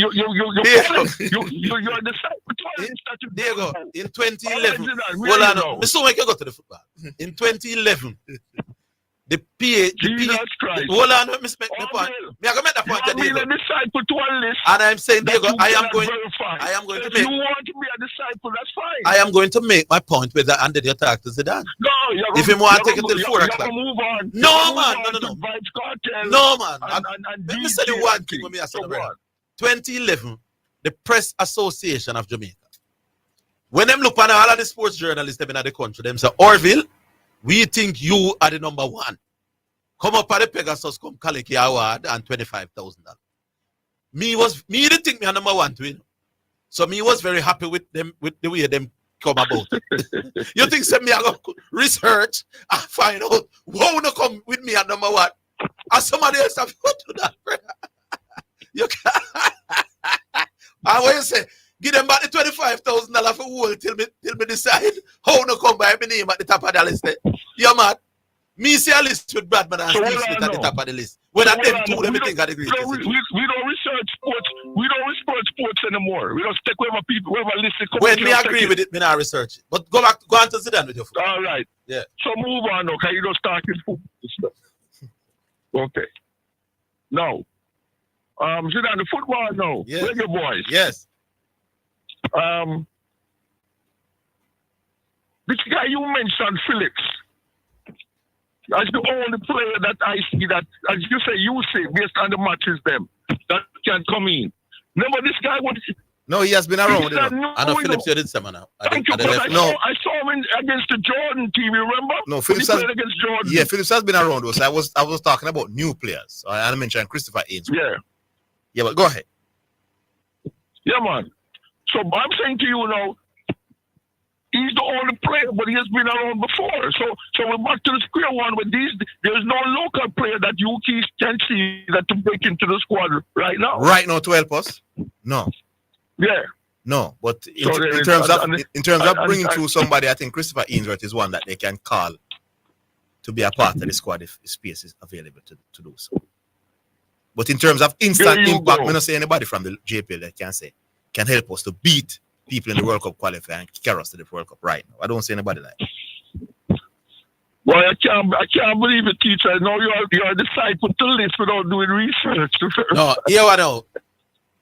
the same. Diego, in 2011. Well, I know. So I can go to the football. In 2011. The Jesus Christ. Hold on, let me make the point. Me I go make the point, Diego. Disciple to a list. And I'm saying, Diego, I am going to make. You want to be a disciple, that's fine. I am going to make my point whether under your talk to Zidane. No, if you want to take it till 4 o'clock. Move on. No, man, no. Vibes Cartel. No, man. And let me say the one thing when me ask you, 2011, the Press Association of Jamaica. When them look at all of the sports journalists in the country, them say, Orville, we think you are the number one. Come up at the Pegasus, come collect your award and $25,000. Me didn't think me a number one to win. So me was very happy with them, with the way them come about it. You think me I go research and find out who wanna come with me at number one? And somebody else have to do that, brother. You can't. And when you say, give them back the $25,000 for whole till me decide how to come by my name at the top of the list. You mad? Me see a list with Bradman and Steve Smith at the top of the list. When I them two, them think are the greatest. We don't research sports. We don't research sports anymore. We don't stick whoever list it. When me agree with it, me not research it. But go on to Zidane with your football. All right. Yeah. So move on, okay? You don't start with football. Okay. Now, Zidane, the football now. Yes. Where your boys? Yes. This guy you mentioned, Phillips, as the only player that I see that, as you say, based on the matches them, that can come in. Remember this guy? No, he has been around. I know Phillips, you did some now. Thank you, I saw him against the Jordan team, remember? No, Phillips has, against Jordan. Yeah, Phillips has been around us. I was talking about new players. I mentioned Christopher Ainsworth. Yeah. Yeah, but go ahead. Yeah, man. So I'm saying to you now, he's the only player, but he has been around before. So we're back to the square one. But there's no local player that you can see that to break into the squad right now. Right now to help us? No. Yeah. No, but in terms of bringing through somebody, I think Christopher Ainsworth is one that they can call to be a part of the squad if space is available to do so. But in terms of instant impact, I'm not say anybody from the JPL that can help us to beat people in the World Cup qualifier and carry us to the World Cup right now. I don't see anybody like that. Well, I can't believe it, teacher. No, you are disciple to list without doing research. No, here I know.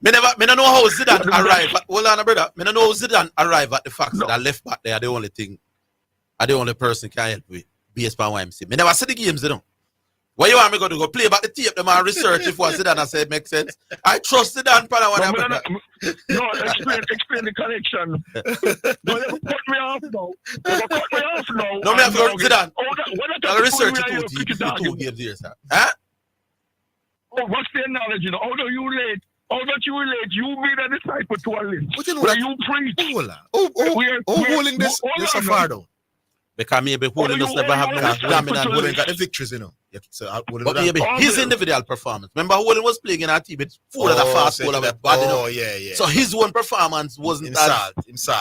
Me don't know how Zidane arrived. Hold on, brother. Me don't know how Zidane arrived at the fact that left back there are the only thing, are the only person can help with based on YMC. Me never see the games, you know. Why you want me to go play back the tape, them and research if what Zidane I said makes sense? I trust Zidane, brother. No, explain the connection. No, you cut me off now. You cut me off now. No, me have to go Zidane. I'll research the two games here, sir. Huh? Oh, what's the knowledge, you know? How do you relate? You made a disciple to a list. Where you preach. Holding this so far, though. Because maybe Holding us never have no dominant. Holding got the victories, you know. So but maybe his individual performance. Remember, Holding was playing in our team with full of the fast ball of the body. Oh, yeah. So his one performance wasn't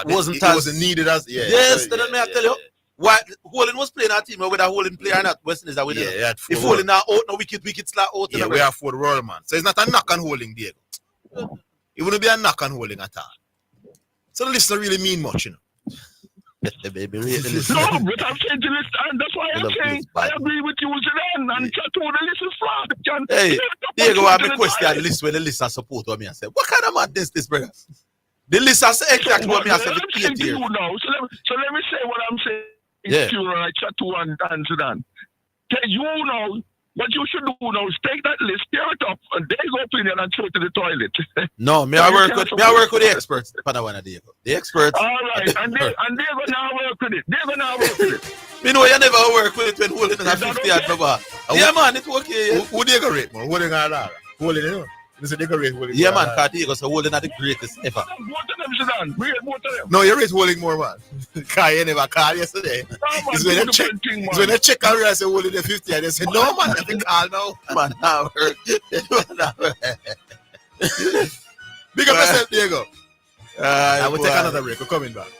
wasn't needed as Yes, then may I tell you. Why Holding was playing our team with a Holding player and not Western is that we if Holding now out, no wicked slap out. Yeah, we have 4 roll, man. So it's not a knock on Holding, Diego. It wouldn't be a knock on Holding at all. So the list don't really mean much, you know. No, but I'm saying to list, and that's why I'm saying I agree with you, Zidane, and to the list is flawed. Hey, Diego, I have a question list when the list are support what me I say. What kind of madness this, brother? The list are exactly what me I say. So let me say what I'm saying. Yeah. I chat to and Zidane. You know. What you should do now is take that list, tear it up, and they go opinion and throw it to the toilet. No, I work with the experts. The experts. All right, and they're gonna work with it. Me know you never work with it when Holding is a 50 yard number. Yeah, man, it's okay. Who they go rate, man? Holding or Lara? Holding, you know. They go rate Holding. Yeah, man, because Diego so Holding are the greatest ever. Both of them, Zidane. Both of them. No, you rate Holding more, man. Because you never called yesterday. It's when you check and realize you're Holding the 50 and they say, no, man, I think call now. Man, now work. Big up yourself, Diego. I will boy. take another break. We're coming back.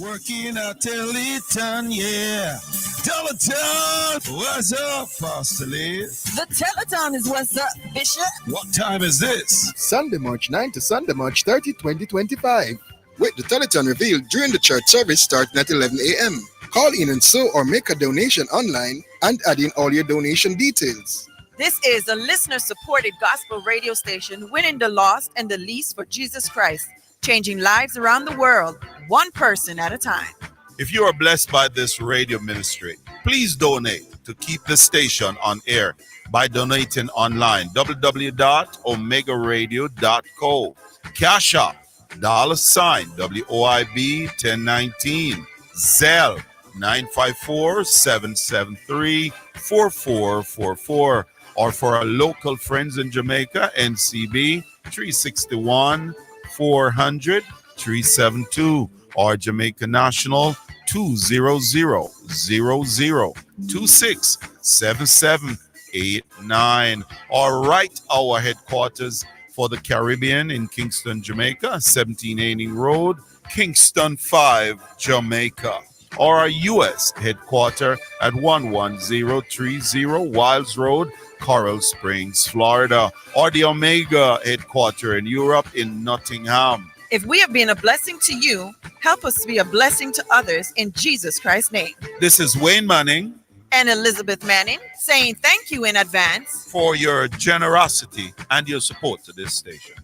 Working at Teleton, yeah. Teleton, what's up, Pastor Lee? The Teleton is what's up, Bishop. What time is this? Sunday, March 9 to Sunday, March 30, 2025. With the Teleton revealed during the church service starting at 11 a.m. Call in and sow or make a donation online and add in all your donation details. This is a listener-supported gospel radio station winning the lost and the least for Jesus Christ, changing lives around the world, one person at a time. If you are blessed by this radio ministry, please donate to keep the station on air by donating online, www.omegaradio.co. Cash App, $WOIB 1019, Zelle 954-773-4444, or for our local friends in Jamaica, NCB 361 400 372, or Jamaica National 200-0026-7789, or write our headquarters for the Caribbean in Kingston, Jamaica, 17 Aining Road, Kingston 5, Jamaica, or our U.S. headquarters at 11030 Wilds Road, Coral Springs, Florida, or the Omega headquarters in Europe in Nottingham. If we have been a blessing to you, help us to be a blessing to others in Jesus Christ's name. This is Wayne Manning and Elizabeth Manning saying thank you in advance for your generosity and your support to this station.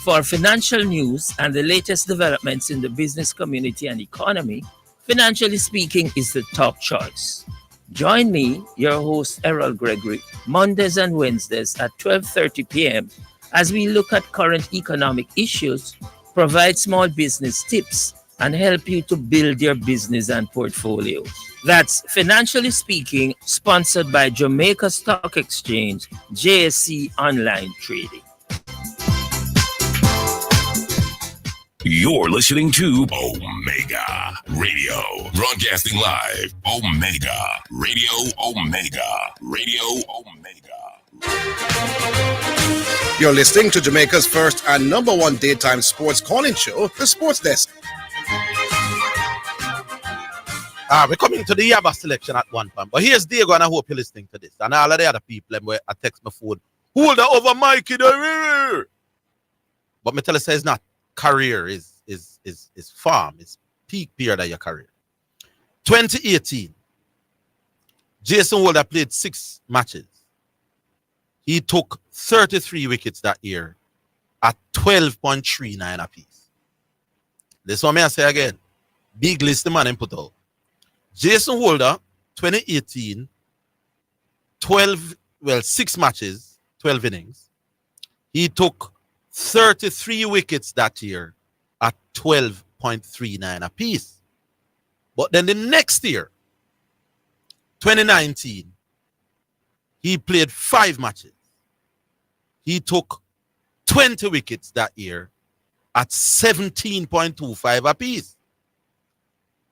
For financial news and the latest developments in the business community and economy, Financially Speaking is the top choice. Join me, your host Errol Gregory, Mondays and Wednesdays at 12:30 p.m. as we look at current economic issues, provide small business tips, and help you to build your business and portfolio. That's Financially Speaking, sponsored by Jamaica Stock Exchange, JSE Online Trading. You're listening to Omega Radio, broadcasting live. Omega Radio, Omega Radio, Omega. You're listening to Jamaica's first and number one daytime sports calling show, The Sports Desk. We're coming to the Yaba selection at one point. But here's Diego, and I hope you're listening to this. And all of the other people, where I text my phone, hold that over Mikey. But me tell you, say it's not. Career is farm. It's peak period of your career. 2018, Jason Holder played 6 matches. He took 33 wickets that year at 12.39 apiece. This one may I say again. Big list the man and put out. Jason Holder, 2018, 6 matches, 12 innings. He took 33 wickets that year at 12.39 apiece. But then the next year, 2019, he played 5 matches. He took 20 wickets that year at 17.25 apiece.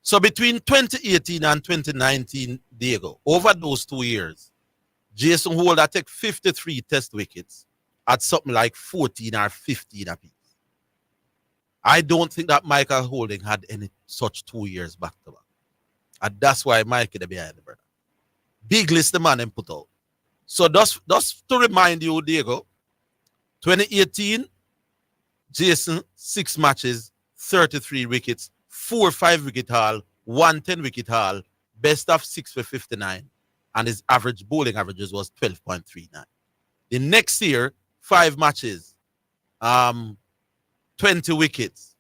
So between 2018 and 2019, Diego, over those 2 years, Jason Holder took 53 test wickets at something like 14 or 15 apiece. I don't think that Michael Holding had any such 2 years back to back. And that's why Mikey the behind the brother. Big list the man and put out. So just to remind you, Diego, 2018, Jason, 6 matches, 33 wickets, 4 5-wicket haul, 1 10-wicket haul, best of 6 for 59, and his average bowling averages was 12.39. The next year, 5 matches, 20 wickets,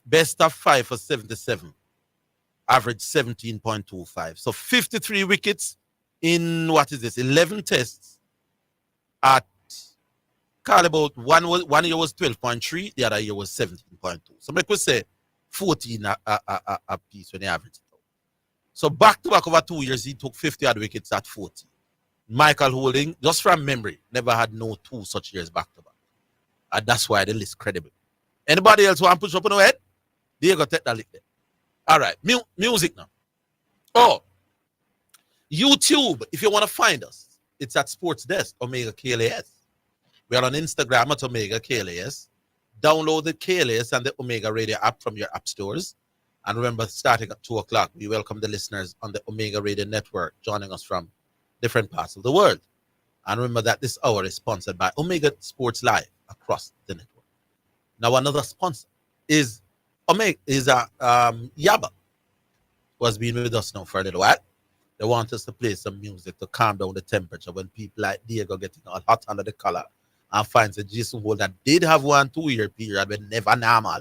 best of 5 for 77, average 17.25. So 53 wickets in 11 tests at call about one year was 12.3, the other year was 17.2. So I could say 14 a piece when he averaged it out. So back to back over 2 years, he took 50 odd wickets at 40. Michael Holding, just from memory, never had no 2 such years back to back. And that's why the list credible. Anybody else want to push up on the head? Diego, take that lick there. All right, music now. Oh, YouTube, if you want to find us, it's at Sports Desk, Omega KLAS. We are on Instagram at Omega KLAS. Download the KLAS and the Omega Radio app from your app stores. And remember, starting at 2 o'clock, we welcome the listeners on the Omega Radio Network joining us from different parts of the world. And remember that this hour is sponsored by Omega Sports Live across the network. Now, another sponsor is Yaba, who has been with us now for a little while. They want us to play some music to calm down the temperature when people like Diego getting all hot under the collar and finds that Jason Holder did have 1 2 year period but never normal.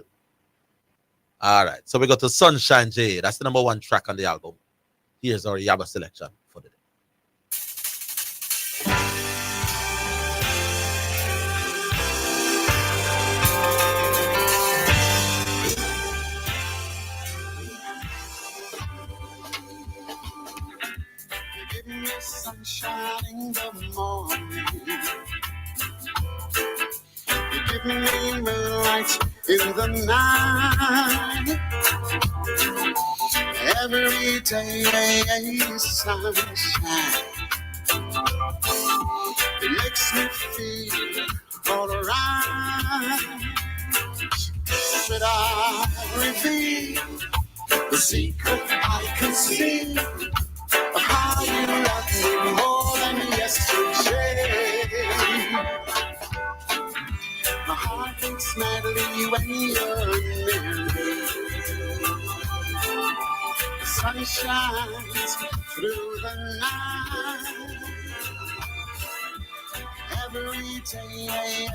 All right, so we got to Sunshine J. That's the number 1 track on the album. Here's our Yaba selection for the day. Give me sunshine in the morning. You give me moonlight in the night. Every day is sunshine. It makes me feel alright. Should I reveal the secret I can see of how you love me more than yesterday? My heart beats madly when you're near me. The sun shines through the night. Every day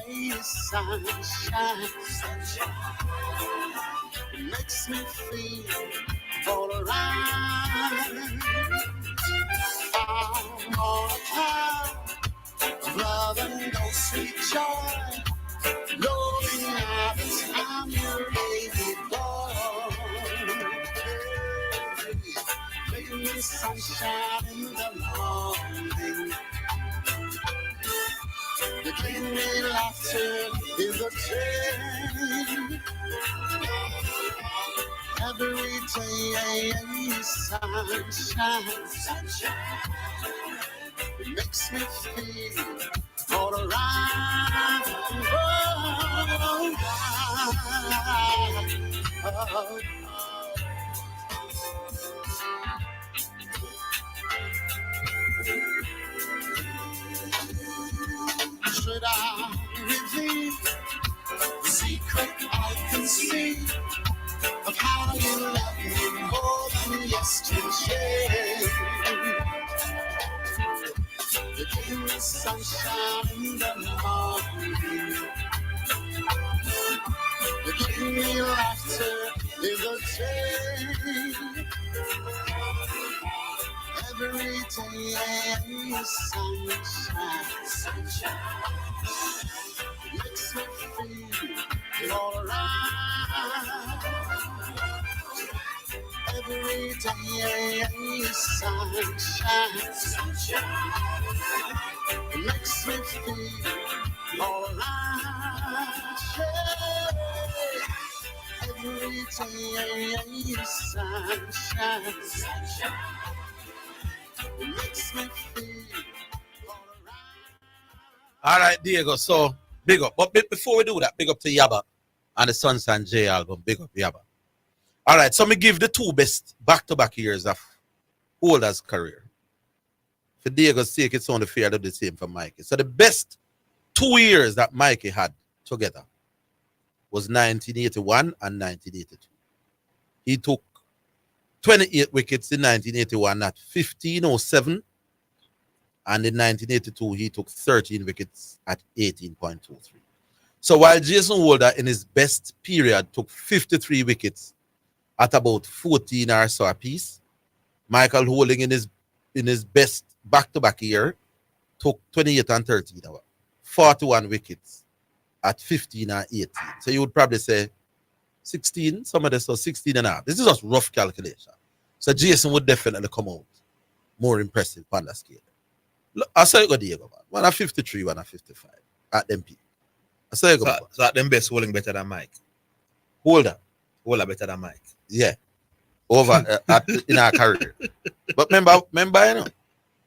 is sunshine. It makes me feel alright. I'm on a cloud of love and no sweet joy, knowing now that I'm your baby boy. Bring me sunshine in the morning. You give me laughter in a change. Every day is sunshine. It makes me feel all right. Oh. Should I reveal the secret I can see of how you love me more than yesterday? You give me sunshine in the morning. You give me laughter in the day. Every day is sunshine. Makes me feel alright. Every day is sunshine. It makes me feel alright. Every day is sunshine. It makes me feel. All right, Diego. So big up. But before we do that, big up to Yaba and the Sunshine J album. Big up Yaba. All right, so me give the two best back-to-back years of Holder's career. For Diego's sake, it's only fair to do the same for Mikey. So the best 2 years that Mikey had together was 1981 and 1982. He took 28 wickets in 1981 at 15.07. And in 1982, he took 13 wickets at 18.23. So while Jason Holder in his best period took 53 wickets at about 14 or so apiece, Michael Holding in his best back-to-back year took 28 and 13, 41 wickets at 15 or 18. So you would probably say 16, some of this so 16 and a half. This is just rough calculation. So Jason would definitely come out more impressive on that scale. Look, I saw you go Diego, man. One at 53, one at 55 at them peak. I saw you go. So at them best Holding better than Mike. Holder better than Mike. Yeah. Over in our career. But remember, you know,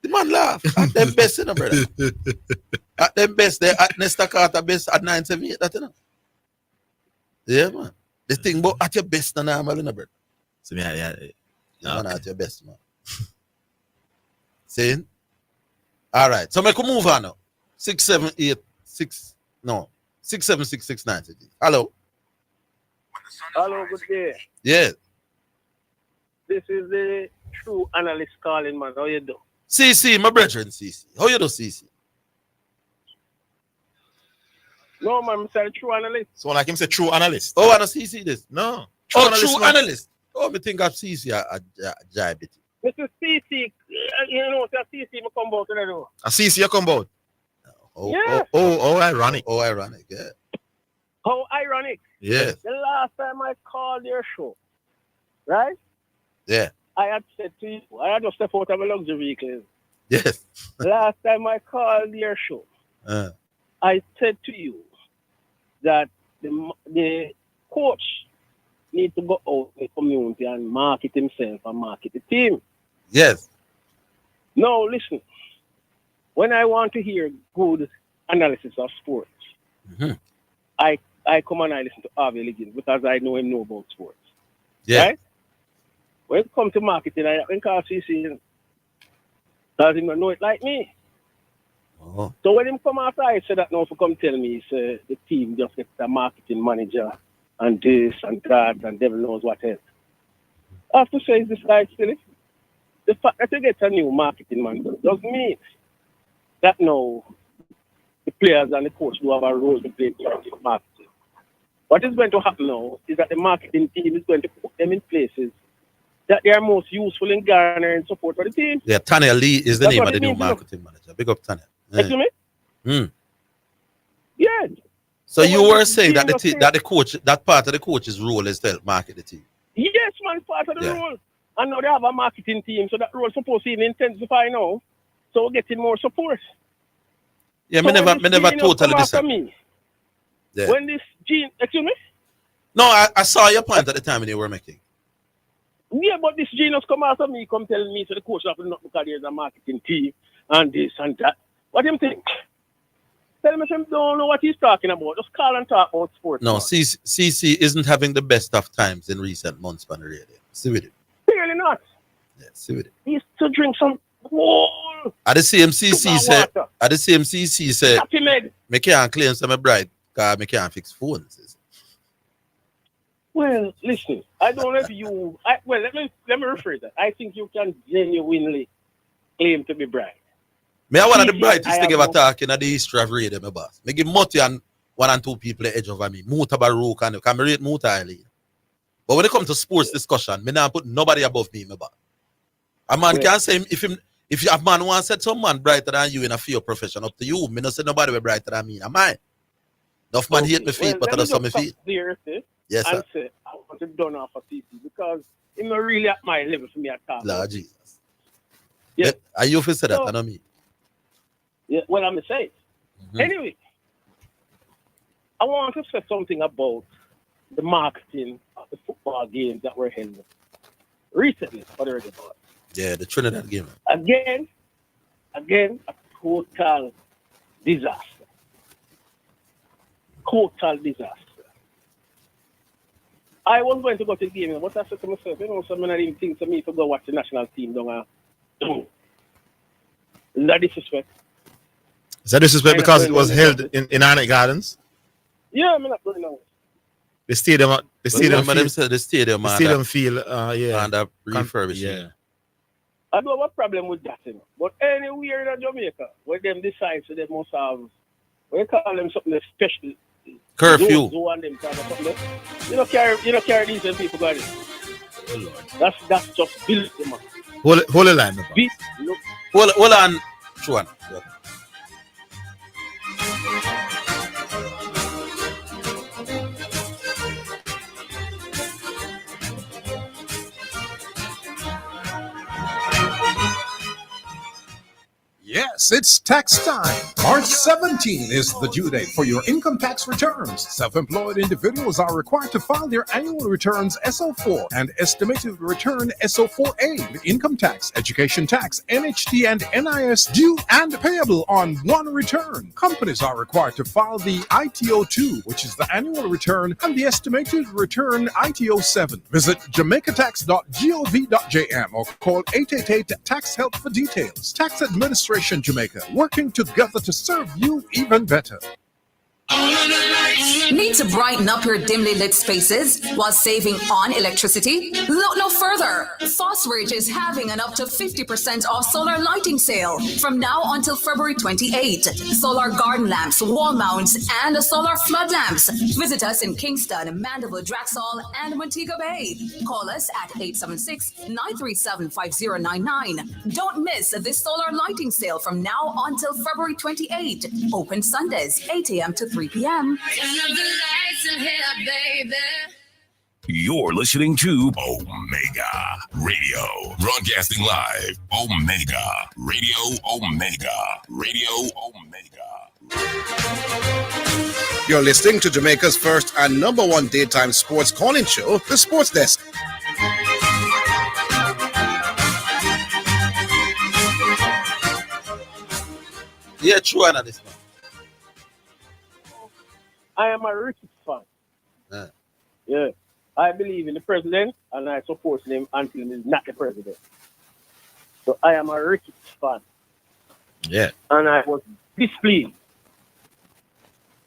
the man laugh. At them best, you know, brother. At them best, they at Nesta Carter best at 978, that you know. Yeah, man. The thing about at your best na normal, you know, brother. So yeah. Man, at your best, man. See? All right. So make a move on now. 67669. Hello. Hello, good day. Yeah. This is the true analyst calling, man. How you do? CC, my brethren, CC. How you do, CC? No, man, I'm saying true analyst. So like him say true analyst. Oh, I don't CC this. No. True analyst. Oh, me think of CC a jibe. Mr. CC, you know, CC me come out today, though. A CC you come out? Oh, ironic. Oh, ironic, yeah. How ironic. Yes. The last time I called your show, right? Yeah. I had said to you, I had to step out of a luxury vehicle. Yes. Last time I called your show, I said to you that the coach needs to go out in the community and market himself and market the team. Yes. Now, listen. When I want to hear good analysis of sports, I come and I listen to Orville Liggins because I know him about sports. Yeah. Right? When it comes to marketing, I think I'll see because he don't know it like me. Oh. So when him come after I said that now, for come tell me the team just gets a marketing manager and this and that and devil knows what else. I have to say this guy silly. The fact that you get a new marketing manager doesn't mean that now the players and the coach do have a role to play in marketing. What is going to happen now is that the marketing team is going to put them in places that they are most useful in garnering support for the team. Yeah, Tanya Lee is the name of the new marketing manager. Big up Tanya. Yeah. Excuse me? Yeah. So you were saying that the coach, that part of the coach's role is to help market the team. Yes, man, part of the role. And now they have a marketing team, so that role is supposed to even intensify now. So we're getting more support. Yeah, so me never totally disagree. Yeah. When this Gene, excuse me? No, I saw your point at the time when you were making. Yeah, but this genius come after me, come tell me, so the coach have to not because there's a marketing team and this and that. What do you think? Tell me if you don't know what he's talking about. Just call and talk about sports. No, CC isn't having the best of times in recent months on the radio. See with it. Clearly not. Yeah, see with it. He used to drink some whole At the same CC say, Happy med. me can't claim some bright because me can't fix phones. Well, listen, I don't know if you. Let me rephrase that. I think you can genuinely claim to be bright. Me are one of the brightest thing ever talking at the history of radio, my boss. Me give Muti and 1 and 2 people the edge over me. Muta Baruch and can rate Muta highly. But when it comes to sports discussion, me not put nobody above me, my boss. A man can say if a man wants to say some man brighter than you in a field profession, up to you. Me not say nobody be brighter than me. Am I? Enough man hate me feet, but I don't me feet. Yes, sir. And say, I want to done off of CC because he's not really at my level for me at all. Lord Jesus. Yeah. Are you for say that? I know me. Yeah, well, I'm saying. Anyway, I want to say something about the marketing of the football games that were held recently for the regular ball. Yeah, the Trinidad game. Again, a total disaster. Total disaster. I was going to go to the game, but I said to myself, some of them think to me to go watch the national team down there. Is that disrespect? Is that disrespect because it was held in Anna Gardens? Yeah, I'm not going away. The stadium feel, yeah. And refurbished. Yeah. I don't have a problem with that, But anywhere in Jamaica, where them decide, so they must have, we call them something special. Curfew. You don't carry these and people got it. Oh, Lord. That's just built them up. Hold the line. Hold on. True. Yes, it's tax time. March 17 is the due date for your income tax returns. Self-employed individuals are required to file their annual returns SO4 and estimated return SO4A with income tax, education tax, NHT, and NIS due and payable on one return. Companies are required to file the ITO2, which is the annual return, and the estimated return ITO7. Visit jamaicatax.gov.jm or call 888-TAX-HELP for details. Tax Administration Jamaica, working together to serve you even better. Need to brighten up your dimly lit spaces while saving on electricity? Look no further. Fosbridge is having an up to 50% off solar lighting sale from now until February 28. Solar garden lamps, wall mounts, and solar flood lamps. Visit us in Kingston, Mandeville, Draxall, and Montego Bay. Call us at 876-937-5099. Don't miss this solar lighting sale from now until February 28. Open Sundays, 8 a.m. to 3 p.m. You're listening to Omega Radio, broadcasting live. Omega Radio, Omega Radio, Omega. You're listening to Jamaica's first and #1 daytime sports calling show, The Sports Desk. Yeah, true, Anna, this one. I am a Ricketts fan. Yeah. I believe in the president and I support him until he's not the president. So I am a Ricketts fan. Yeah. And I was displeased.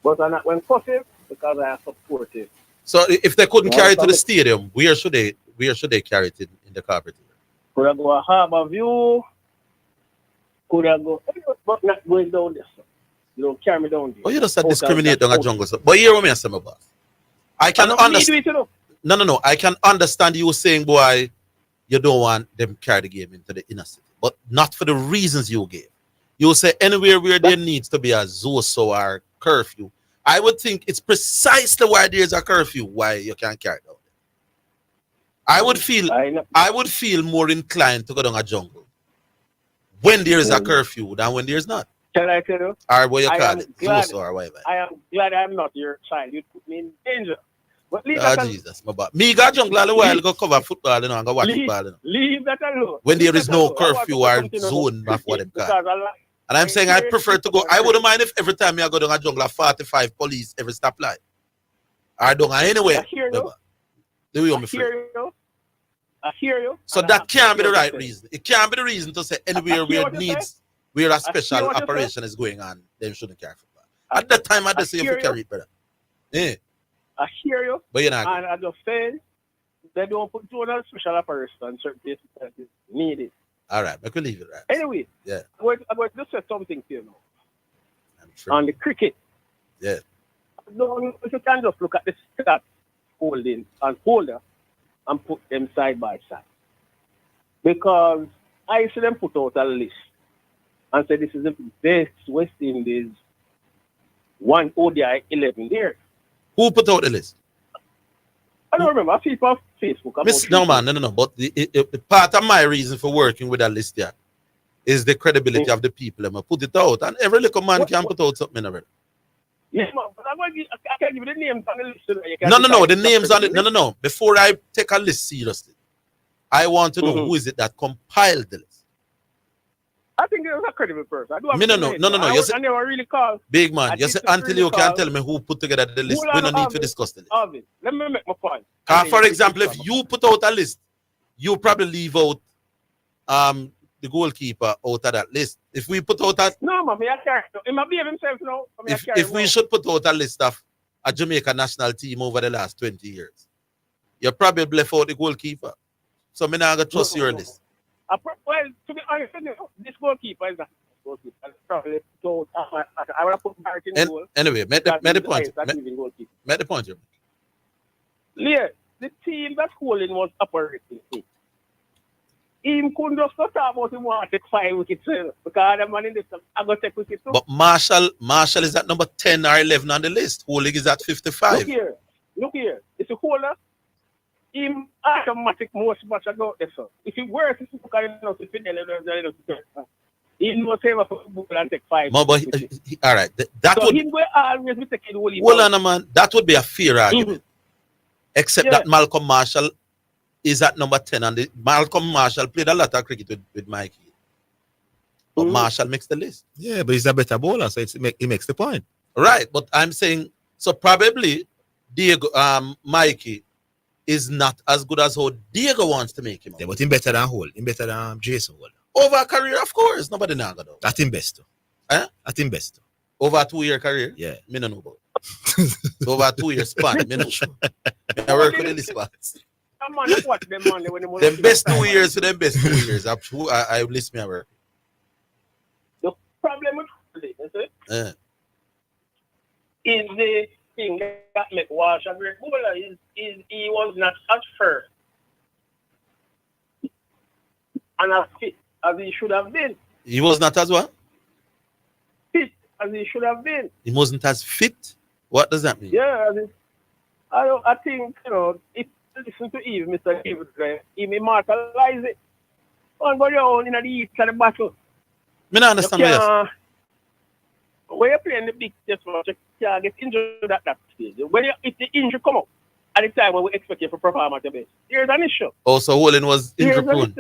But I not went positive because I support him. So if they couldn't carry it to the stadium, where should they carry it in the carpet? Could I go a Harbour View? Could I go? But not going down there, sir. You don't carry me down there. Oh, you just discriminate on a jungle, sir. But hear what me say, my boss. I can understand. No. I can understand you saying, boy, you don't want them carry the game into the inner city, but not for the reasons you gave. You say anywhere where there needs to be a ZOSO or curfew. I would think it's precisely why there's a curfew why you can't carry it out. I would feel more inclined to go down a jungle when there is a curfew than when there's not. Can I tell you? Or what you call it? Zeus or whatever. I am glad I'm not your child. You put me in danger. But leave that alone. Jesus, my bad. Me got jungle all a while go cover football, you know, and go watch football, you know. Leave that alone. When there is no curfew or zone of what them call. And I'm saying I prefer to go. I wouldn't mind if every time I go down a jungle 45 police every stoplight. I don't go anywhere. I hear you. Do you I hear you. So that can't be the right reason. It can't be the reason to say anywhere where it needs, where a special operation is going on, they shouldn't carry football. At that time, I just say you carry it, brother. Yeah. I hear you. But you're not. And I just saying, they don't put you on a special operation on certain places that is needed. All right, I could leave it right. Anyway, yeah. I'm going to say something to you now. On the cricket. Yeah. No, if you can just look at the stats holding and holder and put them side by side. Because I see them put out a list and say this is the best West Indies 1 ODI 11 there. Who put out the list? I don't remember. I see it on Facebook. No, man, no. But the part of my reason for working with that list there is the credibility of the people. I'm put it out, and every little man can put out something already. Yeah, man, but I can't give you the names on the list. So No. The names on it. No. Before I take a list seriously, I want to know who is it that compiled the list. I think it was a credible person. No. I never really called. Big man, you say until you can tell me who put together the list, we don't need to discuss the list. Orville, let me make my point. For example, if you put out a list, you probably leave out the goalkeeper out of that list. If we put out a no, man, I can't. He might behave himself now. If we should put out a list of a Jamaica national team over the last 20 years, you probably left out the goalkeeper. So I'm not going to trust your list. Well, to be honest, this goalkeeper is not goalkeeper. Probably so. I want to put Barrett in goal. Anyway, make the point. Make the point here. Leah, the team that's holding was operating. He couldn't just talk about him want to take 5 wickets because the man in this I'm going to take wickets too. But Marshall is at number 10 or 11 on the list. Holding is at 55. Look here. It's a holder. Him automatic most much ago there, sir. If he were to look at it, he must have a football and take 5. But all right, that so would he will always be taking the hold on, man. That would be a fair argument, except that Malcolm Marshall is at number 10, and Malcolm Marshall played a lot of cricket with Mikey. But Marshall makes the list. Yeah, but he's a better bowler, so he makes the point. Right, but I'm saying so probably Diego, Mikey is not as good as how Diego wants to make him. Yeah, but him better than Hole. Him better than Jason Hole. Over a career, of course. Nobody know that. That's him best. That's him best. Over a 2-year career? Yeah. Me no know about. So over a 2-year span, me not sure. I work with the spots. Them best 2 years to them best 2 years. I list me at work. The problem with it is the thing that make Walsh a great bowler is he was not at first and as fit as he should have been. He was not as what? Fit as he should have been. He wasn't as fit? What does that mean? Yeah, I think, if you listen to Eve, Mr. Eve, he immortalize it. On go down in the east of the battle. Me not understand yes. When you're playing the big test match, you can't get injured at that stage. If the injury come up at the time when we expect you to perform at your best, here's an issue. Oh, so Holden was injury prone?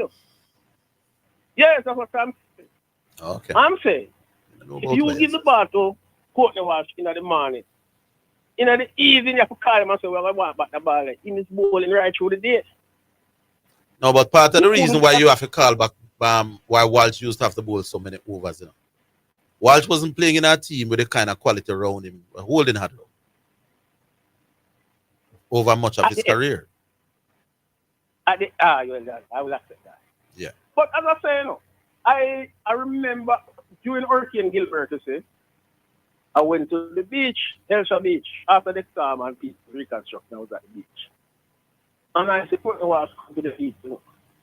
Yes, that's what I'm saying. Okay. I'm saying, if you give the ball to Courtney Walsh in the morning, in the evening, you have to call him and say, well, I want back the ball. He is bowling right through the day. No, but part of the reason why you have to call back why Walsh used to have to bowl so many overs, Walsh wasn't playing in our team with the kind of quality around him Holden had over much of his career. I will accept that. Yeah. But as I say, I remember during Hurricane Gilbert, I went to the beach, Elsha Beach, after the storm and people reconstruction. I was at the beach. And I said, I was to the beach.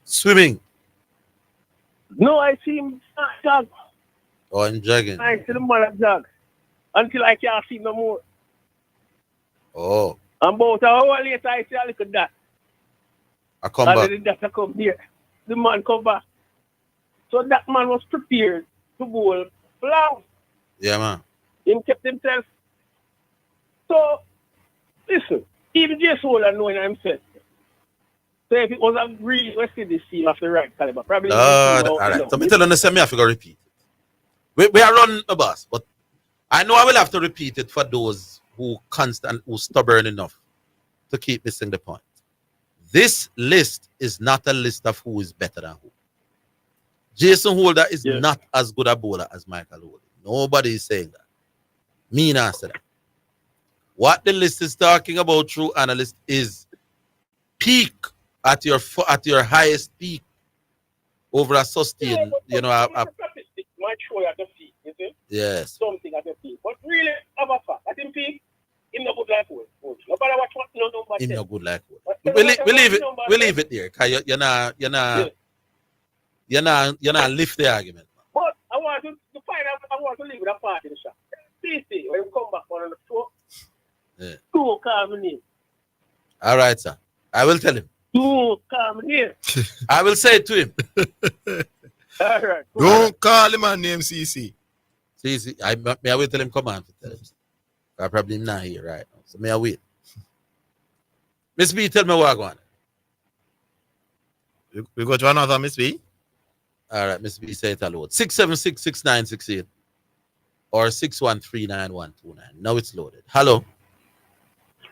Swimming? No, I see him jog. Oh, I'm jogging. I see the man jog until I can't see no more. Oh. And about an hour later, I see a little dot. I come back. And the dot come here. The man come back. So that man was prepared to bowl long. Yeah, man. Him kept himself. So, listen, even Jay Sola knowing himself. So if it was a really West Indies team of the right caliber, probably. All right. So me tell you, the me have to go repeat it. We are running a bus, but I know I will have to repeat it for those who stubborn enough to keep missing the point. This list is not a list of who is better than who. Jason Holder is not as good a bowler as Michael Holder. Nobody is saying that. Me not say that. What the list is talking about, true analyst, is peak at your highest peak over a sustain. You know, might show you at the peak, you see? Yes. Something at the peak, but really, have a fact. At him peak, him no good like coach. Nobody watch what no number. Him no good like coach. We leave it. We leave it there. Cause you're not lift the argument. But I want to find out. I want to leave with a part in the shop. PC, when you come back on the show, don't call me name. All right, sir. I will tell him. Don't call me name. I will say it to him. All right. Don't call him a name, CC. CC, I will tell him, come on. Tell him. I probably not here right now. So may I wait. Miss B, tell me what I want. We go to another Miss B? All right, Miss B, say it aloud. 676-6968 or 6139129. Now it's loaded. Hello.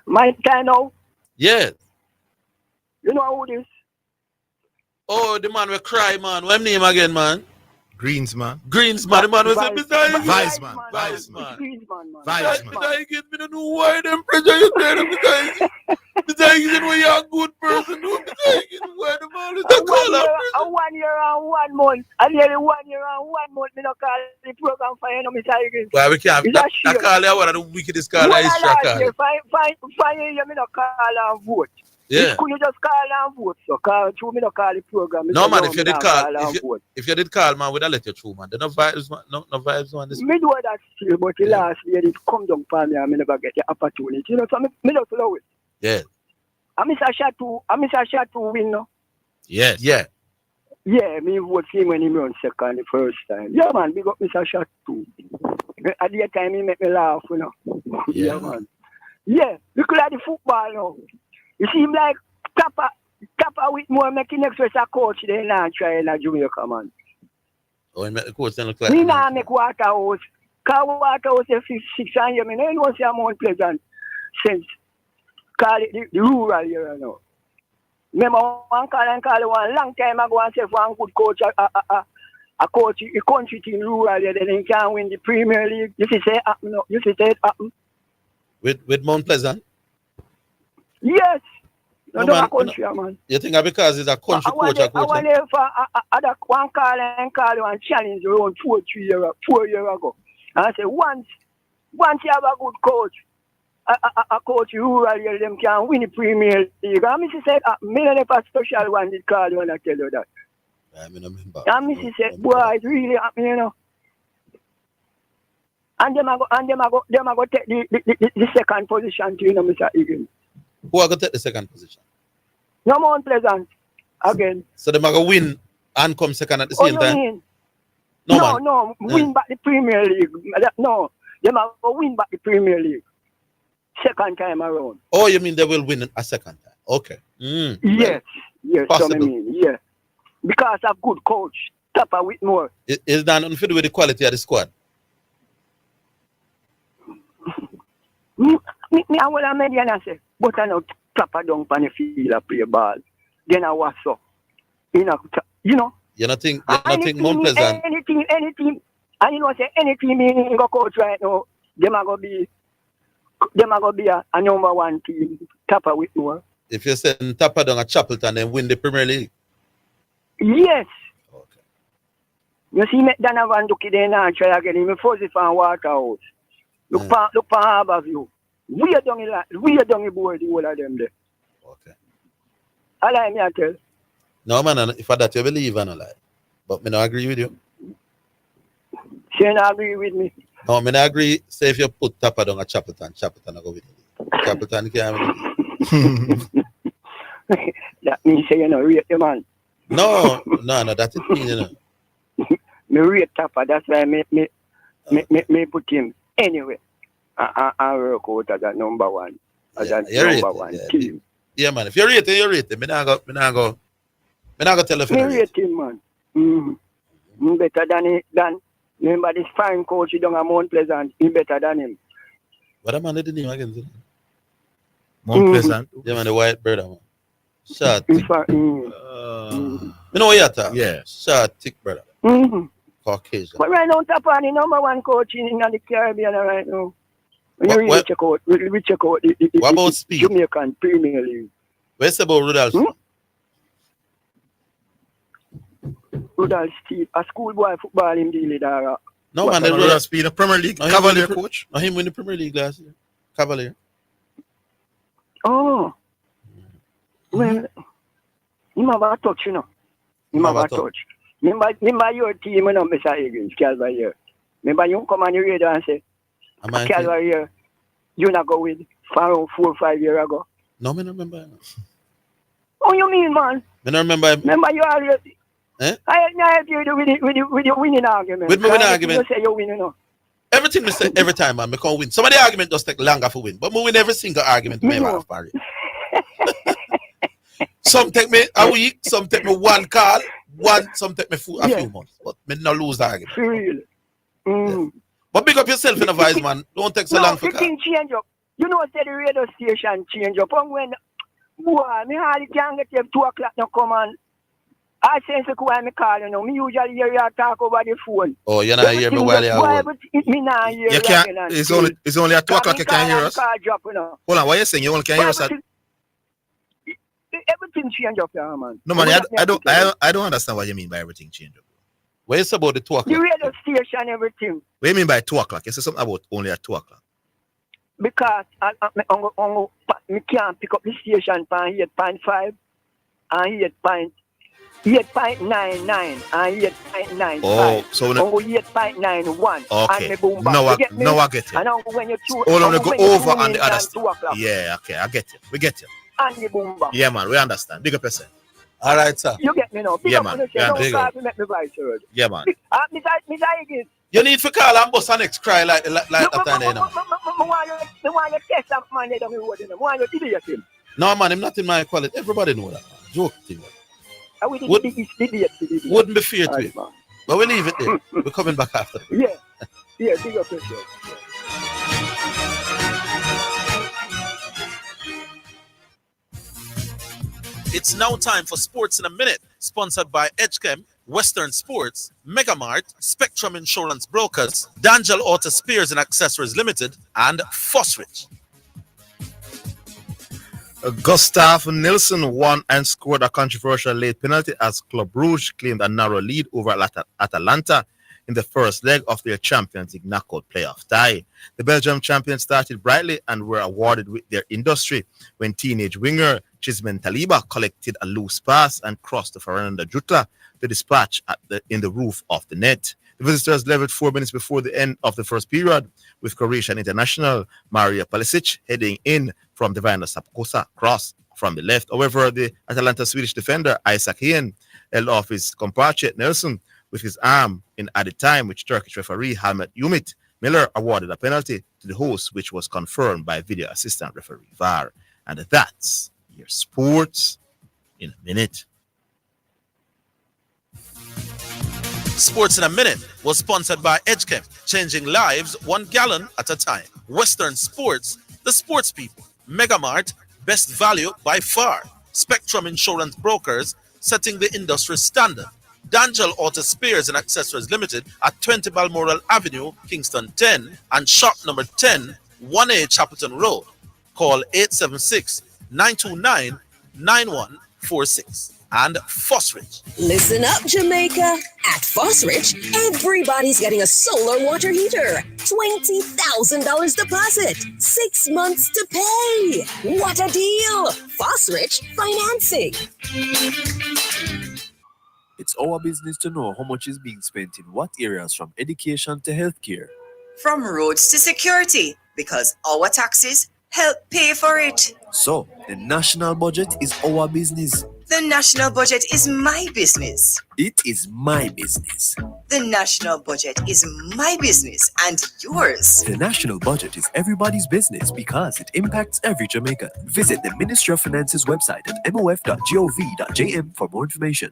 My Dino. Yes. You know who this? Oh, the man will cry, man. What's name again, man? Greensman. Greensman. The man was a Viceman. Greensman, man. Viceman. I get me to know why them pressure you there. Besides, you know you're a good person. Besides, why the man is a call up. 1 year and 1 month. And nearly 1 year and 1 month, me not call the program for you, Mr. Higgins. Well, we can't. I call you one of the wickedest call I history. Fine, you me not call and vote. Yeah. Could you just call and vote? So call through me not call the program. No man, if you did call, if you did call, man, would I let you through, man? There no vibes, man. No vibes on this. Me do that still, but the last year it come down for me and me never get the opportunity. You know, so me just love it. Yeah. I miss a shot to win, no? Yes. Yeah. Yeah, me vote for him when he run second the first time. Yeah, man, big up Mr. Shot too. At the time, he make me laugh, you know. Yeah, man. Yeah, look at the football now. You see him like Kappa with more making express a coach than not try in a Jamaica, man. Oh, he make the coach then look like... Me not make Waterhouse. Because Waterhouse is 6 and you know see I'm Mount Pleasant since call it the rural area now. Remember one long time ago and say one good coach, a coach, a country team rural area, then he can win the Premier League. You see say happen, no? You see say it happen. With Mount Pleasant? Yes. No, man, country, man. You think because it's a country coach or coach? I want to for one call and challenge around 4 years ago. And I say once you have a good coach, a coach rural area, them can win the Premier League. And Missy said, me never special one did call you and I tell you that. I mean, and Missy said, boy, it's really happening, you know. And them are go take the second position to you know, Mr. Higgins. Who are going to take the second position? No Mount Pleasant again. So they are going to win and come second at the same time? Mean? No, win back the Premier League. No, they are going to win back the Premier League. Second time around. Oh, you mean they will win a second time? Okay. Yes, possible. So I mean, yeah. Because of good coach, Tapper Whitmore. Is that nothing to do with the quality of the squad? Me, I will have median and say, but I know Tapper down on the field and play ball. Then I was so. You know. You don't think Mount Pleasant? Anything. And you know, say anything in go coach right now, them are going to be a number one team, Tapper Whitmore. If you send Tapper down at Chapelton and win the Premier League? Yes. Okay. You see, Donovan Duki then and try again. He force it from Waterhouse. Look for Harbourview. We are down the board, the whole of them there. Okay. I like me, I tell. No, man, if I that you believe, I don't lie. But me not agree with you. She not agree with me. No, me not agree. Say if you put Tapper down at Chapelton I go with you. Chapelton can't win. That means say you know rate the man. No, that's it mean, you know. Me rate Tapper, that's why me Me put him anyway. I work out as a number one. As a number one team. Yeah, man. If you're rated, you're rated. Me not go tell you. Me rate him, man. Better than remember this fine coach he done a Mount Pleasant. He better than him. What am I the name again? Mount Pleasant. Yeah, man, the white brother, man. Short, thick. You know what you're talking? Yeah. Short, thick brother. Caucasian. But right now, Tapani, number one coach in the Caribbean right now. You really check out. We check out. What about speed? Jamaican Premier League. Where's about Rudolph? Rudolph Steve, a schoolboy football in Dili Dara. No, man, Rudolph Speed, a Premier League Cavalier coach. No, him win the Premier League last year. Cavalier. Oh. Well, him have a touch, you know. Him have a touch. Remember your team, you know, Mr. Higgins, Calvary. Remember you come on your radio and say, Calvary, you not go with 4 or 5 years ago. No, I don't remember. Oh, you mean, man? I don't remember. Remember you already. I help you with your winning argument. With my winning argument? You say you're winning, no? Everything I say every time, man, I can't win. Some of the argument just take longer for win, but I win every single argument. Some take me a week, some take me one call, some take me a few months. But me not lose the argument. Real. Yeah. But big up yourself in a voice, man. Don't take so long for the thing change up. You know, say the radio station change up. And when, boy, me hardly can get up 2 o'clock now come on. I sense why me call you know. Me usually hear you talk over the phone. Oh, you not hear me while you're at work. Me not hear you. It's only at 2 o'clock you can hear us. Hold on, what you saying? You only can hear us at... Everything change up here, man. No, man, I don't understand what you mean by everything change up. What is about the 2 o'clock? The radio station, everything. What do you mean by 2 o'clock? You say something about only at 2 o'clock. Because me can't pick up the station from 8.5 and 8.99 and 8.95. Oh, so no. 8.91 okay. and the boom back. No, I get it. And when you go over on the other stuff. Yeah, okay, I get it. We get it. And the boom back. Yeah, man, we understand. Big up yourself. All right, sir. You get me now. Yeah, man. Yeah, man. Mr. Higgins. You need to call and bust an ex cry like after that. I want you to test that man down the road. I want you to idiot him. No, man, I'm not in my quality. Everybody know that. Joke thing. Wouldn't be fair to it. But we leave it there. We're coming back after. Yeah, big up yourself. It's now time for Sports in a Minute, sponsored by Edgechem, Western Sports, Megamart, Spectrum Insurance Brokers, D'Angelo Auto Spears and Accessories Limited, and Fosrich. Gustav Nilsson won and scored a controversial late penalty as Club Brugge claimed a narrow lead over Atalanta in the first leg of their Champions League knockout playoff tie. The Belgium champions started brightly and were awarded with their industry when teenage winger Chismen Taliba collected a loose pass and crossed to Fernando Jutla to dispatch in the roof of the net. The visitors leveled 4 minutes before the end of the first period, with Croatian international Mario Palisic heading in from the Divina Sapkosa cross from the left. However, the Atalanta Swedish defender Isaac Hien held off his compatriot Nelson with his arm in at the time, which Turkish referee Halmet Umit Miller awarded a penalty to the host, which was confirmed by video assistant referee VAR. And that's your Sports in a Minute. Sports in a Minute was sponsored by Edgechem, changing lives 1 gallon at a time. Western Sports, the sports people. Megamart, best value by far. Spectrum Insurance Brokers, setting the industry standard. D'Angelo Auto Spears and Accessories Limited at 20 Balmoral Avenue, Kingston 10, and shop number 10, 1A Chapelton Road. Call 876-929-9146. And Fosrich. Listen up, Jamaica. At Fosrich, everybody's getting a solar water heater. $20,000 deposit. 6 months to pay. What a deal. Fosrich Financing. It's our business to know how much is being spent in what areas, from education to healthcare. From roads to security, because our taxes help pay for it. So, the national budget is our business. The national budget is my business. It is my business. The national budget is my business and yours. The national budget is everybody's business because it impacts every Jamaican. Visit the Ministry of Finance's website at mof.gov.jm for more information.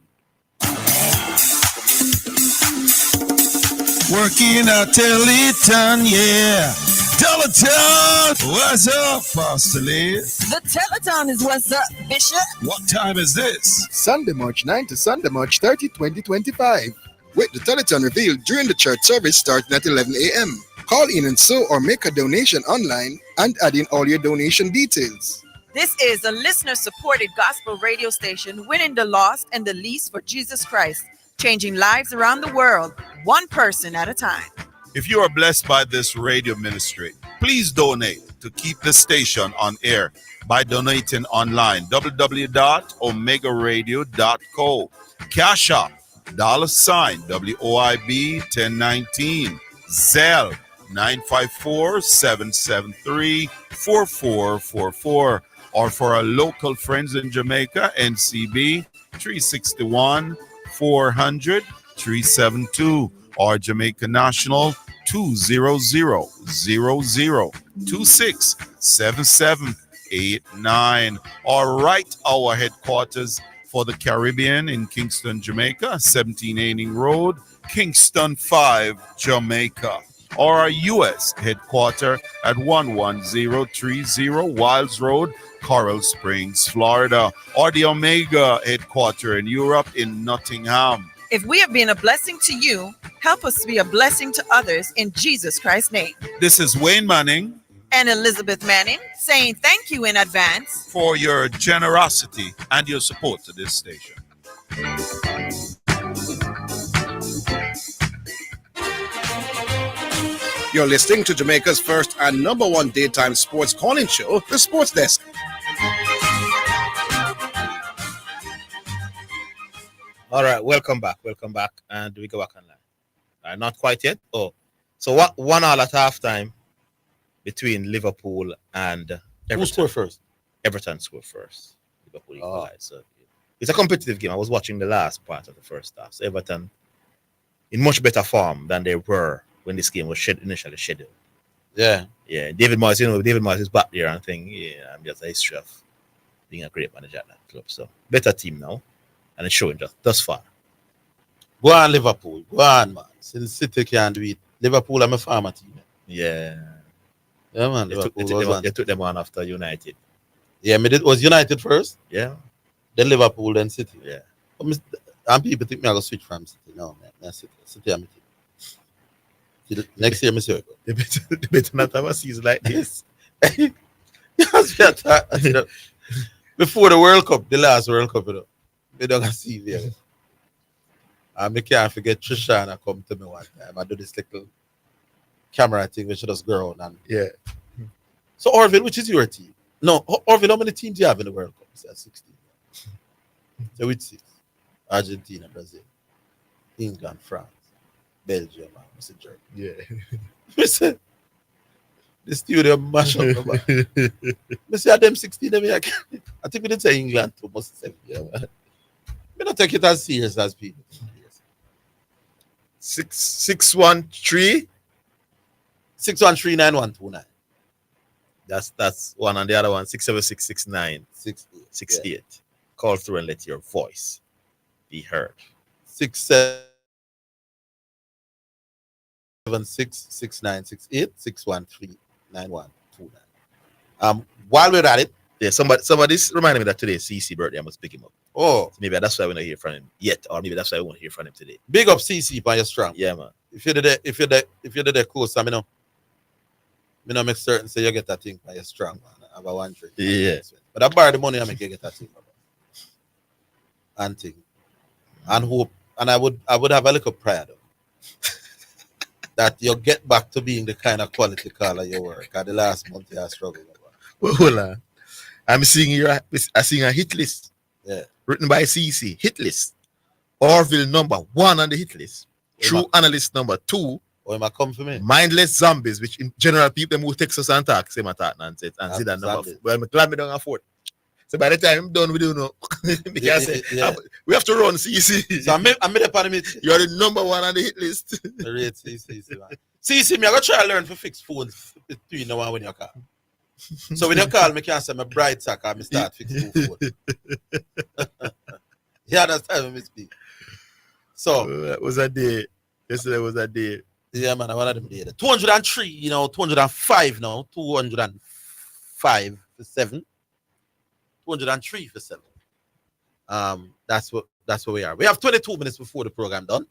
Working at Teleton, yeah. Teleton! What's up, Pastor Lee? The Teleton is what's up, Bishop. What time is this? Sunday, March 9 to Sunday, March 30, 2025. With the Teleton revealed during the church service starting at 11 a.m. Call in and sow or make a donation online and add in all your donation details. This is a listener-supported gospel radio station winning the lost and the least for Jesus Christ, changing lives around the world, one person at a time. If you are blessed by this radio ministry, please donate to keep the station on air by donating online, www.omegaradio.co. Cash App, $WOIB 1019, Zelle 954-773-4444, or for our local friends in Jamaica, NCB 361-400-372, or Jamaica National 200-0026-7789, or Right Hour headquarters for the Caribbean in Kingston, Jamaica, 17 Aining Road, Kingston 5, Jamaica, or our U.S. headquarters at 11030 Wilds Road, Coral Springs, Florida, or the Omega headquarters in Europe in Nottingham. If we have been a blessing to you, help us be a blessing to others in Jesus Christ's name. This is Wayne Manning and Elizabeth Manning saying thank you in advance for your generosity and your support to this station. You're listening to Jamaica's first and number one daytime sports calling show, The Sports Desk. All right, welcome back, and we go back online. Not quite yet. Oh, so what? 1-1 at halftime between Liverpool and Everton. Who scored first? Everton scored first. Liverpool equalized. So it's a competitive game. I was watching the last part of the first half. So Everton in much better form than they were when this game was initially scheduled. Yeah. David Moyes is back there and thing. Yeah, I'm just a history of being a great manager at that club. So better team now. And it's showing just thus far. Go on, Liverpool. Go on, man. Since City can't do it. Liverpool, I'm a farmer team. Yeah. Yeah, man. They took them on after United. Yeah, was United first? Yeah. Then Liverpool, then City. Yeah. And people think me I go switch from City. No, man. City, I'm team. Next year, Monsieur. They better not have a season like this. Before the World Cup, the last World Cup, we don't see there. I can't forget Trishana come to me one time. I do this little camera thing where she just go around and So Orville, which is your team? No, Orville, how many teams do you have in the World Cup? It's 16. So which 6? Argentina, Brazil, England, France, Belgium, Mr. Germany. Yeah. Listen, the studio mash up. I see them 16. I think we didn't say England too much. We don't take it as serious as people. 613 9129. That's one, and the other one 67669 68. Call through and let your voice be heard. 6766968 613 9129. While we're at it, somebody's reminding me that today is CC birthday. I must pick him up. Oh, so maybe that's why we don't hear from him yet, or maybe that's why we won't hear from him today. Big up CC by your strong. Yeah, man. If you're there close, I make certain say you get that thing by your strong, man. I have a 1 drink. Yeah. But I borrow the money I make you get that thing, brother. And thing. And hope, and I would have a little prayer though. That you get back to being the kind of quality caller you were. Because the last month you have struggled. Well, hold on. I'm seeing a hit list. Yeah. Written by CC. Hit list. Orville number 1 on the hit list. True analyst number 2. Oh, am I come for me? Mindless zombies, which in general people who text us and talk, same attack nonsense. And Zidane number 4. Well, I'm glad me don't afford. So by the time I'm done, we don't know. We have to run CC. So I made a part of it. You're the number one on the hit list. Rate CC, man. CC, me I go try to learn to fix phones between now and when you call. So when you call me, can say my bright sack and me start fixing phone. You understand when me speak? So that was a day. Yesterday was a day. Yeah, man, I one of them days. 203, 205 now. 205 for 7. 203 for 7. That's where we are. We have 22 minutes before the program done.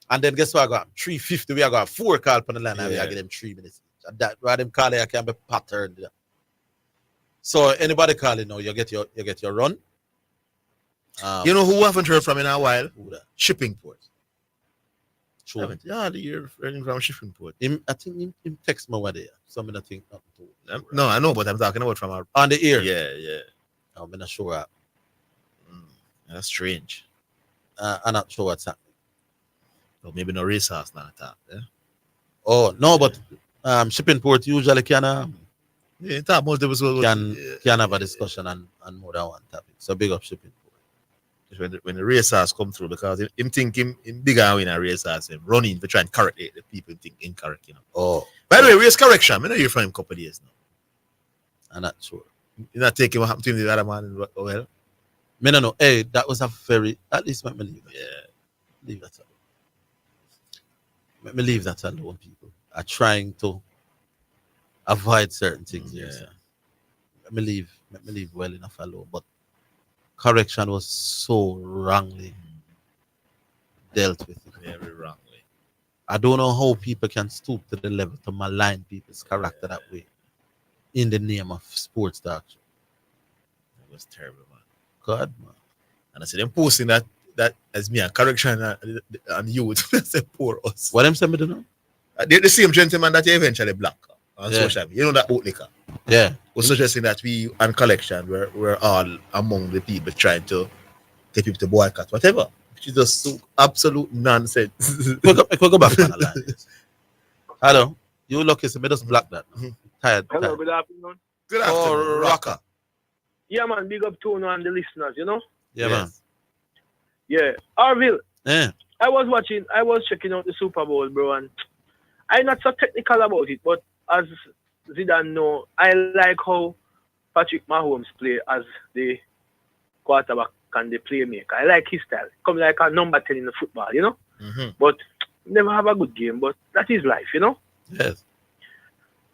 And then guess what I got? 350. We got 4 calls on the line and we get them 3 minutes. That rather them call I can be patterned. So anybody calling now, you get your run. You know who I haven't heard from in a while? Who that? Shipping Port. True. Yeah, you're running from Shipping Port. I think him text me over there. So I think no, I know, but I'm talking about from our on the ear. Yeah. I'm not sure. That's strange. I'm not sure what's happening. Or maybe no resource now. Yeah? Oh no, but Shipping Port usually can talk most of us can have a discussion on more than one topic. So big up Shipping Port. When the resource come through, because him think him bigger win a resource, him running to try and correct the people think incorrect, Oh. By the way, race correction. I know you're from him a couple of years now. I'm not sure. You're not taking what happened to him the other man well? Me no know. Hey, that was a very, at least let me leave that. Yeah. Leave that alone. Let me leave that alone. People are trying to avoid certain things here. So. Let me leave well enough alone. But correction was so wrongly dealt with. Very wrongly. I don't know how people can stoop to the level to malign people's character that way in the name of sports doctrine. It was terrible, man. God, man. And I said, them posting that as me a correction and youth. I said, poor us. What them say me do now? The same gentleman that you eventually blocked on social media. You know that bootlicker? Yeah. Was suggesting that we on collection we're all among the people trying to get people to boycott whatever. Which is just so absolute nonsense. Go back on the line. Hello. You lucky so me just block that. Tired. Hello, good afternoon. Good afternoon, Rocker. Yeah, man, big up to you and the listeners, Yeah, man. Yeah. Orville. Yeah. I was checking out the Super Bowl, bro, and I'm not so technical about it, but as Zidane know, I like how Patrick Mahomes play as the quarterback and the playmaker. I like his style. Come like a number 10 in the football, But never have a good game, but that is life, Yes.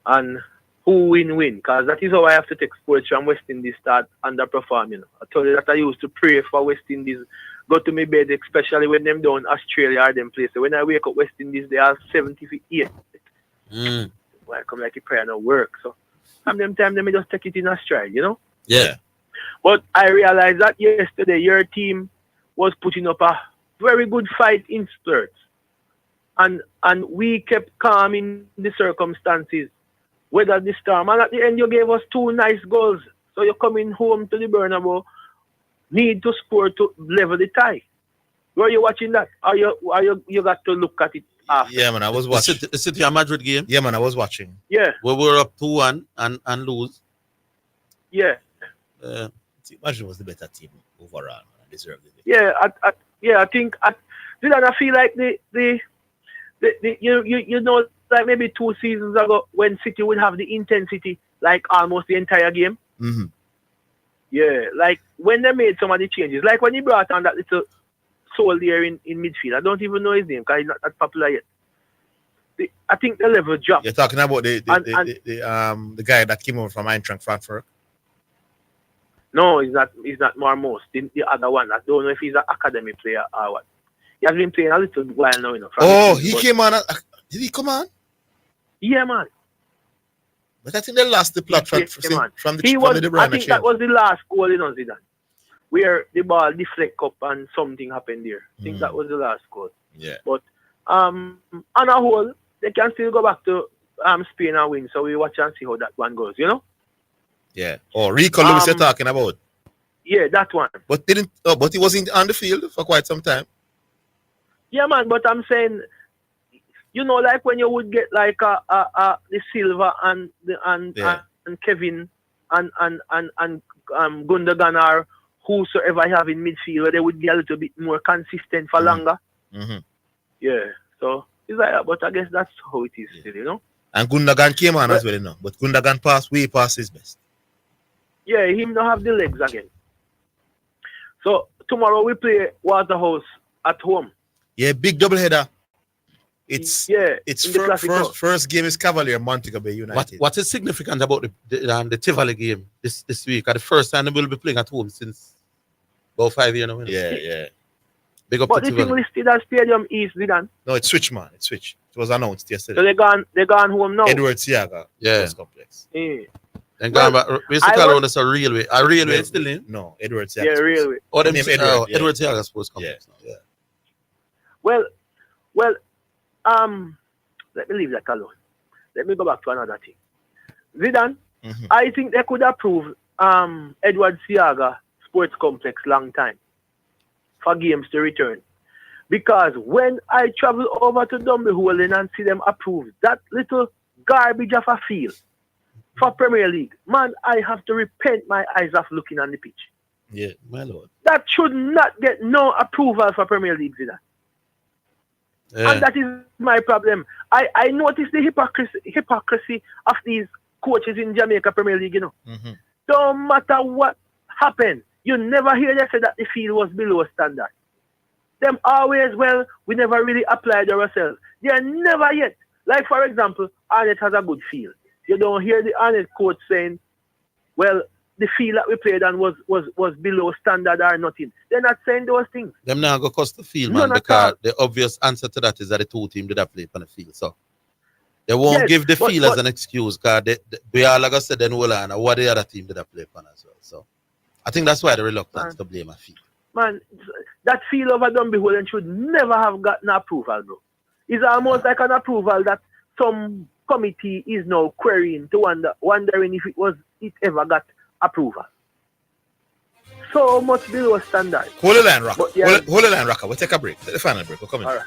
And who win, because that is how I have to take sports from West Indies start underperforming. I told you that I used to pray for West Indies, go to my bed, especially when them down Australia or them places. When I wake up West Indies, they are 78. Well, I come like a prayer no work. So from them time, they just take it in a stride, Yeah. But I realized that yesterday your team was putting up a very good fight in spurts. And we kept calm in the circumstances. Whether the storm, and at the end you gave us 2 nice goals. So you're coming home to the Bernabeu, need to score to level the tie. Were you watching that? Or you got to look at it after? Yeah, man, I was watching. The City and Madrid game? Yeah, man, I was watching. Yeah. We were up 2-1 and lose. Yeah. Madrid was the better team overall. Man. Deserved it. Yeah, I think I feel like the like maybe 2 seasons ago when City would have the intensity like almost the entire game. Mm-hmm. Yeah, like when they made some of the changes, like when he brought on that little soul there in midfield. I don't even know his name because he's not that popular yet. I think the level dropped. You're talking about the guy that came over from Eintracht Frankfurt. No, he's not Marmos. The other one. I don't know if he's an academy player or what. He has been playing a little while now, He came on. Did he come on? Yeah, man. But I think they lost the plot from the I think that was the last goal, Zidane, where the ball deflect up and something happened there. I think that was the last goal. Yeah. But on a whole, they can still go back to Spain and win. So we watch and see how that one goes. Yeah. Oh, Rico Lewis you're talking about. Yeah, that one. But he wasn't on the field for quite some time. Yeah, man. But I'm saying, like when you would get like the Silva and Kevin Gundogan or whosoever I have in midfield, where they would be a little bit more consistent for longer. Mm-hmm. Yeah, so it's like that, but I guess that's how it is still, you know. And Gundogan came on as well, you know. But Gundogan passed way past his best. Yeah, him not have the legs again. So tomorrow we play Waterhouse at home. Yeah, big doubleheader. It's first game is Cavalier Montego Bay United. What is significant about the Tivoli game this week? At the first time they will be playing at home since about 5 years now. Yeah. Big up but to the thing Tivoli. listed as Stadium East, Zidane. No, it's switched, man. It's switched. It was announced yesterday. So they gone home now. Edward Siaga. Yeah. Complex. Yeah. And gone back. We used to call it a railway. A railway is still in? No, Edward Siaga. Yeah, railway. Oh, them Edward Siaga Sports Complex. Yeah. Well, let me leave that alone. Let me go back to another thing. Zidane, I think they could approve Edward Siaga Sports Complex long time for games to return. Because when I travel over to Dumbleholen and see them approve that little garbage of a field for Premier League, man, I have to repent my eyes off looking on the pitch. Yeah, my lord. That should not get no approval for Premier League, Zidane. Yeah. And that is my problem. I notice the hypocrisy of these coaches in Jamaica Premier League, you know. Don't matter what happened, you never hear them say that the field was below standard. Them always, well, we never really applied ourselves. They are never yet. Like, for example, Arnett has a good field. You don't hear the Arnett coach saying, well, the field that we played on was below standard or nothing. They're not saying those things. Them now go cost the field, man, because the obvious answer to that is that the two teams did not play on the field. So they won't give the field as an excuse, because we are, like I said, then what the other team did not play on as well. So I think that's why the reluctance to blame a field. Man, that field over Dumbleholen should never have gotten approval, bro. It's almost like an approval that some committee is now querying to wondering if it ever got approval. So much below standard. Hold the line, Rocker. Hold the line, Rocker. We'll take a break. The final break. We're coming. All right.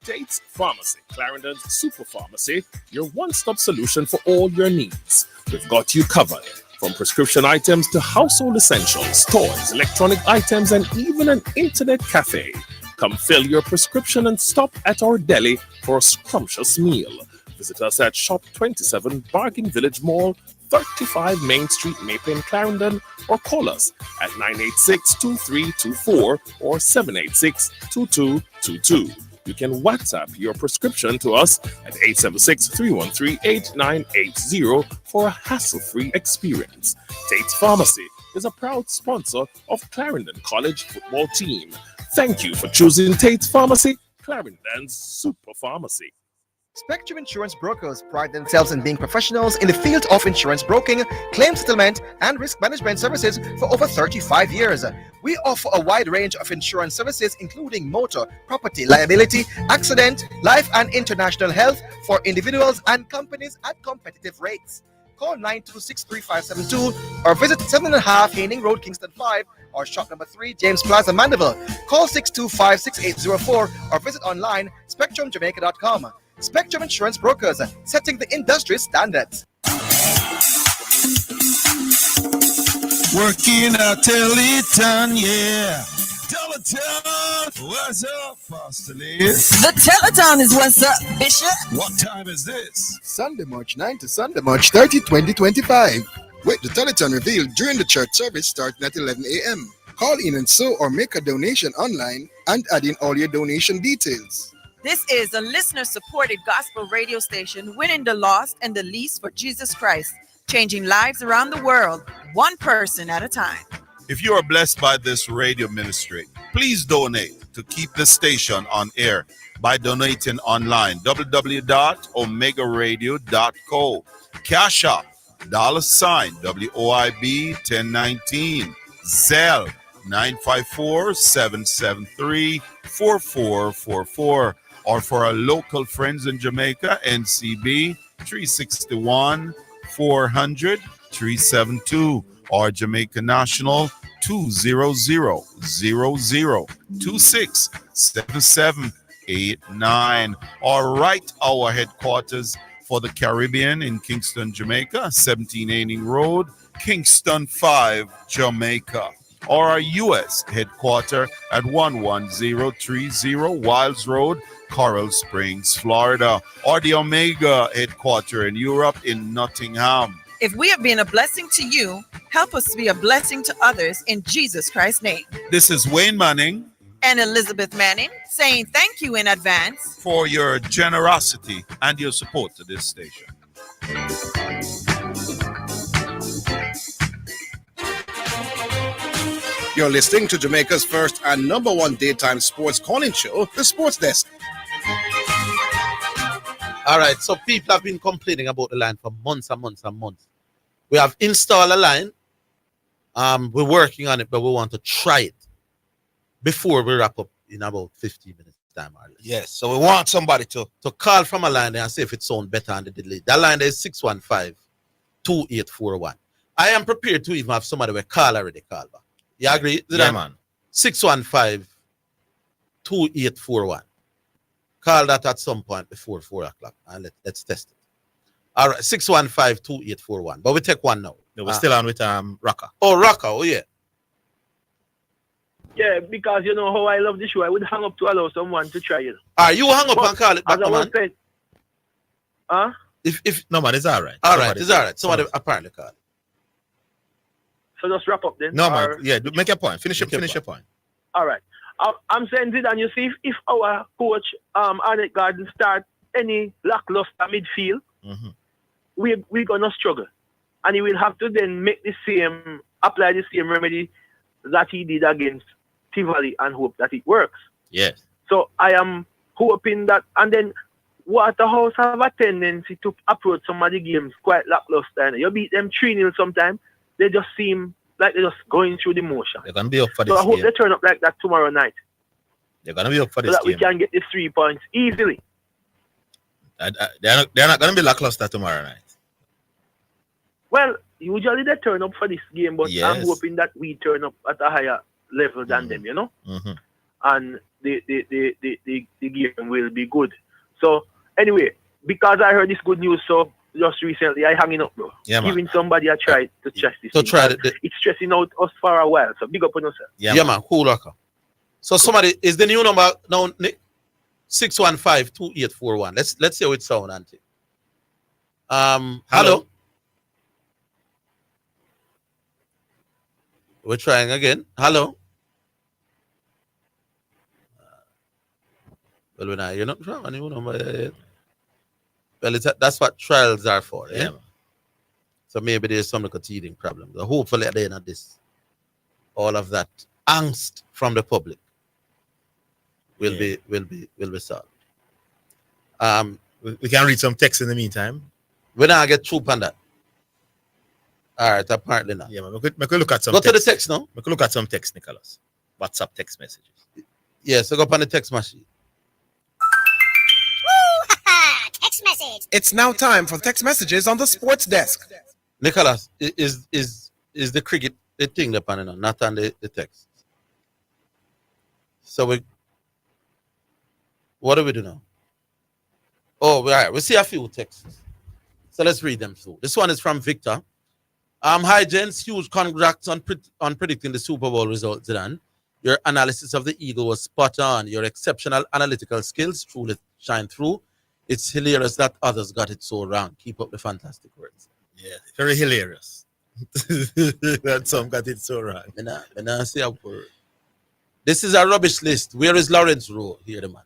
Tate's Pharmacy, Clarendon's super pharmacy, your one-stop solution for all your needs. We've got you covered. From prescription items to household essentials, toys, electronic items, and even an internet cafe. Come fill your prescription and stop at our deli for a scrumptious meal. Visit us at Shop 27 Bargain Village Mall, 35 Main Street, Maple, Clarendon, or call us at 986-2324 or 786-2222. You can WhatsApp your prescription to us at 876-313-8980 for a hassle-free experience. Tate's Pharmacy is a proud sponsor of Clarendon College football team. Thank you for choosing Tate's Pharmacy, Clarendon's super pharmacy. Spectrum Insurance Brokers pride themselves in being professionals in the field of insurance broking, claim settlement, and risk management services for over 35 years. We offer a wide range of insurance services including motor, property, liability, accident, life and international health for individuals and companies at competitive rates. Call 926-3572 or visit 7.5 Haining Road, Kingston 5 or shop number 3, James Plaza, Mandeville. Call 625-6804 or visit online spectrumjamaica.com. Spectrum Insurance Brokers, setting the industry standards. Working a Teleton, yeah. Teleton, what's up, Fostily? The Teleton is what's up, Bishop. What time is this? Sunday, March 9 to Sunday, March 30, 2025. With the Teleton revealed during the church service starting at 11 a.m. Call in and sow or make a donation online and add in all your donation details. This is a listener-supported gospel radio station winning the lost and the least for Jesus Christ, changing lives around the world, one person at a time. If you are blessed by this radio ministry, please donate to keep the station on air by donating online, www.omegaradio.co. Cash App, $WOIB 1019, Zelle 954-773-4444. Or for our local friends in Jamaica, NCB 361-400-372, or Jamaica National 200-00-267789 or right our headquarters for the Caribbean in Kingston, Jamaica, 17 Aining Road, Kingston 5, Jamaica, or our U.S. headquarters at 11030 Wilds Road, Coral Springs, Florida, or the Omega headquarters in Europe in Nottingham. If we have been a blessing to you, help us to be a blessing to others in Jesus Christ's name. This is Wayne Manning and Elizabeth Manning saying thank you in advance for your generosity and your support to this station. You're listening to Jamaica's first and number one daytime sports calling show, The Sports Desk. All right, so people have been complaining about the line for months and months and months. We have installed a line. We're working on it, but we want to try it before we wrap up in about 15 minutes time. Yes, so we want somebody to call from a line there and see if it sounds better on the delay. That line is 615-2841. I am prepared to even have somebody will call already call back. You agree? Yeah, man. 615-2841. Call that at some point before 4 o'clock and let's test it. All right, 615-2841. But we take one now. No, we're still on with Rocka. Oh, Rocka. Oh, yeah. Yeah, because you know how I love the show. I would hang up to allow someone to try it. You hang up and call it back, man. Huh? If no, man, it's all right. All right, it's all right. Somebody apparently call it. So just wrap up then. No, man. Yeah, make your point. Finish your point. All right. I'm saying Zidane, you see, if our coach, Arnett Garden, start any lackluster midfield, we're going to struggle. And he will have to then apply the same remedy that he did against Tivoli and hope that it works. Yes. So I am hoping that, and then Waterhouse have a tendency to approach some of the games quite lackluster. You beat them 3-0 sometimes, they just seem like they're just going through the motion. They're going to be up for this So I hope game. they turn up like that tomorrow night. They're going to be up for so this that game. we can get the 3 points easily. They're not going to be lackluster tomorrow night. Well, usually they turn up for this game, but Yes. I'm hoping that we turn up at a higher level than them, you know? And the game will be good. So, anyway, because I heard this good news, so just recently I hanging up, bro. Yeah, man. Giving somebody a try to test this. To thing. try it. It's stressing out us for a while, so big up on yourself. Yeah, man. Cool, Rocka. So somebody, is the new number now, Nick? 615-2841. Let's see how it sounds, Auntie. Hello. We're trying again. Hello. Well, you're not trying a new number yet. Well, that's what trials are for. Yeah. So maybe there's some like a teething problem. So hopefully at the end of this, all of that angst from the public will be solved. We can read some text in the meantime. We now get through on that. All right, apparently not. Yeah, man. We could look at some Go text. to the text now. We could look at some text, Nicholas. WhatsApp text messages. Yeah, so go up on the text machine. Text message. It's now time for text messages on the sports desk. Nicholas, is the cricket the thing depending on, not on the text. So what do we do now? Oh, all right, we see a few texts. So let's read them through. This one is from Victor. Hi, gents. Huge congrats on predicting the Super Bowl results, Zidane. Your analysis of the Eagle was spot on. Your exceptional analytical skills truly shine through. It's hilarious that others got it so wrong. Keep up the fantastic words. Yeah, very hilarious. That some got it so wrong. And I say a word. This is a rubbish list. Where is Lawrence Rowe? Here, the man.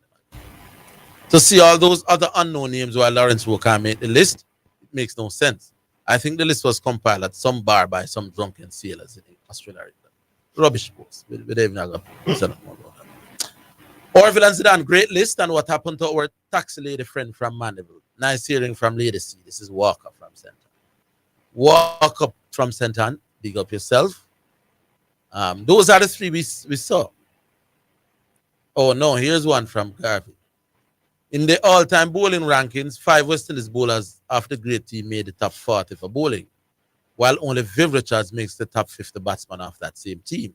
To see all those other unknown names while Lawrence Rowe can't make the list, it makes no sense. I think the list was compiled at some bar by some drunken sailors in Australia. Rubbish post. We don't even have to say more about that. Orville and Zidane, great list. And what happened to our taxi lady friend from Mandeville? Nice hearing from Lady C. This is Walker from St. Anne. Walk up from St. Anne. Big up yourself. Those are the three we saw. Oh, no. Here's one from Garvey. In the all-time bowling rankings, 5 West Indies bowlers of the great team made the top 40 for bowling. while only Viv Richards makes the top 50 batsman of that same team,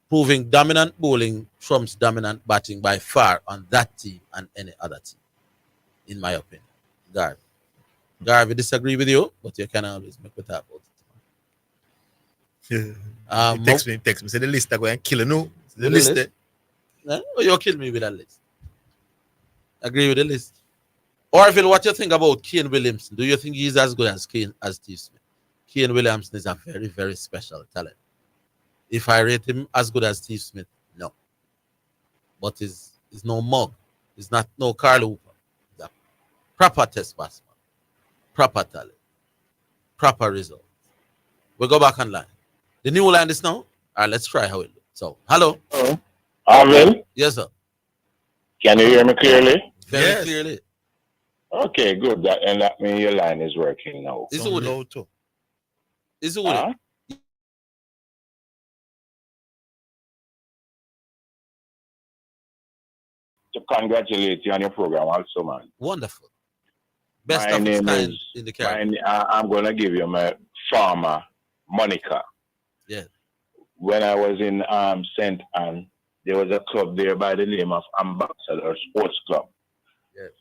proving dominant bowling trumps dominant batting by far on that team and any other team, in my opinion. Garvey disagree with you, but you can always make it happen. Text me. Say the list I go and kill you. The list. You kill me with that list. Agree with the list. Orville, what do you think about Kane Williamson? Do you think he's as good as Steve Smith? Kane Williamson is a very, very special talent. If I rate him as good as Steve Smith, no. But he's no mug. He's not no Carl Hooper. He's a proper test batsman. Proper talent. Proper result. We go back online. The new line is now. All right, let's try how it looks. So, hello. Orville? Yes, sir. Can you hear me clearly? Very clearly. Okay, good. That means your line is working now. Is it low too? Is it to congratulate you on your program also, man. Wonderful. Best of its kind in the Caribbean. I'm going to give you my farmer moniker. Yeah. When I was in St. Anne, there was a club there by the name of Ambassador Sports Club. Yes.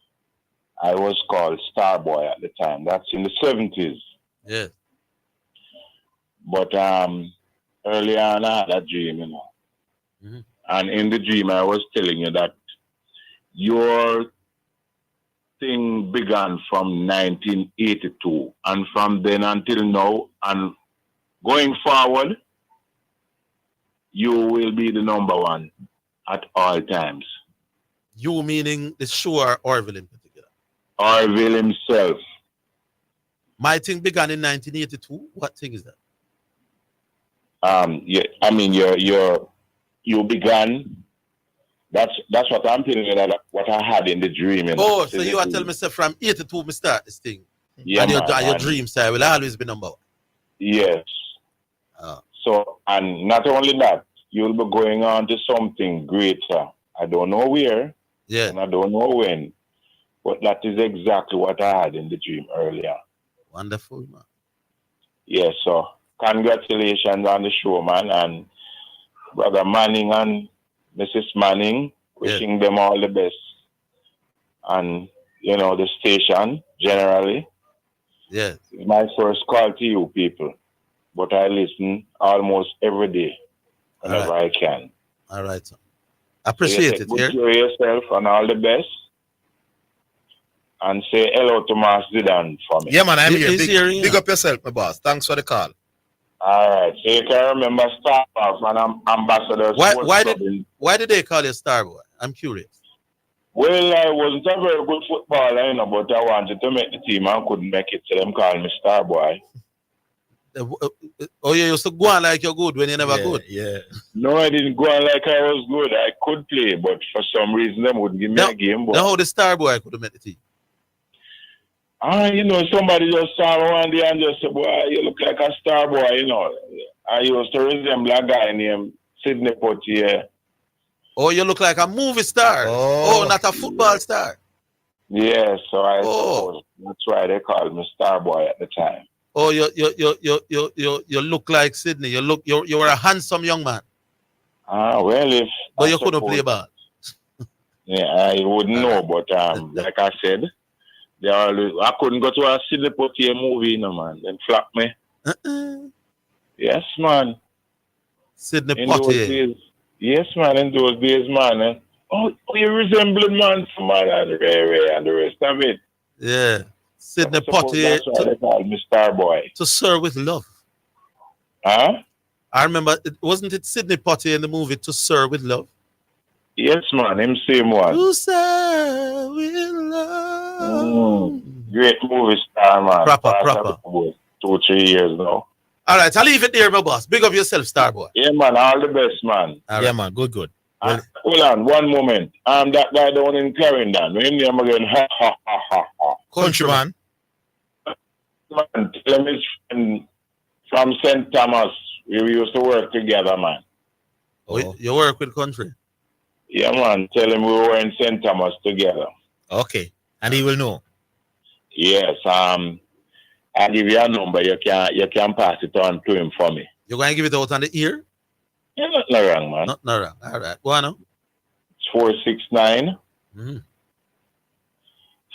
I was called Starboy at the time. That's in the 70s. Yes. But early on, I had a dream, you know. Mm-hmm. And in the dream, I was telling you that your thing began from 1982. And from then until now, and going forward, you will be the number one at all times. You meaning the show or Orville in particular? Orville himself. My thing began in 1982. What thing is that? Yeah, I mean, you began. That's what I'm telling you. That what I had in the dream. Oh, so you are telling me from 82 me start this thing. Yeah, and man, your dream side will always be number one. Yes. So, and not only that, you'll be going on to something greater. I don't know where. Yeah. And I don't know when. But that is exactly what I had in the dream earlier. Wonderful, man. Yes, so congratulations on the show, man. And Brother Manning and Mrs. Manning, wishing them all the best. And, you know, the station, generally. Yeah. It's my first call to you people. But I listen almost every day, whenever I can. All right, sir. Appreciate it. Good care of yourself and all the best. And say hello to Mas Zidane for me. Yeah, man, I'm here. Big up yourself, my boss. Thanks for the call. All right. So you can remember Starboy and I'm Ambassador. Why did they call you Starboy? I'm curious. Well, I wasn't a very good footballer, you know, but I wanted to make the team and couldn't make it, so them called me Starboy. Oh, you used to go on like you're good when you're never good. Yeah. No, I didn't go on like I was good. I could play, but for some reason, they wouldn't give me a game. But how the Starboy could have made the team? You know, somebody just saw me one day and just said, boy, you look like a star boy, you know. I used to resemble a guy named Sidney Poitier. Oh, you look like a movie star. Oh, not a football star. Yeah, so I suppose that's why they called me Star Boy at the time. Oh, you look like Sydney. You were a handsome young man. Well, but you couldn't play ball. Yeah, I wouldn't know, but like I said, I couldn't go to a Sidney Poitier movie, you know, man. Then flop me. Yes, man. Sidney Poitier. Yes, man, in those days, man. You resemble man, man, and Ray and the rest of it. Yeah. Sidney Poitier. That's why they call me Starboy. To serve with love. Huh? I remember, wasn't it Sidney Poitier in the movie To Serve with Love? Yes, man, him same one. To serve with love. Great movie star, man. Proper. 2-3 years now. All right, I'll leave it there, my boss. Big up yourself, Starboy. Yeah, man, all the best, man. Yeah, man, good. Hold on, one moment. That guy down in Clarendon. When name again? Ha, ha, ha, ha, ha. Countryman. Man, tell me from St. Thomas. We used to work together, man. Oh, you work with country? Yeah, man. Tell him we were in St. Thomas together. Okay. And he will know. Yes. I I give you a number. You can pass it on to him for me. You're going to give it out on the ear? Yeah, not wrong, man. Not wrong. All right. Go on now. It's 469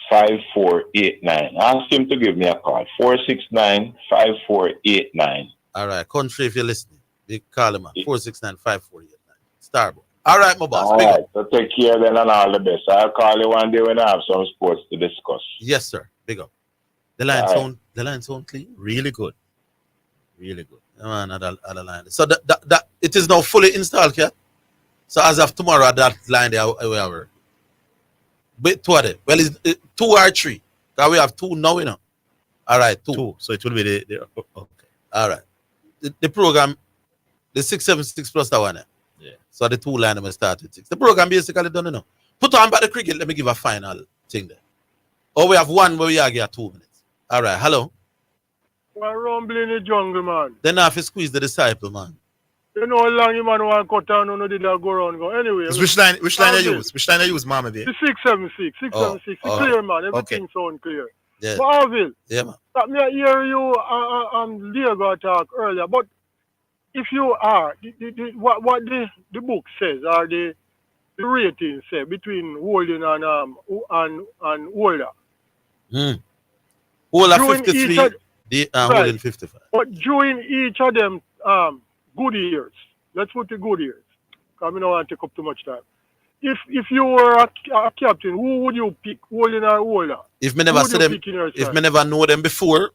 5489. Ask him to give me a call. 469 5489. All right. Country, if you're listening, you call him at 469 5489. Starboy. All right, my boss. All right. So take care then and all the best. I'll call you one day when I have some sports to discuss. Yes, sir. Big up. The line sound clean. Really good. Really good. Other line. So that it is now fully installed, yeah? So as of tomorrow, that line there we have. But two of them. Well, it's 2 or 3. Because we have 2 now, you know. All right, 2. So it will be the okay. All right. The program, the 676 plus that one. Yeah. So the 2 line will start with 6. The program basically done, you know. Put on back the cricket. Let me give a final thing there. Oh, we have one where we are here 2 minutes. All right, hello. We're rumbling in the jungle, man. Then I have to squeeze the disciple, man. You know how long you man want to cut down on did that go around go. Anyway. Which line you use? Which line you use, Mama B? The 676. 676. It's clear, man. Everything sound clear. Yeah. But Orville, yeah, man. Let me hear you and Diego talk earlier. But if you are, what the book says or the rating say between holding and holder. Holder 53, holding 55. But during each of them good years, let's put the good years, because I don't want to take up too much time. If you were a captain, who would you pick, holding or holder? If me never see them, if me never know them before.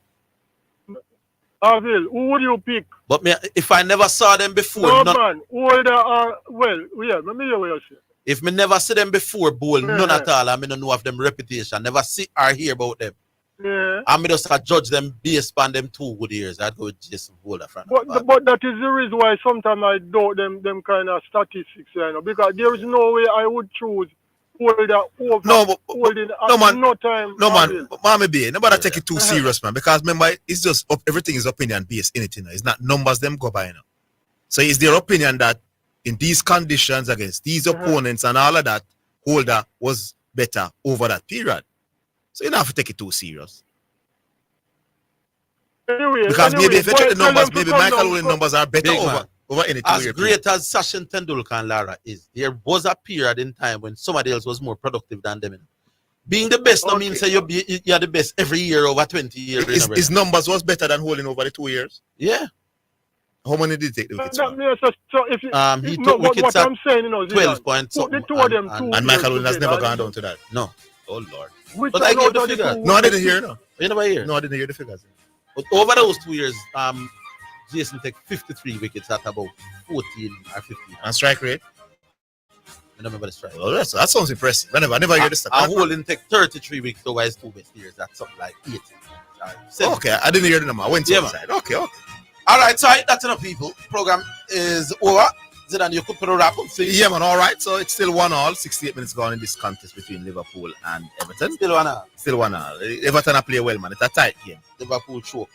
Orville, who would you pick? But if I never saw them before, no man, holder or let me hear what you say. If me never see them before, none at all, I don't know of them reputation, never see or hear about them. Yeah. I mean, just judge them based on them 2 good years. I'd go with Jason Holder. But that is the reason why sometimes I doubt them kind of statistics, you know, because there is no way I would choose holder over holding. No man, no time. No man, Mama B, nobody take it too serious, man. Because remember, it's just everything is opinion based in it, you know. It's not numbers them go by, you know. So it's their opinion that in these conditions against these opponents and all of that, holder was better over that period. So you don't have to take it too serious. Because maybe if you check the numbers, maybe Michael Owen's numbers are better over any 2 year As great as Sachin Tendulkar and Lara is, there was a period in time when somebody else was more productive than them. Being the best don't mean say you're the best every year over 20 years. His numbers was better than holding over the 2 years. Yeah. How many did he take the wickets? So if he took wickets what I'm saying, you know, 12 points. The 2 of them, and Michael Owen has never gone down to that. No. Oh Lord. But I gave the figures. No, I didn't hear. No, you never hear. No, I didn't hear the figures. But over those 2 years, Jason took 53 wickets at about 14 or 15. And strike rate? I don't remember the strike. Oh, that sounds impressive. I never hear this stuff. And Holding take 33 wickets over his 2 best years. That's something like 8. Okay, I didn't hear the number. I went to the side. Okay. All right, so that's enough, people. Program is over. Zidane, you could put a wrap up. Yeah, man. All right. So it's still 1-1. 68 minutes gone in this contest between Liverpool and Everton. Still 1-1. Still 1-1. Everton are play well, man. It's a tight game. Liverpool choke.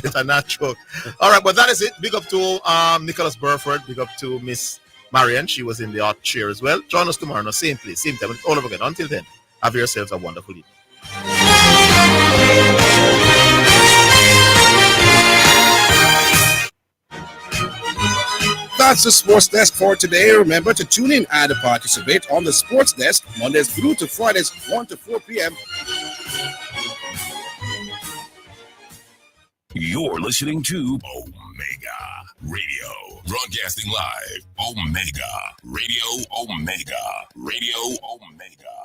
Better not choke. All right, but that is it. Big up to Nicholas Burford. Big up to Miss Marian. She was in the art chair as well. Join us tomorrow. Same place, same time. All over again. Until then, have yourselves a wonderful evening. That's the Sports Desk for today. Remember to tune in and participate on the Sports Desk Mondays through to Fridays 1 to 4 p.m. You're listening to Omega Radio, broadcasting live. Omega Radio, Omega Radio, Omega.